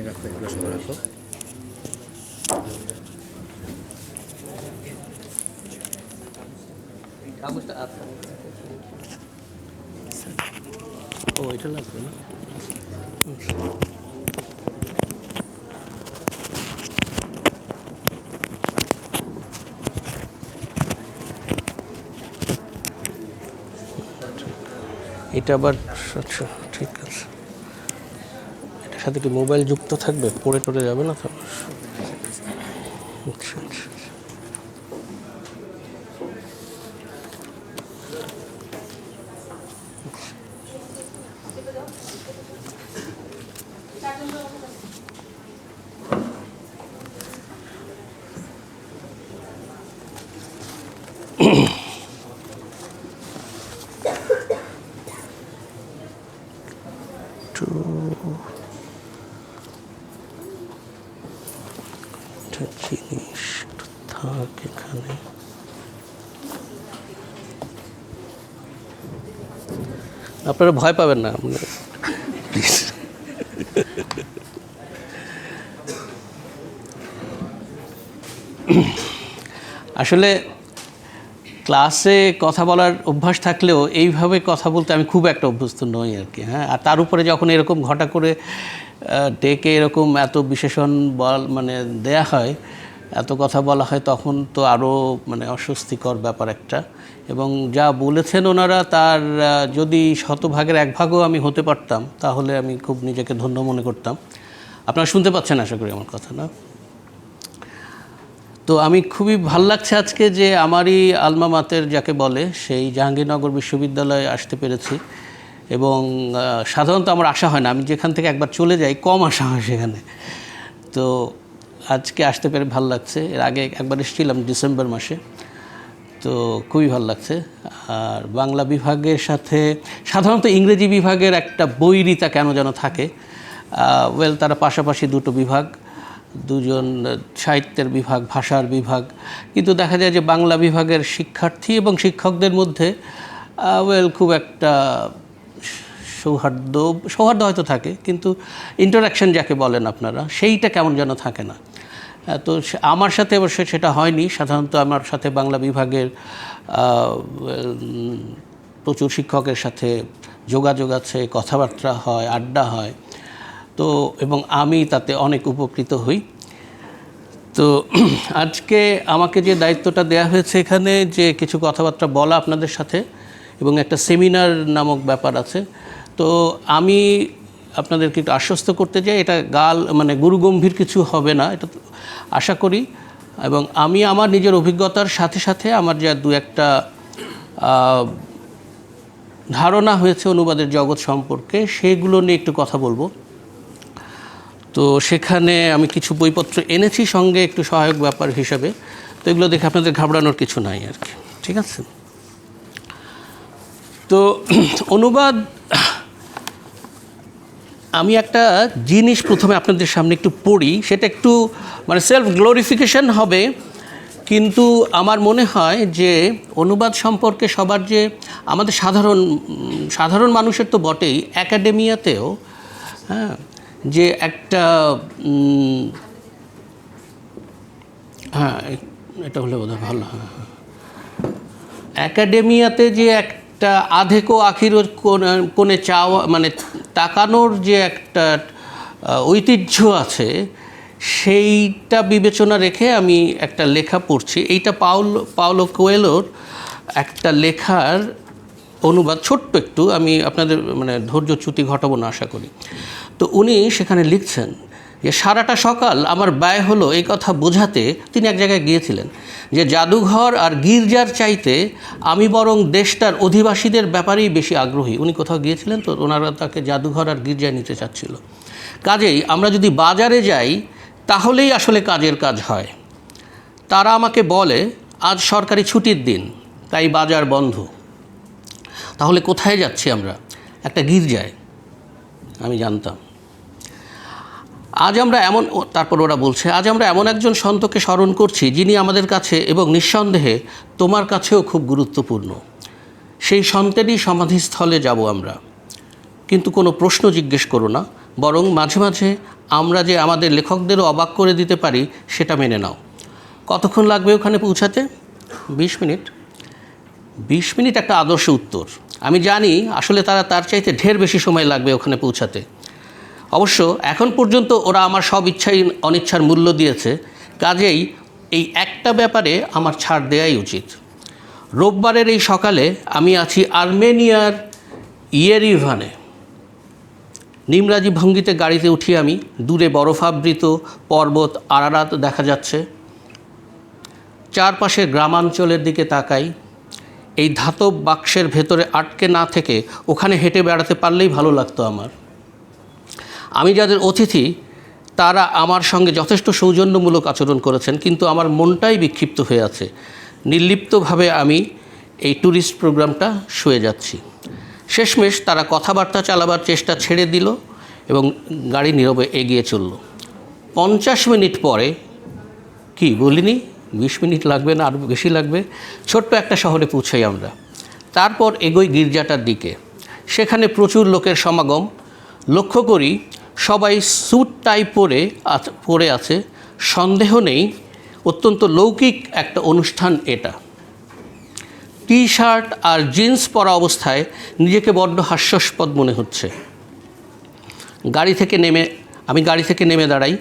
রাখো, এগুলো সব রাখো। কাগজটা আছে। ও এটা লাগবে না। এটা আবার আচ্ছা ঠিক আছে। এটার সাথে কি মোবাইল যুক্ত থাকবে? পড়ে টরে যাবে না তো? আচ্ছা আচ্ছা। একটু একটা জিনিস একটু থাক এখানে। আপনারা ভয় পাবেন না প্লিজ। আসলে ক্লাসে কথা বলার অভ্যাস থাকলেও এইভাবে কথা বলতে আমি খুব একটা অভ্যস্ত নই আর কি। হ্যাঁ, আর তার উপরে যখন এরকম ঘটা করে ডেকে এরকম এত বিশেষণ মানে দেয়া হয়, এত কথা বলা হয়, তখন তো আরও মানে অস্বস্তিকর ব্যাপার একটা। এবং যা বলেছেন ওনারা তার যদি শতভাগের এক ভাগও আমি হতে পারতাম তাহলে আমি খুব নিজেকে ধন্য মনে করতাম। আপনারা শুনতে পাচ্ছেন আশা করি আমার কথা, না? তো আমি খুবই ভাল লাগছে আজকে যে আমারই আলমা মাতের যাকে বলে সেই জাহাঙ্গীরনগর বিশ্ববিদ্যালয়ে আসতে পেরেছি। এবং সাধারণত আমার আসা হয় না, আমি যেখান থেকে একবার চলে যাই কম আসা হয় সেখানে। তো আজকে আসতে পেরে ভাল লাগছে। এর আগে একবার এসেছিলাম ডিসেম্বর মাসে, তো খুবই ভালো লাগছে। আর বাংলা বিভাগের সাথে সাধারণত ইংরেজি বিভাগের একটা বৈরিতা কেন যেন থাকে। তারা পাশাপাশি দুটো বিভাগ, দুজন সাহিত্যের বিভাগ, ভাষার বিভাগ, কিন্তু দেখা যায় যে বাংলা বিভাগের শিক্ষার্থী এবং শিক্ষকদের মধ্যে খুব একটা সৌহার্দ্য হয়তো থাকে, কিন্তু ইন্টারাকশন যাকে বলেন আপনারা, সেইটা কেমন যেন থাকে না। তো আমার সাথে অবশ্যই সেটা হয়নি। সাধারণত আমার সাথে বাংলা বিভাগের প্রচুর শিক্ষকের সাথে যোগাযোগ আছে, কথাবার্তা হয়, আড্ডা হয়। তো এবং আমি তাতে অনেক উপকৃত হই। তো আজকে আমাকে যে দায়িত্বটা দেয়া হয়েছে এখানে, যে কিছু কথাবার্তা বলা আপনাদের সাথে, এবং একটা সেমিনার নামক ব্যাপার আছে। তো আমি আপনাদেরকে একটু আশ্বস্ত করতে চাই, এটা মানে গুরুগম্ভীর কিছু হবে না, এটা আশা করি। এবং আমি আমার নিজের অভিজ্ঞতার সাথে সাথে আমার যা দু একটা ধারণা হয়েছে অনুবাদের জগৎ সম্পর্কে, সেগুলো নিয়ে একটু কথা বলবো। তো সেখানে আমি কিছু বইপত্র এনেছি সঙ্গে একটু সহায়ক ব্যাপার হিসাবে। তো এগুলো দেখে আপনাদের ঘাবড়ানোর কিছু নাই আর কি, ঠিক আছে? তো অনুবাদ, আমি একটা জিনিস প্রথমে আপনাদের সামনে একটু পড়ি, সেটা একটু মানে সেলফ গ্লোরিফিকেশন হবে, কিন্তু আমার মনে হয় যে অনুবাদ সম্পর্কে সবার যে আমাদের সাধারণ মানুষের তো বটেই, একাডেমিয়াতেও হ্যাঁ যে একটা হ্যাঁ এটা হলে বোধহয় ভালো। হ্যাঁ, একাডেমিয়াতে যে একটা আধেকো আখির কোণে চাওয়া মানে তাকানোর যে একটা ঐতিহ্য আছে, সেইটা বিবেচনা রেখে আমি একটা লেখা পড়ছি। এইটা পাওলো কোয়েলোর একটা লেখার অনুবাদ, ছোট্ট একটু, আমি আপনাদের মানে ধৈর্যচ্যুতি ঘটাবো না আশা করি। তো উনি সেখানে লিখছেন যে সারাটা সকাল আমার ব্যয় হলো এই কথা বোঝাতে, তিনি এক জায়গায় গিয়েছিলেন, যে জাদুঘর আর গির্জার চাইতে আমি বরং দেশটার অধিবাসীদের ব্যাপারেই বেশি আগ্রহী। উনি কোথাও গিয়েছিলেন, তো ওনারা তাকে জাদুঘর আর গির্জায় নিতে চাচ্ছিল। কাজেই আমরা যদি বাজারে যাই তাহলেই আসলে কাজের কাজ হয়। তারা আমাকে বলে আজ সরকারি ছুটির দিন, তাই বাজার বন্ধ। তাহলে কোথায় যাচ্ছি আমরা? একটা গির্জায়। আমি জানতাম। তারপর ওরা বলছে, আজ আমরা এমন একজন সন্তকে স্মরণ করছি যিনি আমাদের কাছে এবং নিঃসন্দেহে তোমার কাছেও খুব গুরুত্বপূর্ণ। সেই সন্তেরই সমাধিস্থলে যাব আমরা। কিন্তু কোনো প্রশ্ন জিজ্ঞেস করো না, বরং মাঝে মাঝে আমরা যে আমাদের লেখকদেরও অবাক করে দিতে পারি সেটা মেনে নাও। কতক্ষণ লাগবে ওখানে পৌঁছাতে? 20 মিনিট। 20 মিনিট একটা আদর্শ উত্তর। আমি জানি আসলে তারা তার চাইতে ঢের বেশি সময় লাগবে ওখানে পৌঁছাতে। অবশ্য এখন পর্যন্ত ওরা আমার সব ইচ্ছাই অনিচ্ছার মূল্য দিয়েছে, কাজেই এই একটা ব্যাপারে আমার ছাড় দেওয়াই উচিত। রোববারের এই সকালে আমি আছি আর্মেনিয়ার ইয়েরিভানে। নিমরাজি ভঙ্গিতে গাড়িতে উঠি আমি। দূরে বরফাবৃত পর্বত আরারাত দেখা যাচ্ছে। চারপাশের গ্রামাঞ্চলের দিকে তাকাই। এই ধাতব বাক্সের ভেতরে আটকে না থেকে ওখানে হেঁটে বেড়াতে পারলেই ভালো লাগতো আমার। আমি যাদের অতিথি তারা আমার সঙ্গে যথেষ্ট সৌজন্যমূলক আচরণ করেছেন, কিন্তু আমার মনটাই বিক্ষিপ্ত হয়ে আছে। নির্লিপ্তভাবে আমি এই ট্যুরিস্ট প্রোগ্রামটা শুয়ে যাচ্ছি। শেষমেশ তারা কথাবার্তা চালাবার চেষ্টা ছেড়ে দিল এবং গাড়ি নীরবে এগিয়ে চলল। 50 মিনিট পরে, কি বলিনি 20 মিনিট লাগবে না, আরও বেশি লাগবে, ছোট্ট একটা শহরে পৌঁছাই আমরা। তারপর এগোই গির্জাটার দিকে। সেখানে প্রচুর লোকের সমাগম। লক্ষ্য করি সবাই স্যুট টাই পরে আছে। সন্দেহ নেই অত্যন্ত লৌকিক একটা অনুষ্ঠান এটা। টি শার্ট আর জিন্স পরা অবস্থায় নিজেকে বড্ড হাস্যাস্পদ মনে হচ্ছে। আমি গাড়ি থেকে নেমে দাঁড়াই।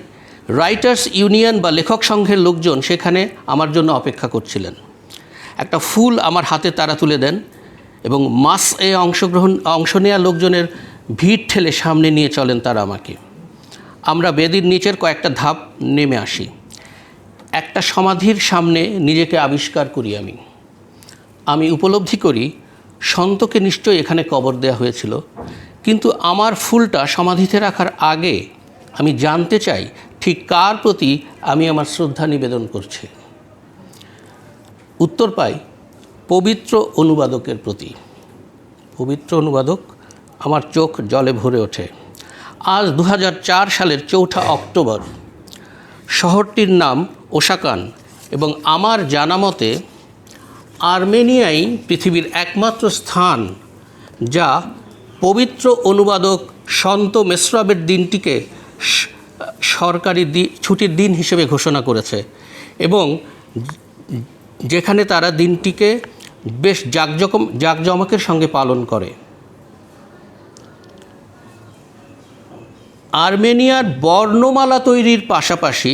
রাইটার্স ইউনিয়ন বা লেখক সংঘের লোকজন সেখানে আমার জন্য অপেক্ষা করছিলেন। একটা ফুল আমার হাতে তারা তুলে দেন এবং অংশ নেওয়া লোকজনের ভিড় ঠেলে সামনে নিয়ে চলেন তারা আমাকে। আমরা বেদির নিচের কয়েকটা ধাপ নেমে আসি। একটা সমাধির সামনে নিজেকে আবিষ্কার করি আমি উপলব্ধি করি সন্তকে নিশ্চয়ই এখানে কবর দেওয়া হয়েছিল, কিন্তু আমার ফুলটা সমাধিতে রাখার আগে আমি জানতে চাই ঠিক কার প্রতি আমি আমার শ্রদ্ধা নিবেদন করছি। উত্তর পাই পবিত্র অনুবাদকের প্রতি। পবিত্র অনুবাদক, আমার চোখ জলে ভরে ওঠে। আজ 2004 সালের 4 অক্টোবর। শহরটির নাম ওশাকান এবং আমার জানা মতে আর্মেনিয়াই পৃথিবীর একমাত্র স্থান যা পবিত্র অনুবাদক সন্ত মেসরাবের দিনটিকে সরকারি ছুটির দিন হিসেবে ঘোষণা করেছে এবং যেখানে তারা দিনটিকে বেশ জাঁকজমকের সঙ্গে পালন করে। আর্মেনিয়ার বর্ণমালা তৈরির পাশাপাশি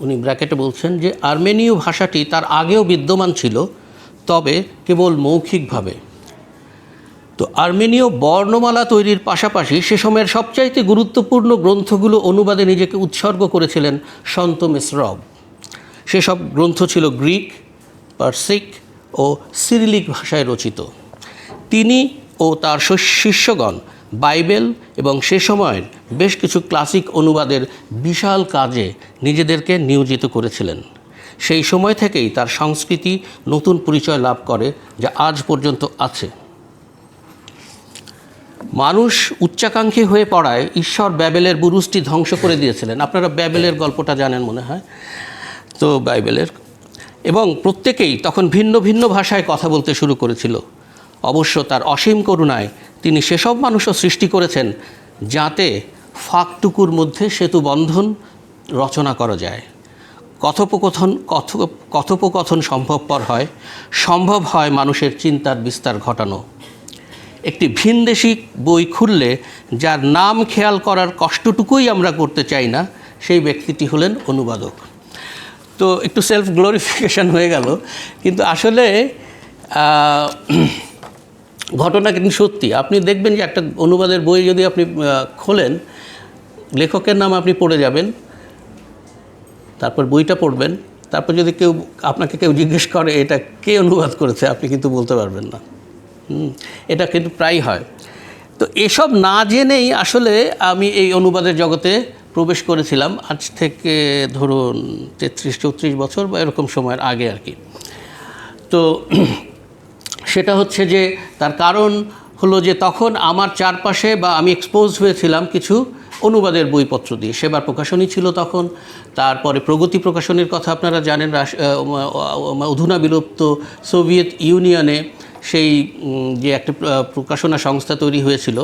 উনি ব্র্যাকেটে বলছেন যে আর্মেনীয় ভাষাটি তার আগেও বিদ্যমান ছিল, তবে কেবল মৌখিকভাবে। তো আর্মেনীয় বর্ণমালা তৈরির পাশাপাশি সে সময়ের সবচাইতে গুরুত্বপূর্ণ গ্রন্থগুলো অনুবাদে নিজেকে উৎসর্গ করেছিলেন সন্ত মেসরব। সেসব গ্রন্থ ছিল গ্রিক, পার্সিক ও সিরিলিক ভাষায় রচিত। তিনি ও তার শিষ্যগণ বাইবেল এবং সে সময়ের বেশ কিছু ক্লাসিক অনুবাদের বিশাল কাজে নিজেদেরকে নিয়োজিত করেছিলেন। সেই সময় থেকেই তার সংস্কৃতি নতুন পরিচয় লাভ করে, যা আজ পর্যন্ত আছে। মানুষ উচ্চাকাঙ্ক্ষী হয়ে পড়ায় ঈশ্বর ব্যাবেলের বুরুজটি ধ্বংস করে দিয়েছিলেন। আপনারা ব্যাবেলের গল্পটা জানেন মনে হয়, তো বাইবেলের। এবং প্রত্যেকেই তখন ভিন্ন ভিন্ন ভাষায় কথা বলতে শুরু করেছিল। অবশ্য তার অসীম করুণায় তিনি সেসব মানুষও সৃষ্টি করেছেন যাতে ফাঁকটুকুর মধ্যে সেতু বন্ধন রচনা করা যায়। কথোপকথন সম্ভব হয় মানুষের চিন্তার বিস্তার ঘটানো। একটি ভিনদেশি বই খুললে যার নাম খেয়াল করার কষ্টটুকুই আমরা করতে চাই না, সেই ব্যক্তিটি হলেন অনুবাদক। তো একটু সেলফ গ্লোরিফিকেশন হয়ে গেল, কিন্তু আসলে ঘটনা কিন্তু সত্যি। আপনি দেখবেন যে একটা অনুবাদের বই যদি আপনি খোলেন, লেখকের নাম আপনি পড়ে যাবেন, তারপর বইটা পড়বেন, তারপর যদি আপনাকে কেউ জিজ্ঞেস করে এটা কে অনুবাদ করেছে, আপনি কিন্তু বলতে পারবেন না। এটা কিন্তু প্রায় হয়। তো এসব না জেনেই আসলে আমি এই অনুবাদের জগতে প্রবেশ করেছিলাম, আজ থেকে ধরুন 33-34 বছর বা এরকম সময়ের আগে আর কি। তো সেটা হচ্ছে যে তার কারণ হলো যে তখন আমার চারপাশে বা আমি এক্সপোজ হয়েছিলাম কিছু অনুবাদের বইপত্র দিয়ে। সেবার প্রকাশনী ছিল তখন, তারপরে প্রগতি প্রকাশনীর কথা আপনারা জানেন, অধুনা বিলুপ্ত সোভিয়েত ইউনিয়নে সেই যে একটা প্রকাশনা সংস্থা তৈরি হয়েছিল,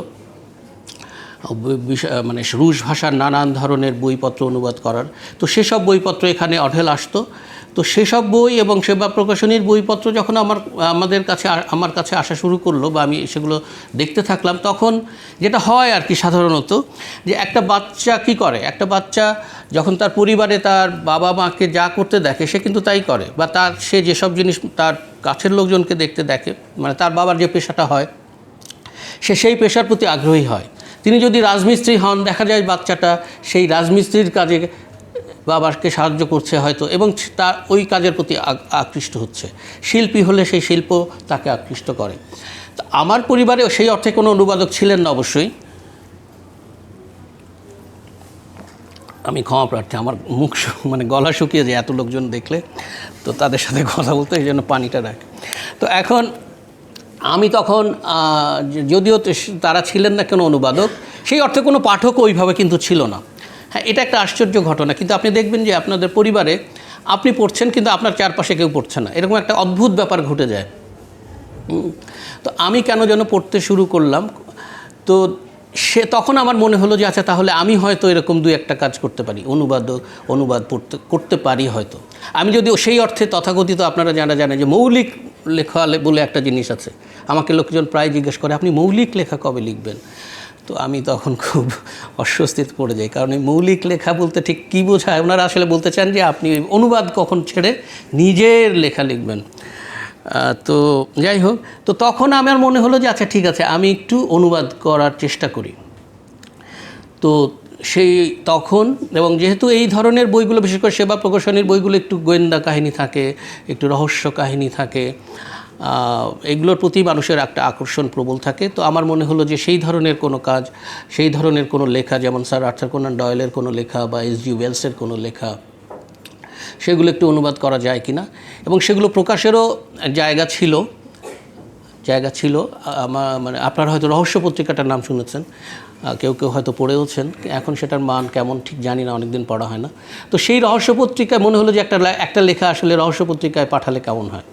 মানে রুশ ভাষার নানান ধরনের বইপত্র অনুবাদ করার। তো সেসব বইপত্র এখানে অঢেল আসতো। তো সেসব বই এবং সেবা প্রকাশনীর বইপত্র যখন আমার কাছে আসা শুরু করলো বা আমি সেগুলো দেখতে থাকলাম, তখন যেটা হয় আর কি সাধারণত, যে একটা বাচ্চা কি করে, একটা বাচ্চা যখন তার পরিবারে তার বাবা মাকে যা করতে দেখে সে কিন্তু তাই করে, বা সে যেসব জিনিস তার কাছের লোকজনকে দেখতে দেখে, মানে তার বাবার যে পেশাটা হয় সে সেই পেশার প্রতি আগ্রহী হয়। তিনি যদি রাজমিস্ত্রি হন, দেখা যায় বাচ্চাটা সেই রাজমিস্ত্রির কাজে বাবাকে সাহায্য করছে হয়তো, এবং তার ওই কাজের প্রতি আকৃষ্ট হচ্ছে। শিল্পী হলে সেই শিল্প তাকে আকৃষ্ট করে। তো আমার পরিবারে সেই অর্থে কোনো অনুবাদক ছিলেন না অবশ্যই। আমি ক্ষমা প্রার্থী, আমার মুখ মানে গলা শুকিয়ে যায় এত লোকজন দেখলে, তো তাদের সাথে কথা বলতে এই জন্য পানিটা রাখে। তো এখন আমি তখন যদিও তারা ছিলেন না কোনো অনুবাদক, সেই অর্থে কোনো পাঠক ওইভাবে কিন্তু ছিল না। হ্যাঁ, এটা একটা আশ্চর্য ঘটনা। কিন্তু আপনি দেখবেন যে আপনাদের পরিবারে আপনি পড়ছেন কিন্তু আপনার চারপাশে কেউ পড়ছে না, এরকম একটা অদ্ভুত ব্যাপার ঘটে যায়। তো আমি কেন যেন পড়তে শুরু করলাম। তো তখন আমার মনে হলো যে আচ্ছা, তাহলে আমি হয়তো এরকম দুই একটা কাজ করতে পারি, অনুবাদ করতে পারি হয়তো। আমি যদি সেই অর্থে তথাকথিত, আপনারা জানেন যে মৌলিক লেখা বলে একটা জিনিস আছে। আমাকে লোকজন প্রায় জিজ্ঞেস করে আপনি মৌলিক লেখা কবে লিখবেন। তো আমি তখন খুব অস্বস্তিতে পড়ে যাই, কারণ এই মৌলিক লেখা বলতে ঠিক কী বোঝায়। ওনারা আসলে বলতে চান যে আপনি অনুবাদ কখন ছেড়ে নিজের লেখা লিখবেন। তো যাই হোক, তো তখন আমার মনে হলো যে আচ্ছা ঠিক আছে, আমি একটু অনুবাদ করার চেষ্টা করি। তো তখন, এবং যেহেতু এই ধরনের বইগুলো, বিশেষ করে সেবা প্রকাশনীর বইগুলো একটু গোয়েন্দা কাহিনী থাকে, একটু রহস্য কাহিনী থাকে, এগুলোর প্রতি মানুষের একটা আকর্ষণ প্রবল থাকে। তো আমার মনে হলো যে সেই ধরনের কোনো কাজ, সেই ধরনের কোনো লেখা, যেমন স্যার আর্থার কোনান ডয়েলের কোনো লেখা বা এস.জি. ওয়েলসের কোনো লেখা, সেগুলো একটু অনুবাদ করা যায় কিনা। এবং সেগুলো প্রকাশেরও জায়গা ছিল। মানে আপনারা হয়তো রহস্য পত্রিকাটার নাম শুনেছেন, কেউ হয়তো পড়েওছেন। এখন সেটার মান কেমন ঠিক জানি না, অনেকদিন পড়া হয় না। তো সেই রহস্য পত্রিকায় মনে হলো যে একটা লেখা আসলে রহস্য পত্রিকায় পাঠালে কেমন হয়।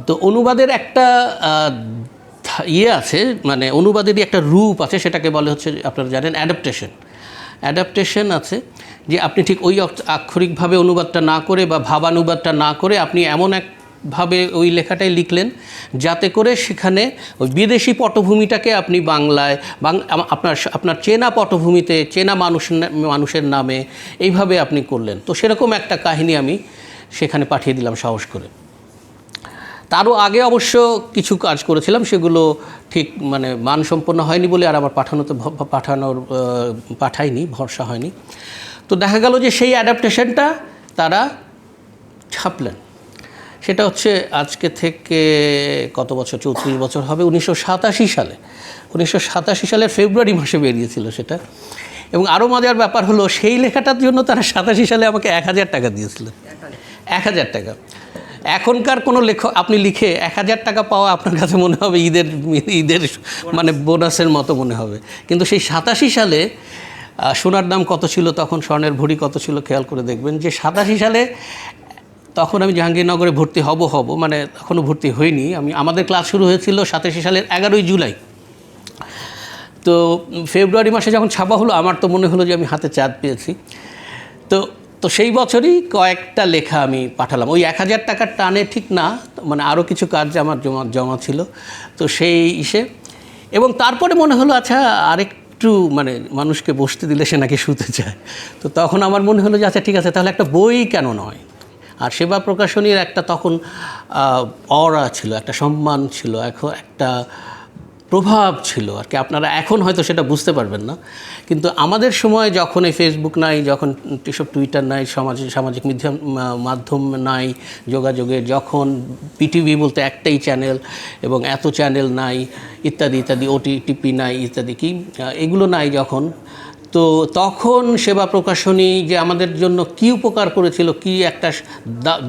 তো অনুবাদের একটা আছে, মানে অনুবাদেরই একটা রূপ আছে, সেটাকে বলে হচ্ছে, আপনারা জানেন, অ্যাডাপ্টেশন আছে। যে আপনি ঠিক ওই আক্ষরিকভাবে অনুবাদটা না করে বা ভাবানুবাদটা না করে আপনি এমন একভাবে ওই লেখাটাই লিখলেন যাতে করে সেখানে ওই বিদেশি পটভূমিটাকে আপনি বাংলায়, আপনার চেনা পটভূমিতে চেনা মানুষের নামে এইভাবে আপনি করলেন। তো সেরকম একটা কাহিনী আমি সেখানে পাঠিয়ে দিলাম সাহস করে। তারও আগে অবশ্য কিছু কাজ করেছিলাম, সেগুলো ঠিক মানে মানসম্পন্ন হয়নি বলে আর আমার পাঠাইনি, ভরসা হয়নি। তো দেখা গেল যে সেই অ্যাডাপ্টেশনটা তারা ছাপলেন। সেটা হচ্ছে আজকে থেকে কত বছর, 34 বছর হবে, 1987 সালের ফেব্রুয়ারি মাসে বেরিয়েছিল সেটা। এবং আরও মজার ব্যাপার হলো, সেই লেখাটার জন্য তারা 87 সালে আমাকে 1000 টাকা দিয়েছিলেন। 1000 টাকা। এখনকার কোনো আপনি লিখে 1000 টাকা পাওয়া আপনার কাছে মনে হবে ঈদের মানে বোনাসের মতো মনে হবে। কিন্তু সেই 87 সালে সোনার দাম কত ছিল তখন, স্বর্ণের ভরি কত ছিল, খেয়াল করে দেখবেন যে 87 সালে, তখন আমি জাহাঙ্গীরনগরে ভর্তি হব মানে এখনও ভর্তি হইনি। আমাদের ক্লাস শুরু হয়েছিল 87 সালের 11ই জুলাই। তো ফেব্রুয়ারি মাসে যখন ছাপা হলো, আমার তো মনে হলো যে আমি হাতে চাঁদ পেয়েছি। তো সেই বছরই কয়েকটা লেখা আমি পাঠালাম, ওই 1000 টাকার টানে ঠিক না, মানে আরও কিছু কাজ আমার জমা ছিল। তো সেই এবং তারপরে মনে হলো আচ্ছা আরেকটু মানে মানুষকে বসতে দিলে সে নাকি শুতে চায়। তো তখন আমার মনে হলো যে আচ্ছা ঠিক আছে, তাহলে একটা বই কেন নয়। আর সেবা প্রকাশনীর একটা তখন অরা ছিল, একটা সম্মান ছিল, একটা প্রভাব ছিল আর কি। আপনারা এখন হয়তো সেটা বুঝতে পারবেন না, কিন্তু আমাদের সময় যখন এই ফেসবুক নাই, যখন এসব টুইটার নাই, সামাজিক মাধ্যম নাই যোগাযোগের, যখন পিটিভি বলতে একটাই চ্যানেল এবং এত চ্যানেল নাই, ইত্যাদি ইত্যাদি, ওটিটি নাই, ইত্যাদি এগুলো নাই যখন, তো তখন সেবা প্রকাশনী যে আমাদের জন্য কী উপকার করেছিল, কি একটা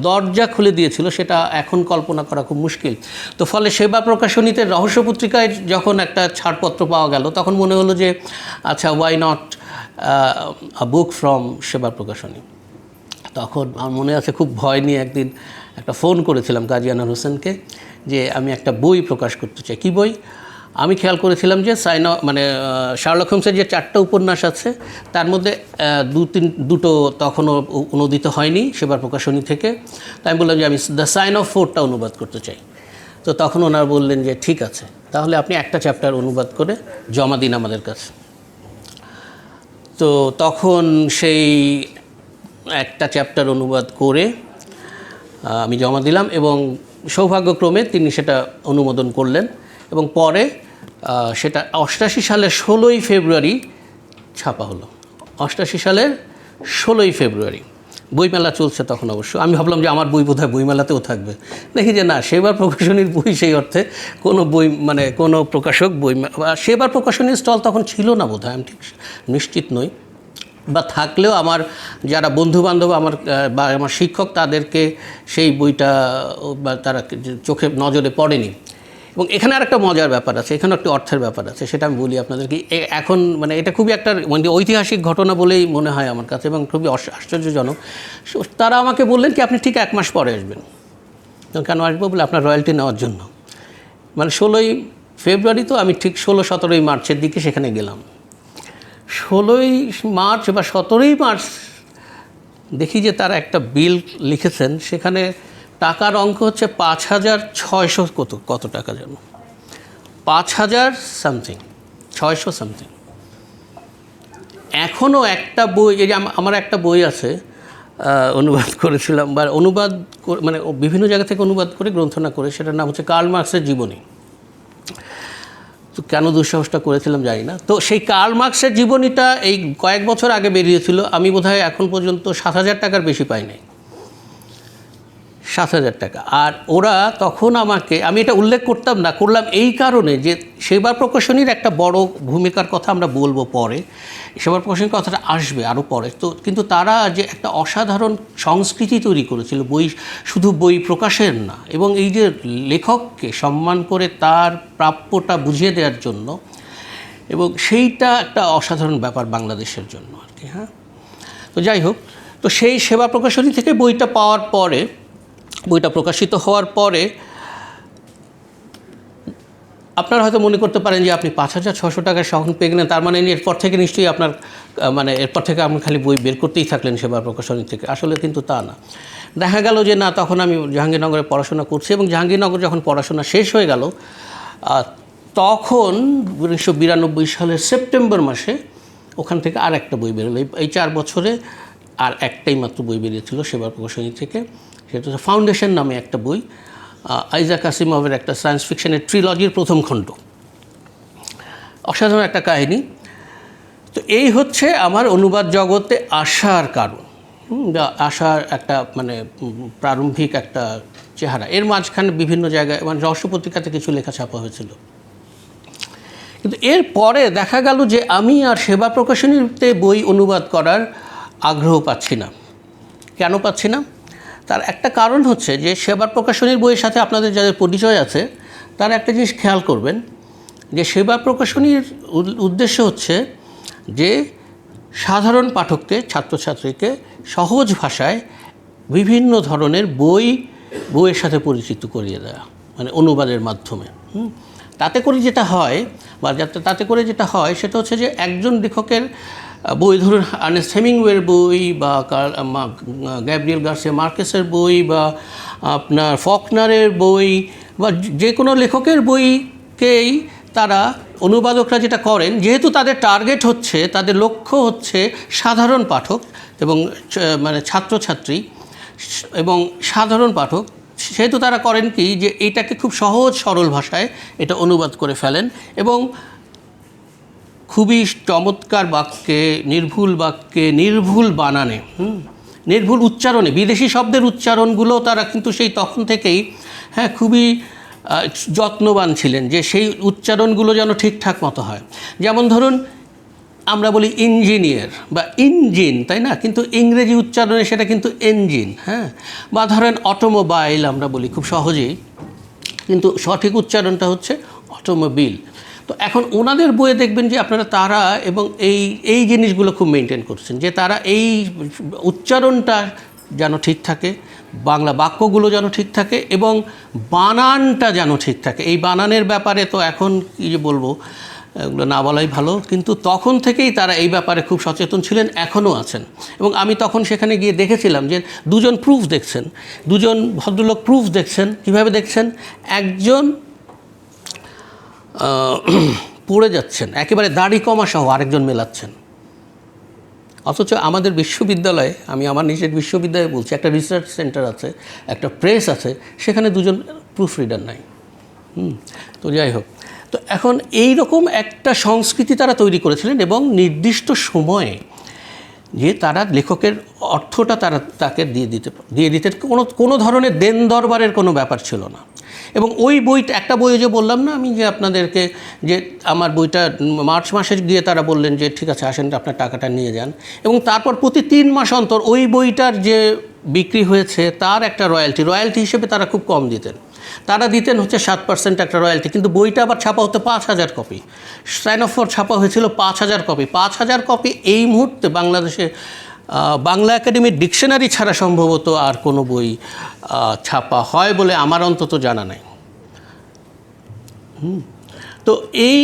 দরজা খুলে দিয়েছিল, সেটা এখন কল্পনা করা খুব মুশকিল। তো ফলে সেবা প্রকাশনীতে রহস্য পত্রিকায় যখন একটা ছাড়পত্র পাওয়া গেল, তখন মনে হলো যে আচ্ছা, why not a book from Sheba Prokashoni. তখন আমার মনে আছে খুব ভয় নিয়ে একদিন একটা ফোন করেছিলাম কাজী আনোয়ার হোসেনকে, যে আমি একটা বই প্রকাশ করতে চাই। কী বই? আমি খেয়াল করেছিলাম যে মানে শার্লক হোমসের যে 4টা উপন্যাস আছে তার মধ্যে দুটো তখনও অনুদিত হয়নি সেবার প্রকাশনী থেকে। তাই আমি বললাম যে আমি দ্য সাইন অফ 4টা অনুবাদ করতে চাই। তো তখন ওনারা বললেন যে ঠিক আছে, তাহলে আপনি একটা চ্যাপ্টার অনুবাদ করে জমা দিন আমাদের কাছে। তো তখন সেই একটা চ্যাপ্টার অনুবাদ করে আমি জমা দিলাম এবং সৌভাগ্যক্রমে তিনি সেটা অনুমোদন করলেন এবং পরে সেটা 88 সালের 16ই ফেব্রুয়ারি ছাপা হলো। 88 সালের 16ই ফেব্রুয়ারি। বইমেলা চলছে তখন অবশ্য। আমি ভাবলাম যে আমার বই বোধহয় বইমেলাতেও থাকবে, দেখি যে না, সেবার প্রকাশনীর বই সেই অর্থে কোনো বই মানে কোনো প্রকাশক সেবার প্রকাশনীর স্টল তখন ছিল না বোধহয়, আমি ঠিক নিশ্চিত নই, বা থাকলেও আমার যারা বন্ধুবান্ধব বা আমার শিক্ষক তাদেরকে সেই বইটা বা তারা চোখে নজরে পড়েনি। এবং এখানে আর একটা মজার ব্যাপার আছে, এখানে একটা অর্থের ব্যাপার আছে, সেটা আমি বলি আপনাদেরকে। এখন মানে এটা খুবই একটা মানে ঐতিহাসিক ঘটনা বলেই মনে হয় আমার কাছে এবং খুবই আশ্চর্যজনক। তারা আমাকে বললেন কি আপনি ঠিক 1 মাস পরে আসবেন। কেন আসবো? বলে আপনার রয়্যালটি নেওয়ার জন্য। মানে 16ই ফেব্রুয়ারি, তো আমি ঠিক 16-17ই মার্চের দিকে সেখানে গেলাম। 16ই মার্চ বা 17ই মার্চ দেখি যে তারা একটা বিল লিখেছেন, সেখানে টাকার অঙ্ক হচ্ছে 5,600 কত টাকা যেন, 5,000 সামথিং, 600 সামথিং। এখনও একটা বই, এই যে আমার একটা বই আছে অনুবাদ করেছিলাম বা মানে বিভিন্ন জায়গা থেকে অনুবাদ করে গ্রন্থনা করে, সেটার নাম হচ্ছে কার্ল মার্কসের জীবনী। তো কেন দুঃসাহসটা করেছিলাম জানি না। তো সেই কার্ল মার্কসের জীবনীটা এই কয়েক বছর আগে বেরিয়েছিল, আমি বোধহয় এখন পর্যন্ত 7,000 টাকার বেশি পাই নাই, 7,000 টাকা। আর ওরা তখন আমাকে, আমি এটা উল্লেখ করলাম এই কারণে যে সেবার প্রকাশনীর একটা বড় ভূমিকার কথা আমরা বলবো পরে, সেবার প্রকাশনীর কথাটা আসবে আরও পরে। তো কিন্তু তারা যে একটা অসাধারণ সংস্কৃতি তৈরি করেছিল, শুধু বই প্রকাশের না, এবং এই যে লেখককে সম্মান করে তার প্রাপ্যটা বুঝিয়ে দেওয়ার জন্য, এবং সেইটা একটা অসাধারণ ব্যাপার বাংলাদেশের জন্য আর কি। হ্যাঁ, তো যাই হোক, তো সেই সেবা প্রকাশনী থেকে বইটা পাওয়ার পরে, বইটা প্রকাশিত হওয়ার পরে আপনারা হয়তো মনে করতে পারেন যে আপনি 5,600 টাকার শখন পেয়ে গেলেন, তার মানে এরপর থেকে নিশ্চয়ই আপনার মানে এরপর থেকে আপনি খালি বই বের করতেই থাকলেন সেবার প্রকাশনী থেকে। আসলে কিন্তু তা না। দেখা গেল যে না, তখন আমি জাহাঙ্গীরনগরে পড়াশোনা করছি এবং জাহাঙ্গীরনগর যখন পড়াশোনা শেষ হয়ে গেল, তখন 1992 সালের সেপ্টেম্বর মাসে ওখান থেকে আর একটা বই বেরোলো। এই 4 বছরে আর একটাই মাত্র বই বেরিয়েছিল সেবার প্রকাশনী থেকে, সেটা হচ্ছে ফাউন্ডেশন নামে একটা বই, আইজাক আসিমভের একটা সায়েন্স ফিকশনের ট্রিলজির প্রথম খণ্ড। অসাধারণ একটা কাহিনী। তো এই হচ্ছে আমার অনুবাদ জগতে আসার কারণ, আসার একটা মানে প্রারম্ভিক একটা চেহারা। এর মাঝখানে বিভিন্ন জায়গায় মানে রহস্য পত্রিকাতে কিছু লেখা ছাপা হয়েছিল। কিন্তু এর পরে দেখা গেল যে আমি আর সেবা প্রকাশনীতে বই অনুবাদ করার আগ্রহ পাচ্ছি না। কেন পাচ্ছি না? তার একটা কারণ হচ্ছে যে সেবার প্রকাশনীর বইয়ের সাথে আপনাদের যাদের পরিচয় আছে তারা একটা জিনিস খেয়াল করবেন, যে সেবা প্রকাশনীর উদ্দেশ্য হচ্ছে যে সাধারণ পাঠককে, ছাত্রছাত্রীকে সহজ ভাষায় বিভিন্ন ধরনের বইয়ের সাথে পরিচিত করিয়ে দেওয়া, মানে অনুবাদের মাধ্যমে। তাতে করে যেটা হয় সেটা হচ্ছে যে একজন লেখকের বই, ধরুন আর্নেস্ট হেমিংওয়ের বই বা গ্যাব্রিয়েল গার্সিয়া মার্কেসের বই বা আপনার ফকনারের বই বা যে কোনো লেখকের বইকেই তারা অনুবাদকরা যেটা করেন, যেহেতু তাদের টার্গেট হচ্ছে, তাদের লক্ষ্য হচ্ছে সাধারণ পাঠক এবং মানে ছাত্রছাত্রী এবং সাধারণ পাঠক, সেহেতু তারা করেন কি যে এইটাকে খুব সহজ সরল ভাষায় এটা অনুবাদ করে ফেলেন এবং খুবই চমৎকার বাক্যে, নির্ভুল বাক্যে, নির্ভুল বানানে, নির্ভুল উচ্চারণে, বিদেশি শব্দের উচ্চারণগুলো তারা কিন্তু সেই তখন থেকেই খুবই যত্নবান ছিলেন যে সেই উচ্চারণগুলো যেন ঠিকঠাক মতো হয়। যেমন ধরুন আমরা বলি ইঞ্জিনিয়ার বা ইঞ্জিন, তাই না? কিন্তু ইংরেজি উচ্চারণে সেটা কিন্তু এঞ্জিন। বা ধরেন অটোমোবাইল আমরা বলি খুব সহজেই, কিন্তু সঠিক উচ্চারণটা হচ্ছে অটোমোবিল। তো এখন ওনাদের বইয়ে দেখবেন যে আপনারা তারা এবং এই জিনিসগুলো খুব মেনটেন করছেন, যে তারা এই উচ্চারণটা যেন ঠিক থাকে, বাংলা বাক্যগুলো যেন ঠিক থাকে এবং বানানটা যেন ঠিক থাকে। এই বানানের ব্যাপারে তো এখন কী যে বলবো, এগুলো না বলাই ভালো, কিন্তু তখন থেকেই তারা এই ব্যাপারে খুব সচেতন ছিলেন, এখনও আছেন। এবং আমি তখন সেখানে গিয়ে দেখেছিলাম যে দুজন প্রুফ দেখছেন, দুজন ভদ্রলোক প্রুফ দেখছেন। কীভাবে দেখছেন? একজন পড়ে যাচ্ছেন, একেবারে দাড়ি কমা সহ আরেকজন মেলাচ্ছেন। অথচ আমাদের বিশ্ববিদ্যালয়ে, আমি আমার নিজের বিশ্ববিদ্যালয়ে বলছি, একটা রিসার্চ সেন্টার আছে, একটা প্রেস আছে, সেখানে দুজন প্রুফ রিডার নাই। তো যাই হোক, তো এখন এই রকম একটা সংস্কৃতি তারা তৈরি করেছিলেন এবং নির্দিষ্ট সময়ে যে তারা লেখকের অর্থটা তারা তাকে দিয়ে দিতে কোনো ধরনের দেন দরবারের কোনো ব্যাপার ছিল না। এবং ওই বইটা, একটা বই যে বললাম না আমি যে আপনাদেরকে, যে আমার বইটা মার্চ মাসে গিয়ে তারা বললেন যে ঠিক আছে আসেন আপনার টাকাটা নিয়ে যান, এবং তারপর প্রতি 3 মাস অন্তর ওই বইটার যে বিক্রি হয়েছে তার একটা রয়্যালটি হিসেবে তারা খুব কম দিতেন। তারা দিতেন হচ্ছে 7% একটা রয়্যালটি, কিন্তু বইটা আবার ছাপা হতো 5000 কপি। সাইনফর ছাপা হয়েছিল 5000 কপি। 5000 কপি এই মুহূর্তে বাংলাদেশে বাংলা একাডেমির ডিকশনারি ছাড়া সম্ভবত আর কোনো বই ছাপা হয় বলে আমার অন্তত জানা নাই। তো এই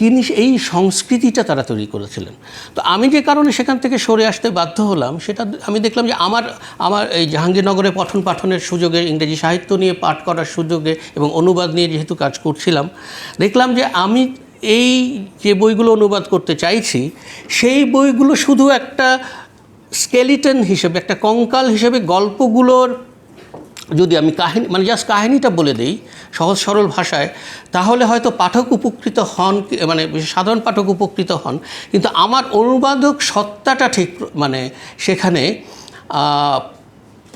জিনিস, এই সংস্কৃতিটা তারা তৈরি করেছিলেন। তো আমি যে কারণে সেখান থেকে সরে আসতে বাধ্য হলাম, সেটা আমি দেখলাম যে আমার এই জাহাঙ্গীরনগরে পঠন পাঠনের সুযোগে, ইংরেজি সাহিত্য নিয়ে পাঠ করার সুযোগে এবং অনুবাদ নিয়ে যেহেতু কাজ করছিলাম, দেখলাম যে আমি এই যে বইগুলো অনুবাদ করতে চাইছি সেই বইগুলো শুধু একটা স্কেলিটন হিসেবে, একটা কঙ্কাল হিসেবে গল্পগুলোর যদি আমি কাহিনী, মানে জাস্ট কাহিনীটা বলে দিই সহজ সরল ভাষায়, তাহলে হয়তো পাঠক উপকৃত হন, মানে সাধারণ পাঠক উপকৃত হন, কিন্তু আমার অনুবাদক সত্তাটা ঠিক মানে সেখানে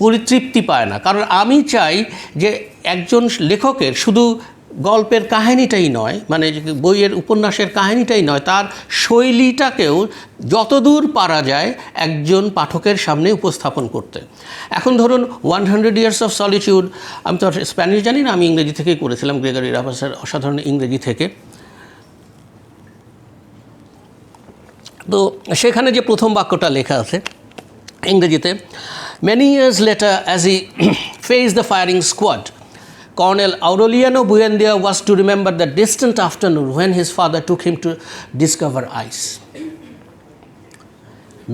পরিতৃপ্তি পায় না। কারণ আমি চাই যে একজন লেখকের শুধু গল্পের কাহিনীটাই নয়, মানে বইয়ের উপন্যাসের কাহিনীটাই নয়, তার শৈলীটাকেও যতদূর পারা যায় একজন পাঠকের সামনে উপস্থাপন করতে। এখন ধরুন 100 Years of Solitude, আমি তো স্প্যানিশ জানি না, আমি ইংরেজি থেকেই করেছিলাম, গ্রেগরি রাবাসের অসাধারণ ইংরেজি থেকে। তো সেখানে যে প্রথম বাক্যটা লেখা আছে ইংরেজিতে, many years later as he faced the firing squad, Colonel Aureliano Buendia was to remember the distant afternoon when his father took him to discover ice.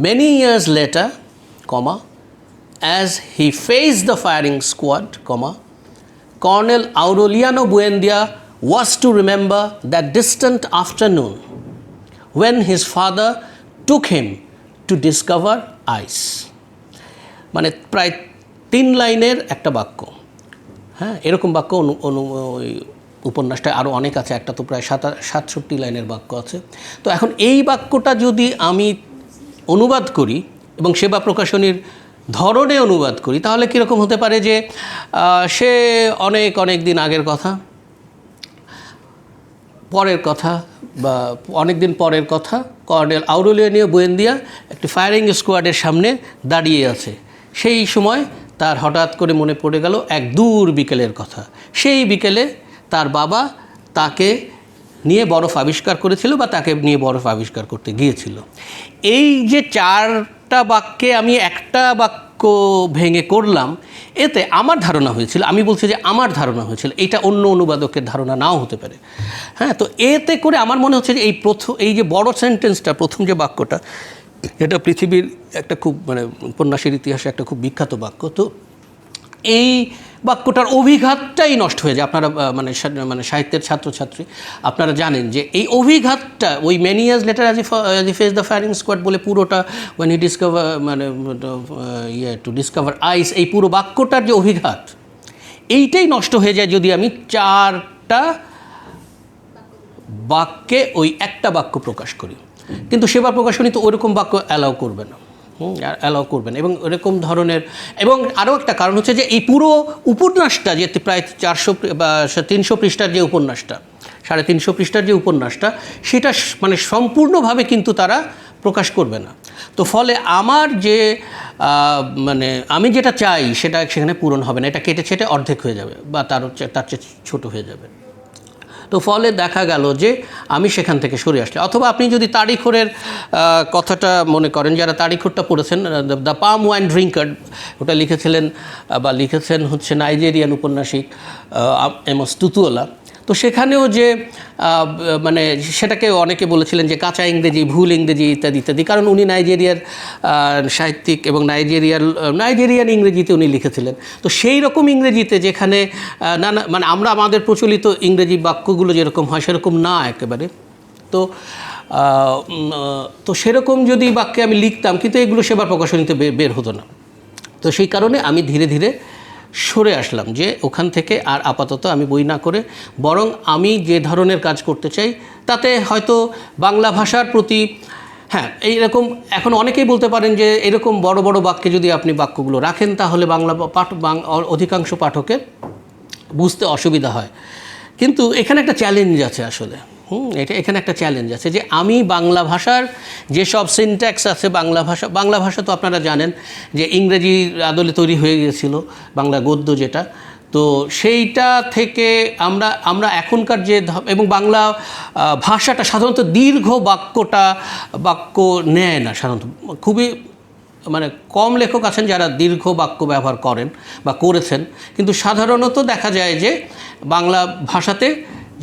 Many years later, as he faced the firing squad, Colonel Aureliano Buendia was to remember that distant afternoon when his father took him to discover ice. মানে প্রায় 3 লাইনের একটা বাক্য। হ্যাঁ, এরকম বাক্য ওই উপন্যাসটায় আরও অনেক আছে, একটা তো প্রায় 67 লাইনের বাক্য আছে। তো এখন এই বাক্যটা যদি আমি অনুবাদ করি এবং সেবা প্রকাশনীর ধরনে অনুবাদ করি, তাহলে কীরকম হতে পারে যে সে অনেক দিন আগের কথা, পরের কথা বা অনেক দিন পরের কথা, কর্নেল আউরেলিয়ানো বুয়েন্দিয়া একটি ফায়ারিং স্কোয়াডের সামনে দাঁড়িয়ে আছে। সেই সময় তার হঠাৎ করে মনে পড়ে গেল এক দূর বিকেলের কথা। সেই বিকেলে তার বাবা তাকে নিয়ে বরফ আবিষ্কার করেছিল বা তাকে নিয়ে বরফ আবিষ্কার করতে গিয়েছিল। এই যে 4টা বাক্যে আমি একটা বাক্য ভেঙে করলাম, এতে আমার ধারণা হয়েছিল, আমি বলছি যে আমার ধারণা হয়েছিল, এটা অন্য অনুবাদকের ধারণা নাও হতে পারে। হ্যাঁ, তো এতে করে আমার মনে হচ্ছে যে এই যে বড় সেন্টেন্সটা, প্রথম যে বাক্যটা, এটা পৃথিবীর একটা খুব মানে উপন্যাসের ইতিহাসে একটা খুব বিখ্যাত বাক্য। তো এই বাক্যটার অভিঘাতটাই নষ্ট হয়ে যায়। আপনারা মানে সাহিত্যের ছাত্রছাত্রী, আপনারা জানেন যে এই অভিঘাতটা, ওই many years later as he face the firing squad বলে পুরোটা, ওয়েন হি ডিসকভার মানে টু ডিসকভার আইস, এই পুরো বাক্যটার যে অভিঘাত, এইটাই নষ্ট হয়ে যায় যদি আমি 4টা বাক্যে ওই একটা বাক্য প্রকাশ করি। কিন্তু সেবা প্রকাশনী তো ওরকম বাক্য অ্যালাউ করবে না, এবং এরকম ধরনের। এবং আরও একটা কারণ হচ্ছে যে এই পুরো উপন্যাসটা যে প্রায় 400 বা 300 পৃষ্ঠার যে উপন্যাসটা, 350 পৃষ্ঠার যে উপন্যাসটা, সেটা মানে সম্পূর্ণভাবে কিন্তু তারা প্রকাশ করবে না। তো ফলে আমার যে মানে আমি যেটা চাই সেটা সেখানে পূরণ হবে না, এটা কেটে ছেটে অর্ধেক হয়ে যাবে বা তার চেয়ে ছোটো হয়ে যাবে। তো ফলে দেখা গেল যে আমি সেখান থেকে সরে আসলে, অথবা আপনি যদি তারিখরের কথাটা মনে করেন, যারা তারিখরটা পড়েছেন, দ্য পাম ওয়াইন ড্রিঙ্কার, ওটা লিখেছিলেন বা লিখেছেন হচ্ছে নাইজেরিয়ান উপন্যাসিক এমস তুতুওলা। তো সেখানেও যে মানে সেটাকে অনেকে বলেছিলেন যে কাঁচা ইংরেজি, ভুল ইংরেজি ইত্যাদি ইত্যাদি, কারণ উনি নাইজেরিয়ার সাহিত্যিক এবং নাইজেরিয়ান ইংরেজিতে উনি লিখেছিলেন। তো সেই রকম ইংরেজিতে যেখানে নানা মানে আমরা আমাদের প্রচলিত ইংরেজি বাক্যগুলো যেরকম হয় সেরকম না একেবারে, তো সেরকম যদি বাক্যে আমি লিখতাম, কিন্তু এগুলো সেবার প্রকাশনীতে বের হতো না। তো সেই কারণে আমি ধীরে ধীরে সরে আসলাম যে ওখান থেকে আর আপাতত আমি বই না করে, বরং আমি যে ধরনের কাজ করতে চাই তাতে হয়তো বাংলা ভাষার প্রতি, হ্যাঁ এইরকম এখন অনেকেই বলতে পারেন যে এরকম বড় বড় বাক্যে যদি আপনি বাক্যগুলো রাখেন তাহলে অধিকাংশ পাঠকের বুঝতে অসুবিধা হয়। কিন্তু এখানে একটা চ্যালেঞ্জ আছে আসলে, এখানে একটা চ্যালেঞ্জ আছে যে আমি বাংলা ভাষার যেসব সিনট্যাক্স আছে, বাংলা ভাষা তো আপনারা জানেন যে ইংরেজির আদলে তৈরি হয়ে গিয়েছিল, বাংলা গদ্য যেটা, তো সেইটা থেকে আমরা এখনকার যে, এবং বাংলা ভাষাটা সাধারণত দীর্ঘ বাক্য নেয় না, সাধারণত খুবই মানে কম লেখক আছেন যারা দীর্ঘ বাক্য ব্যবহার করেন বা করেছেন, কিন্তু সাধারণত দেখা যায় যে বাংলা ভাষাতে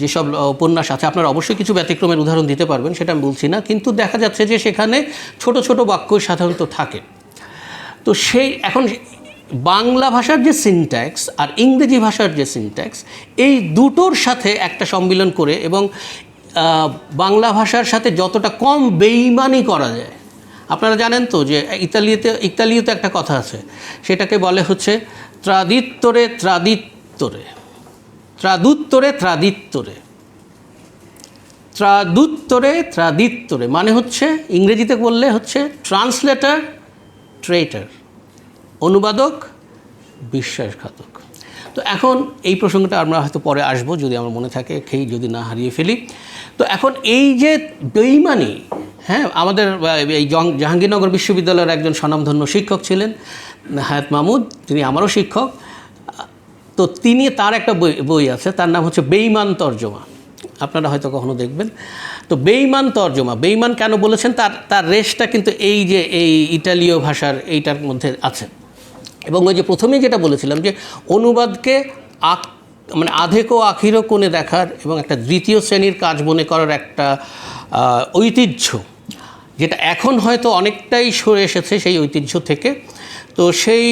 যেসব উপন্যাস আছে, আপনারা অবশ্যই কিছু ব্যতিক্রমের উদাহরণ দিতে পারবেন, সেটা আমি বলছি না, কিন্তু দেখা যাচ্ছে যে সেখানে ছোট ছোট বাক্য সাধারণত থাকে। তো এখন বাংলা ভাষার যে সিনট্যাক্স আর ইংরেজি ভাষার যে সিনট্যাক্স, এই দুটোর সাথে একটা সম্মিলন করে এবং বাংলা ভাষার সাথে যতটা কম বেইমানি করা যায়। আপনারা জানেন তো যে ইতালিতে একটা কথা আছে, সেটাকে বলে হচ্ছে ট্রাদিত্তরে ট্রাদিত্তরে, ট্রাদুত্তরে ট্রাদিত্তরে, ট্রাদুত্তরে ট্রাদিত্তরে, মানে হচ্ছে ইংরেজিতে বললে হচ্ছে ট্রান্সলেটর ট্রেটার, অনুবাদক বিশ্বাসঘাতক। তো এখন এই প্রসঙ্গটা আমরা হয়তো পরে আসবো যদি আমার মনে থাকে, যদি না হারিয়ে ফেলি। তো এখন এই যে বেইমানি, হ্যাঁ, আমাদের এই জাহাঙ্গীরনগর বিশ্ববিদ্যালয়ের একজন স্বনামধন্য শিক্ষক ছিলেন হায়াত মাহমুদ, তিনি আমারও শিক্ষক। তো তার একটা বই আছে, তার নাম হচ্ছে বেঈমান তর্জমা, আপনারা হয়তো কখনো দেখবেন। তো বেঈমান তর্জমা, বেঈমান কেন বলেছেন তার রেশটা কিন্তু এই যে এই ইটালীয় ভাষার এইটার মধ্যে আছে। এবং ওই যে প্রথমেই যেটা বলেছিলাম যে অনুবাদকে মানে আধেক ও আখিরও কোণে দেখার এবং একটা দ্বিতীয় শ্রেণীর কাজ মনে করার একটা ঐতিহ্য, যেটা এখন হয়তো অনেকটাই সরে এসেছে সেই ঐতিহ্য থেকে। তো সেই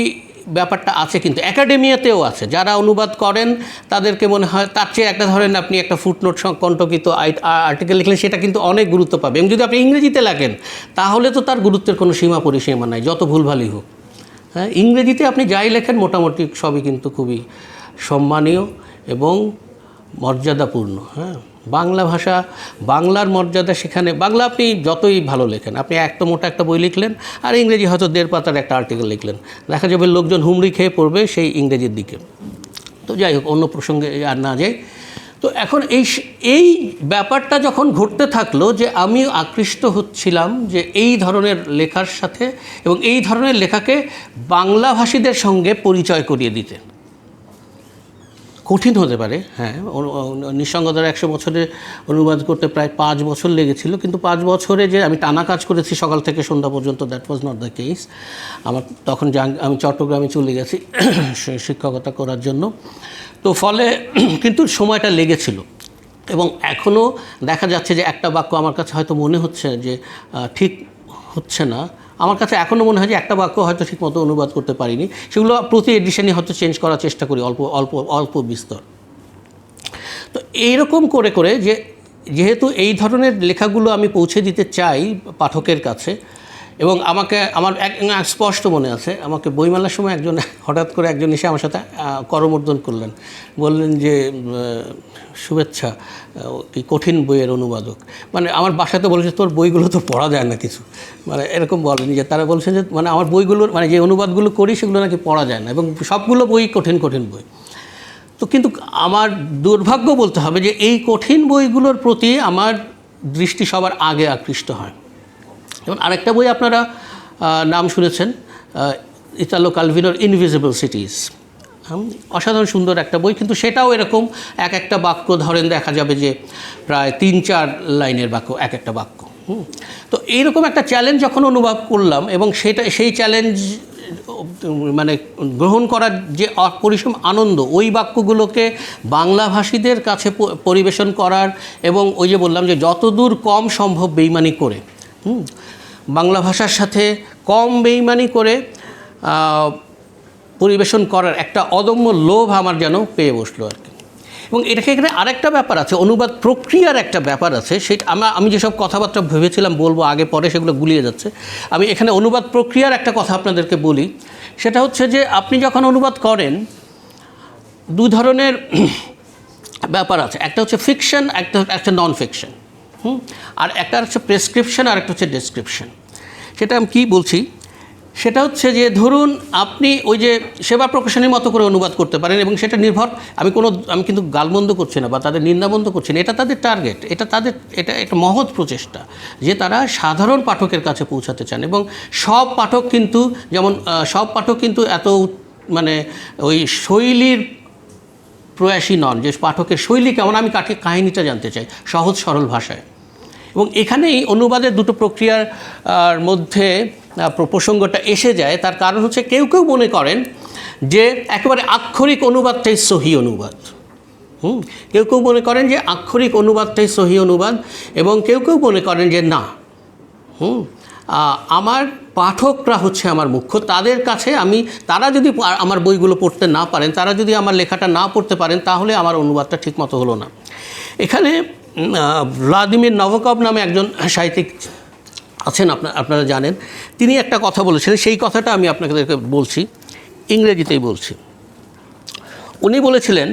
ব্যাপারটা আছে, কিন্তু একাডেমিয়াতেও আছে। যারা অনুবাদ করেন তাদেরকে মনে হয় তার চেয়ে একটা ধরেন আপনি একটা ফুটনোট কণ্টকিত আর্টিকেল লিখলেন, সেটা কিন্তু অনেক গুরুত্ব পাবে। এবং যদি আপনি ইংরেজিতে লেখেন তাহলে তো তার গুরুত্বের কোনো সীমা পরিসীমা নাই, যত ভুলভালই হোক। হ্যাঁ, ইংরেজিতে আপনি যাই লেখেন মোটামুটি সবই কিন্তু খুবই সম্মানীয় এবং মর্যাদাপূর্ণ। হ্যাঁ, বাংলা ভাষা, বাংলার মর্যাদা সেখানে, বাংলা আপনি যতই ভালো লেখেন, আপনি মোটা একটা বই লিখলেন আর ইংরেজি হয়তো 1.5 পাতার একটা আর্টিকেল লিখলেন, দেখা যাবে লোকজন হুমড়ি খেয়ে পড়বে সেই ইংরেজির দিকে। তো যাই হোক, অন্য প্রসঙ্গে আর না যাই। তো এখন এই ব্যাপারটা যখন ঘটতে থাকলো যে আমি আকৃষ্ট হচ্ছিলাম যে এই ধরনের লেখার সাথে, এবং এই ধরনের লেখাকে বাংলাভাষীদের সঙ্গে পরিচয় করিয়ে দিতে। কঠিন হতে পারে, হ্যাঁ, নিঃসঙ্গতার 100 বছরে অনুবাদ করতে প্রায় 5 বছর লেগেছিল, কিন্তু 5 বছরে যে আমি টানা কাজ করেছি সকাল থেকে সন্ধ্যা পর্যন্ত, that was not the case. আমার তখন আমি চট্টগ্রামে চলে গেছি শিক্ষকতা করার জন্য। তো ফলে কিন্তু সময়টা লেগেছিল, এবং এখনও দেখা যাচ্ছে যে একটা বাক্য আমার কাছে হয়তো মনে হচ্ছে যে ঠিক হচ্ছে না, আমার কাছে এখনও মনে হয় যে একটা বাক্য হয়তো ঠিকমতো অনুবাদ করতে পারিনি, সেগুলো প্রতি এডিশনে হয়তো চেঞ্জ করার চেষ্টা করি অল্প বিস্তর। তো এইরকম করে করে যেহেতু এই ধরনের লেখাগুলো আমি পৌঁছে দিতে চাই পাঠকের কাছে, এবং আমার স্পষ্ট মনে আছে, আমাকে বইমেলার সময় হঠাৎ করে একজন এসে আমার সাথে করমর্দন করলেন, বললেন যে শুভেচ্ছা, কি কঠিন বইয়ের অনুবাদক। মানে আমার বাসাতে বলেছে তোর বইগুলো তো পড়া যায় না কিছু, মানে এরকম বলেন যে তারা বলছে যে মানে আমার বইগুলোর মানে যে অনুবাদগুলো করি সেগুলো নাকি পড়া যায় না, এবং সবগুলো বই কঠিন বই। তো কিন্তু আমার দুর্ভাগ্য বলতে হবে যে এই কঠিন বইগুলোর প্রতি আমার দৃষ্টি সবার আগে আকৃষ্ট হয়। যেমন আরেকটা বই আপনারা নাম শুনেছেন, ইতালো ক্যালভিনোর ইনভিজিবল সিটিজ, অসাধারণ সুন্দর একটা বই, কিন্তু সেটাও এরকম এক একটা বাক্য ধরেন দেখা যাবে যে প্রায় 3-4 লাইনের বাক্য এক একটা বাক্য। তো এইরকম একটা চ্যালেঞ্জ যখন অনুভব করলাম এবং সেই চ্যালেঞ্জ মানে গ্রহণ করার যে অপরিসীম আনন্দ, ওই বাক্যগুলোকে বাংলাভাষীদের কাছে পরিবেশন করার, এবং ওই যে বললাম যে যতদূর কম সম্ভব বেইমানি করে, বাংলা ভাষার সাথে কম বেইমানি করে পরিবেশন করার একটা অদম্য লোভ আমার যেন পেয়ে বসলো আর কি। এবং এখানে আরেকটা ব্যাপার আছে, অনুবাদ প্রক্রিয়ার একটা ব্যাপার আছে। সেটা আমি যেসব কথাবার্তা ভেবেছিলাম বলবো আগে পরে সেগুলো গুলিয়ে যাচ্ছে। আমি এখানে অনুবাদ প্রক্রিয়ার একটা কথা আপনাদেরকে বলি। সেটা হচ্ছে যে আপনি যখন অনুবাদ করেন, দু ধরনের ব্যাপার আছে। একটা হচ্ছে ফিকশন, একটা নন ফিকশন, আর একটা হচ্ছে প্রেসক্রিপশন, আর একটা হচ্ছে ডেসক্রিপশন। সেটা আমি কী বলছি, সেটা হচ্ছে যে ধরুন আপনি ওই যে সেবা প্রকাশনীর মতো করে অনুবাদ করতে পারেন, এবং সেটা নির্ভর, আমি কিন্তু গালমন্দ করছি না বা তাদের নিন্দাবন্ধ করছি না, এটা তাদের টার্গেট, এটা একটা মহৎ প্রচেষ্টা যে তারা সাধারণ পাঠকের কাছে পৌঁছাতে চান। এবং সব পাঠক কিন্তু এত মানে ওই শৈলীর প্রয়াসী নন যে পাঠকের শৈলী কেমন, আমি কাহিনীটা জানতে চাই সহজ সরল ভাষায়। এবং এখানেই অনুবাদের দুটো প্রক্রিয়ার মধ্যে প্রসঙ্গটা এসে যায়। তার কারণ হচ্ছে কেউ মনে করেন যে একেবারে আক্ষরিক অনুবাদটাই সহি অনুবাদ, কেউ মনে করেন যে আক্ষরিক অনুবাদটাই সহি অনুবাদ, এবং কেউ মনে করেন যে না, আমার পাঠকরা হচ্ছে আমার মুখ্য, তাদের কাছে তারা যদি আমার বইগুলো পড়তে না পারেন, তারা যদি আমার লেখাটা না পড়তে পারেন, তাহলে আমার অনুবাদটা ঠিকমতো হলো না। এখানে ভ্লাদিমির নভকভ নামে একজন সাহিত্যিক আছেন, আপনারা জানেন, তিনি একটা কথা বলেছিলেন, সেই কথাটা আমি আপনাদেরকে বলছি, ইংরেজিতেই বলছি। উনি বলেছিলেন,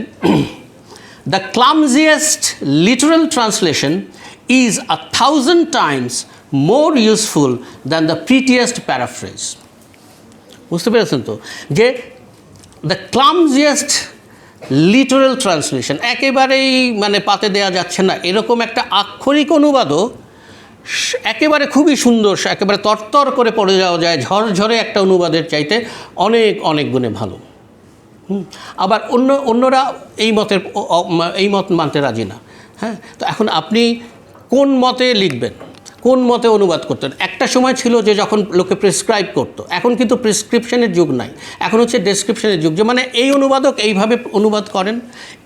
the clumsiest literal translation is 1000 times more useful than the prettiest paraphrase. বুঝতে পেরেছেন তো, যে দ্য ক্লামজিয়েস্ট লিটারাল ট্রান্সলেশন, একেবারেই মানে পাতে দেওয়া যাচ্ছে না এরকম একটা আক্ষরিক অনুবাদও একেবারে খুবই সুন্দর, একেবারে তরতর করে পড়ে যাওয়া যায় ঝরঝরে একটা অনুবাদের চাইতে অনেক গুণে ভালো। আবার অন্যরা এই মত মানতে রাজি না। হ্যাঁ, তো এখন আপনি কোন মতে লিখবেন, কোন মতে অনুবাদ করতেন? একটা সময় ছিল যে যখন লোকে প্রেসক্রাইব করতো, এখন কিন্তু প্রেসক্রিপশনের যুগ নাই, এখন হচ্ছে ডেসক্রিপশনের যুগ। যে মানে এই অনুবাদক এইভাবে অনুবাদ করেন,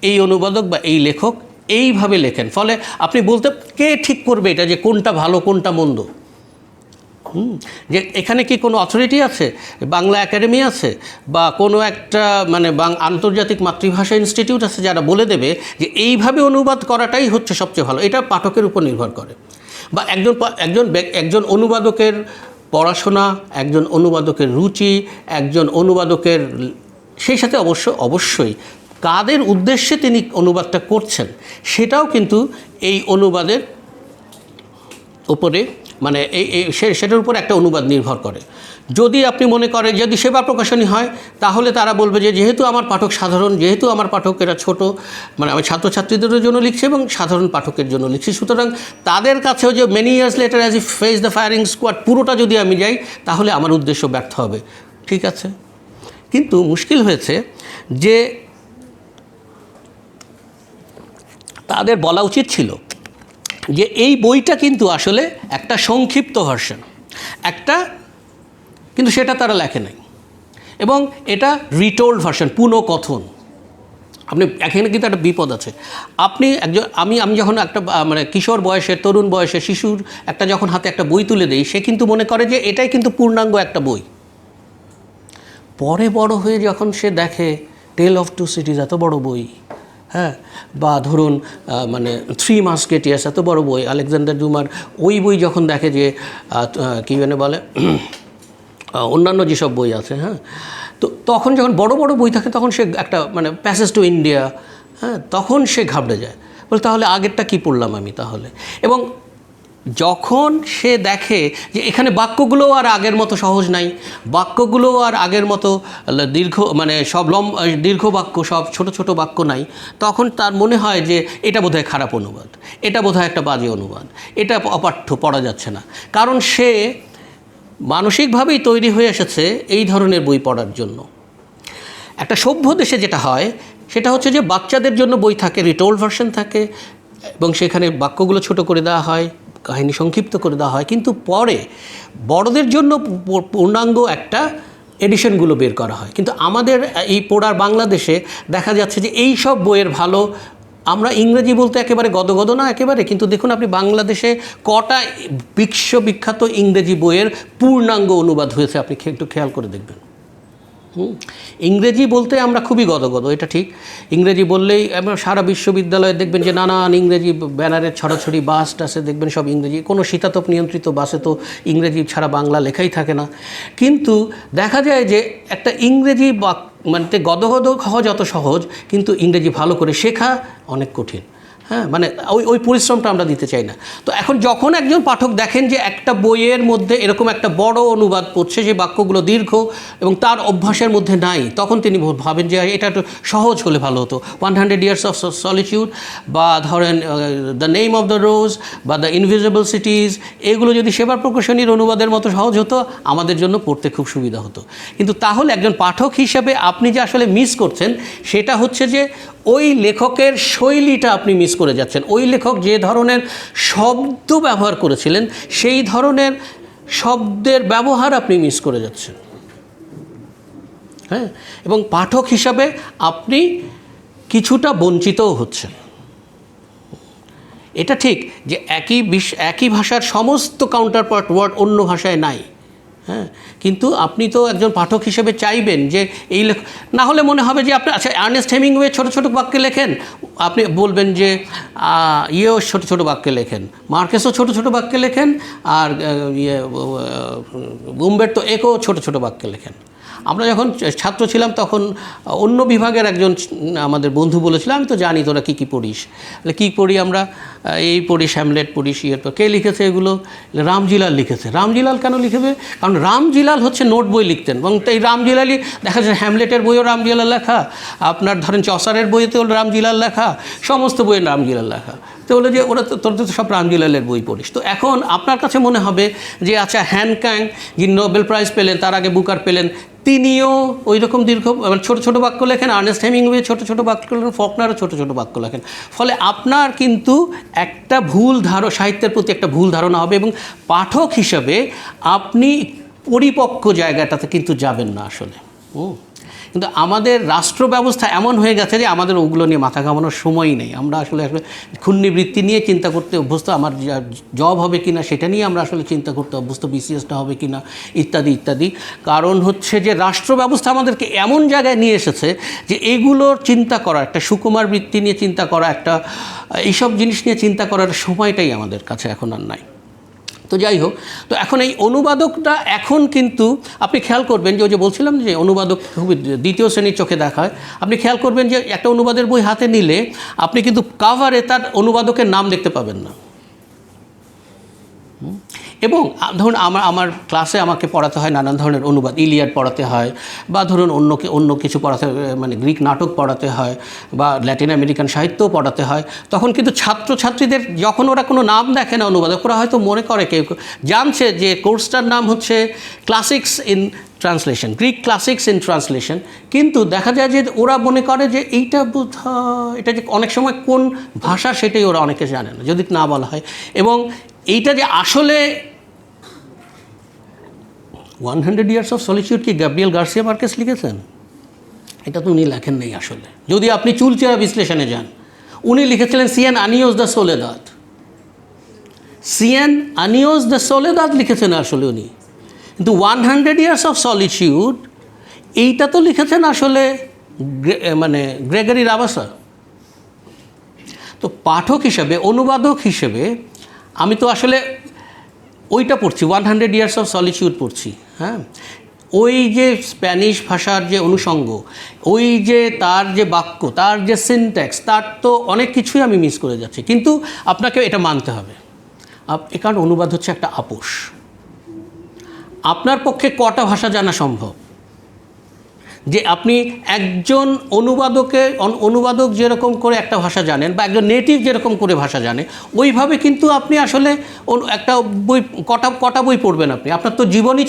এই অনুবাদক বা এই লেখক এইভাবে লেখেন, ফলে আপনি বলতে কে ঠিক করবে এটা যে কোনটা ভালো কোনটা মন্দ? যে এখানে কি কোনো অথরিটি আছে, বাংলা একাডেমি আছে, বা কোনো একটা মানে আন্তর্জাতিক মাতৃভাষা ইনস্টিটিউট আছে যারা বলে দেবে যে এইভাবে অনুবাদ করাটাই হচ্ছে সবচেয়ে ভালো? এটা পাঠকের উপর নির্ভর করে। বা একজন অনুবাদকের পড়াশোনা, একজন অনুবাদকের রুচি, একজন অনুবাদকের সেই সাথে অবশ্যই কাদের উদ্দেশ্যে তিনি অনুবাদটা করছেন সেটাও কিন্তু এই অনুবাদের উপরে মানে সেটার উপর একটা অনুবাদ নির্ভর করে। যদি আপনি মনে করেন যদি সেবা প্রকাশনী হয়, তাহলে তারা বলবে যে যেহেতু আমার পাঠক সাধারণ, যেহেতু আমার পাঠকেরা ছোট, মানে আমি ছাত্রছাত্রীদের জন্য লিখছি এবং সাধারণ পাঠকের জন্য লিখছি, সুতরাং তাদের কাছেও যে many years later as he face the firing squad পুরোটা যদি আমি যাই, তাহলে আমার উদ্দেশ্য ব্যর্থ হবে। ঠিক আছে, কিন্তু মুশকিল হয়েছে যে তাদের বলা উচিত ছিল যে এই বইটা কিন্তু আসলে একটা সংক্ষিপ্ত ভার্সন, কিন্তু সেটা তারা লেখে নাই, এবং এটা রিটোল্ড ভার্সন, পুনঃকথন। আপনি এখানে কিন্তু একটা বিপদ আছে। আমি যখন একটা মানে কিশোর বয়সে, তরুণ বয়সে, শিশুর যখন হাতে একটা বই তুলে দেই, সে কিন্তু মনে করে যে এটাই কিন্তু পূর্ণাঙ্গ একটা বই। পরে বড় হয়ে যখন সে দেখে টেল অফ টু সিটিজ এত বড় বই, হ্যাঁ, বা ধরুন মানে 3 মাস্কেটিয়ার্স এত বড় বই, আলেকজান্ডার ডুমার ওই বই যখন দেখে যে কী বলে অন্যান্য যেসব বই আছে, হ্যাঁ, তো তখন যখন বড় বড় বই থাকে তখন সে একটা মানে প্যাসেজ টু ইন্ডিয়া, হ্যাঁ, তখন সে ঘাবড়ে যায়, বলে তাহলে আগেরটা কী পড়লাম আমি তাহলে। এবং যখন সে দেখে যে এখানে বাক্যগুলোও আর আগের মতো সহজ নাই, বাক্যগুলোও আর আগের মতো দীর্ঘ বাক্য, সব ছোট ছোট বাক্য নাই, তখন তার মনে হয় যে এটা বোধহয় খারাপ অনুবাদ, এটা বোধহয় একটা বাজে অনুবাদ, এটা অপাঠ্য, পড়া যাচ্ছে না। কারণ সে মানসিকভাবেই তৈরি হয়ে এসেছে এই ধরনের বই পড়ার জন্য। একটা সভ্য দেশে যেটা হয় সেটা হচ্ছে যে বাচ্চাদের জন্য বই থাকে, রিটোল্ড ভার্সন থাকে, এবং সেখানে বাক্যগুলো ছোট করে দেওয়া হয়, কাহিনী সংক্ষিপ্ত করে দেওয়া হয়, কিন্তু পরে বড়দের জন্য পূর্ণাঙ্গ একটা এডিশনগুলো বের করা হয়। কিন্তু আমাদের এই পোড়ার বাংলাদেশে দেখা যাচ্ছে যে এই সব বইয়ের ভালো, আমরা ইংরেজি বলতে একেবারে গদগদ না একেবারে, কিন্তু দেখুন আপনি বাংলাদেশে কটা বিশ্ববিখ্যাত ইংরেজি বইয়ের পূর্ণাঙ্গ অনুবাদ হয়েছে, আপনি একটু খেয়াল করে দেখবেন। ইংরেজি বলতে আমরা খুবই গদগদ, এটা ঠিক। ইংরেজি বললেই আমরা সারা বিশ্ববিদ্যালয়ে দেখবেন যে নানান ইংরেজি ব্যানারের ছড়াছড়ি, বাস টাসে দেখবেন সব ইংরেজি, কোনো শীতাতপ নিয়ন্ত্রিত বাসে তো ইংরেজি ছাড়া বাংলা লেখাই থাকে না। কিন্তু দেখা যায় যে একটা ইংরেজি মানে গদগদ হওয়া যত সহজ, কিন্তু ইংরেজি ভালো করে শেখা অনেক কঠিন। হ্যাঁ, মানে ওই পরিশ্রমটা আমরা দিতে চাই না। তো এখন যখন একজন পাঠক দেখেন যে একটা বইয়ের মধ্যে এরকম একটা বড় অনুবাদ পড়ছে, যে বাক্যগুলো দীর্ঘ এবং তার অভ্যাসের মধ্যে নাই, তখন তিনি ভাবেন যে এটা একটু সহজ হলে ভালো হতো। 100 Years of Solitude বা ধরেন the name of the rose বা দ্য ইনভিজিবল সিটিজ, এগুলো যদি সেবার প্রকাশনীর অনুবাদের মতো সহজ হতো, আমাদের জন্য পড়তে খুব সুবিধা হতো। কিন্তু তাহলে একজন পাঠক হিসেবে আপনি যে আসলে মিস করছেন সেটা হচ্ছে যে ওই লেখকের শৈলীটা আপনি মিস করে যাচ্ছেন। ওই লেখক যে ধরনের শব্দ ব্যবহার করেছিলেন সেই ধরনের শব্দের ব্যবহার আপনি মিস করে যাচ্ছেন। হ্যাঁ, এবং পাঠক হিসাবে আপনি কিছুটা বঞ্চিতও হচ্ছেন। এটা ঠিক যে একই ভাষার সমস্ত কাউন্টারপার্ট ওয়ার্ড অন্য ভাষায় নাই। হ্যাঁ, কিন্তু আপনি তো একজন পাঠক হিসেবে চাইবেন যে এই না হলে মনে হবে যে আপনি, আচ্ছা আর্নেস্ট হেমিংওয়ে ছোটো ছোটো বাক্যে লেখেন, আপনি বলবেন যে ইয়েও ছোটো ছোটো বাক্যে লেখেন, মার্কেসও ছোটো ছোটো বাক্যে লেখেন, আর উম্বের্তো একো ছোটো ছোটো বাক্যে লেখেন। আমরা যখন ছাত্র ছিলাম তখন অন্য বিভাগের একজন আমাদের বন্ধু বলেছিল, আমি তো জানি তোরা কী কী পড়িস, কী পড়ি আমরা, এই পড়িস হ্যামলেট পড়িস, কে লিখেছে এগুলো? রামজিলাল লিখেছে। রামজিলাল কেন লিখবে? কারণ রামজিলাল হচ্ছে নোট বই লিখতেন, এবং এই রামজিলালই দেখা যাচ্ছে হ্যামলেটের বইও রামজিলাল লেখা, আপনার ধরেন চসারের বইতেও রামজিলাল লেখা, সমস্ত বইয়ে রামজিলাল লেখা। তো বলে যে ওরা তোর তো সব রামজিলালের বই পড়িস। তো এখন আপনার কাছে মনে হবে যে আচ্ছা হ্যানক্যাং যিনি নোবেল প্রাইজ পেলেন, তার আগে বুকার পেলেন, তিনিও ওই রকম দীর্ঘ মানে ছোটো ছোটো বাক্য লেখেন, আর্নেস্ট হেমিংওয়ে ছোটো ছোটো বাক্য লেখেন, ফকনারও ছোটো ছোটো বাক্য লেখেন। ফলে আপনার কিন্তু একটা সাহিত্যের প্রতি একটা ভুল ধারণা হবে, এবং পাঠক হিসাবে আপনি পরিপক্ক জায়গাটাতে কিন্তু যাবেন না আসলে। কিন্তু আমাদের রাষ্ট্র ব্যবস্থা এমন হয়ে গেছে যে আমাদের ওগুলো নিয়ে মাথা ঘামানোর সময়ই নেই। আমরা আসলে ক্ষুণ্ণিবৃত্তি নিয়ে চিন্তা করতে অভ্যস্ত, আমার জব হবে কিনা সেটা নিয়ে আমরা আসলে চিন্তা করতে অভ্যস্ত, বিসিএসটা হবে কিনা ইত্যাদি ইত্যাদি। কারণ হচ্ছে যে রাষ্ট্র ব্যবস্থা আমাদেরকে এমন জায়গায় নিয়ে এসেছে যে এগুলোর চিন্তা করা, একটা সুকুমার বৃত্তি নিয়ে চিন্তা করা, একটা এইসব জিনিস নিয়ে চিন্তা করার সময়টাই আমাদের কাছে এখন আর নাই। তো যাই হোক, তো এখন এই অনুবাদকটা এখন কিন্তু আপনি খেয়াল করবেন যে ওই যে বলছিলাম যে অনুবাদক খুবই দ্বিতীয় শ্রেণীর চোখে দেখায়। আপনি খেয়াল করবেন যে একটা অনুবাদের বই হাতে নিলে আপনি কিন্তু কাভারে তার অনুবাদকের নাম দেখতে পাবেন না। এবং ধরুন আমার ক্লাসে আমাকে পড়াতে হয় নানান ধরনের অনুবাদ, ইলিয়াড পড়াতে হয়, বা ধরুন অন্য কিছু পড়াতে, মানে গ্রিক নাটক পড়াতে হয়, বা ল্যাটিন আমেরিকান সাহিত্যও পড়াতে হয়। তখন কিন্তু ছাত্রছাত্রীদের যখন ওরা কোনো নাম দেখে না অনুবাদক, ওরা হয়তো মনে করে, কেউ জানছে যে কোর্সটার নাম হচ্ছে classics in translation, Greek classics in translation, কিন্তু দেখা যায় যে ওরা মনে করে যে এইটা এটা যে অনেক সময় কোন ভাষা সেটাই ওরা অনেকে জানে না যদি না বলা হয়। এবং এইটা যে আসলে 100 Years of Solitude কি গ্যাব্রিয়েল গার্সিয়া মার্কেস লিখেছেন? এটা তো উনি লেখেন নেই আসলে। যদি আপনি চুলচেরা বিশ্লেষণে যান, উনি লিখেছিলেন সিয়েন আনিওস দ্য সোলেদাদ। সিয়েন আনিওস দ্য সোলেদাদ লিখেছেন আসলে উনি, কিন্তু 100 Years of Solitude এইটা তো লিখেছেন আসলে মানে গ্রেগরি রাবাসা। তো পাঠক হিসেবে, অনুবাদক হিসেবে আমি তো আসলে ওইটা পড়ছি, 100 Years of Solitude পড়ছি। হ্যাঁ, ওই যে স্প্যানিশ ভাষার যে অনুষঙ্গ, ওই যে তার যে বাক্য, তার যে সিনট্যাক্স, তার তো অনেক কিছুই আমি মিস করে যাচ্ছি। কিন্তু আপনাকে এটা মানতে হবে, কারণ অনুবাদ হচ্ছে একটা আপোষ। আপনার পক্ষে কটা ভাষা জানা সম্ভব যে আপনি একজন অনুবাদক যেরকম করে একটা ভাষা জানেন, বা একজন নেটিভ যেরকম করে ভাষা জানে, ওইভাবে কিন্তু আপনি আসলে একটা বই কটা বই পড়বেন আপনি? আপনার তো জীবনই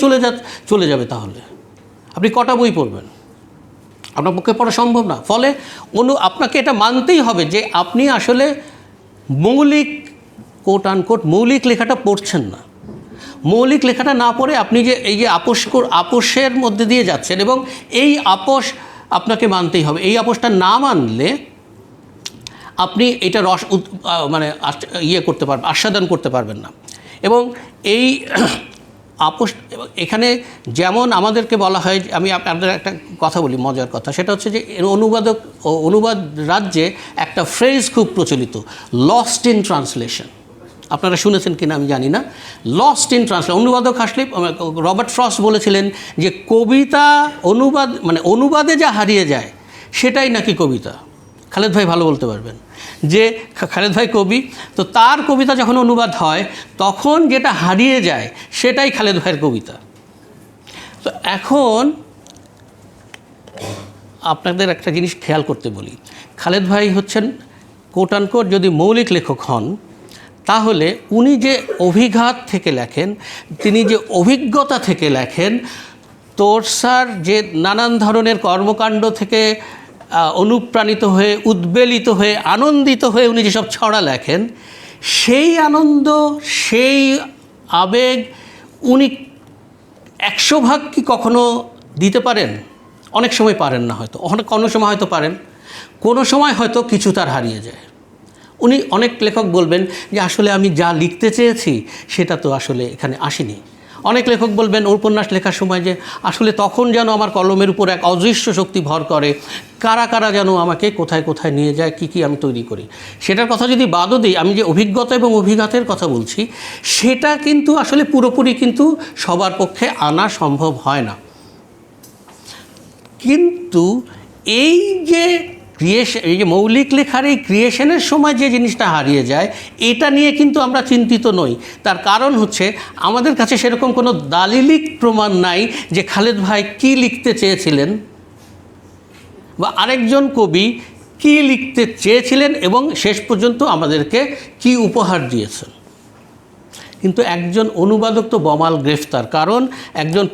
চলে যাবে তাহলে। আপনি কটা বই পড়বেন? আপনার পক্ষে পড়া সম্ভব না। ফলে আপনাকে এটা মানতেই হবে যে আপনি আসলে মৌলিক কোট আনকোট মৌলিক লেখাটা পড়ছেন না। মৌলিক লেখাটা না পড়ে আপনি যে এই যে আপোষের মধ্যে দিয়ে যাচ্ছেন, এবং এই আপোষ আপনাকে মানতেই হবে। এই আপোষটা না মানলে আপনি এটা মানে করতে পারবেন, আস্বাদন করতে পারবেন না। এবং এই আপোষ এখানে যেমন আমাদেরকে বলা হয়, আমি আপনাদের একটা কথা বলি, মজার কথা, সেটা হচ্ছে যে অনুবাদ রাজ্যে একটা ফ্রেজ খুব প্রচলিত, লস্ট ইন ট্রান্সলেশন। আপনারা শুনেছেন কিনা আমি জানি না। লস্ট ইন ট্রান্সলেশন, অনুবাদক আসলে রবার্ট ফ্রস্ট বলেছিলেন যে কবিতা অনুবাদে যা হারিয়ে যায় সেটাই নাকি কবিতা। খালেদ ভাই ভালো বলতে পারবেন যে খালেদ ভাই কবি, তো তার কবিতা যখন অনুবাদ হয় তখন যেটা হারিয়ে যায় সেটাই খালেদ ভাইয়ের কবিতা। তো এখন আপনাদের একটা জিনিস খেয়াল করতে বলি, খালেদ ভাই হচ্ছেন কোট আনকোট যদি মৌলিক লেখক হন, তাহলে উনি যে অভিঘাত থেকে লেখেন, তিনি যে অভিজ্ঞতা থেকে লেখেন, তোরসার যে নানান ধরনের কর্মকাণ্ড থেকে অনুপ্রাণিত হয়ে, উদ্বেলিত হয়ে, আনন্দিত হয়ে উনি যেসব ছড়া লেখেন, সেই আনন্দ, সেই আবেগ উনি 100% কি কখনো দিতে পারেন? অনেক সময় পারেন না, হয়তো কোনো সময় হয়তো পারেন, কোনো সময় হয়তো কিছু তার হারিয়ে যায়। অনেক লেখক বলবেন যে আসলে আমি যা লিখতে চেয়েছি সেটা তো আসলে এখানে আসেনি। অনেক লেখক বলবেন উপন্যাস লেখার সময় যে আসলে তখন যেন আমার কলমের উপর এক অদৃশ্য শক্তি ভর করে, কারা কারা যেন আমাকে কোথায় কোথায় নিয়ে যায়, কি আমি তৈরি করি। সেটার কথা যদি বাদও দিই, আমি যে অভিজ্ঞতা এবং অভিঘাতের কথা বলছি, সেটা কিন্তু আসলে পুরোপুরি কিন্তু সবার পক্ষে আনা সম্ভব হয় না। কিন্তু এই যে এই যে মৌলিক লেখার এই ক্রিয়েশনের সময় যে জিনিসটা হারিয়ে যায়, এটা নিয়ে কিন্তু আমরা চিন্তিত নই। তার কারণ হচ্ছে আমাদের কাছে সেরকম কোনো দালিলিক প্রমাণ নাই যে খালেদ ভাই কী লিখতে চেয়েছিলেন বা আরেকজন কবি কী লিখতে চেয়েছিলেন এবং শেষ পর্যন্ত আমাদেরকে কী উপহার দিয়েছেন। কিন্তু একজন অনুবাদক তো বমাল গ্রেফতার, কারণ একজন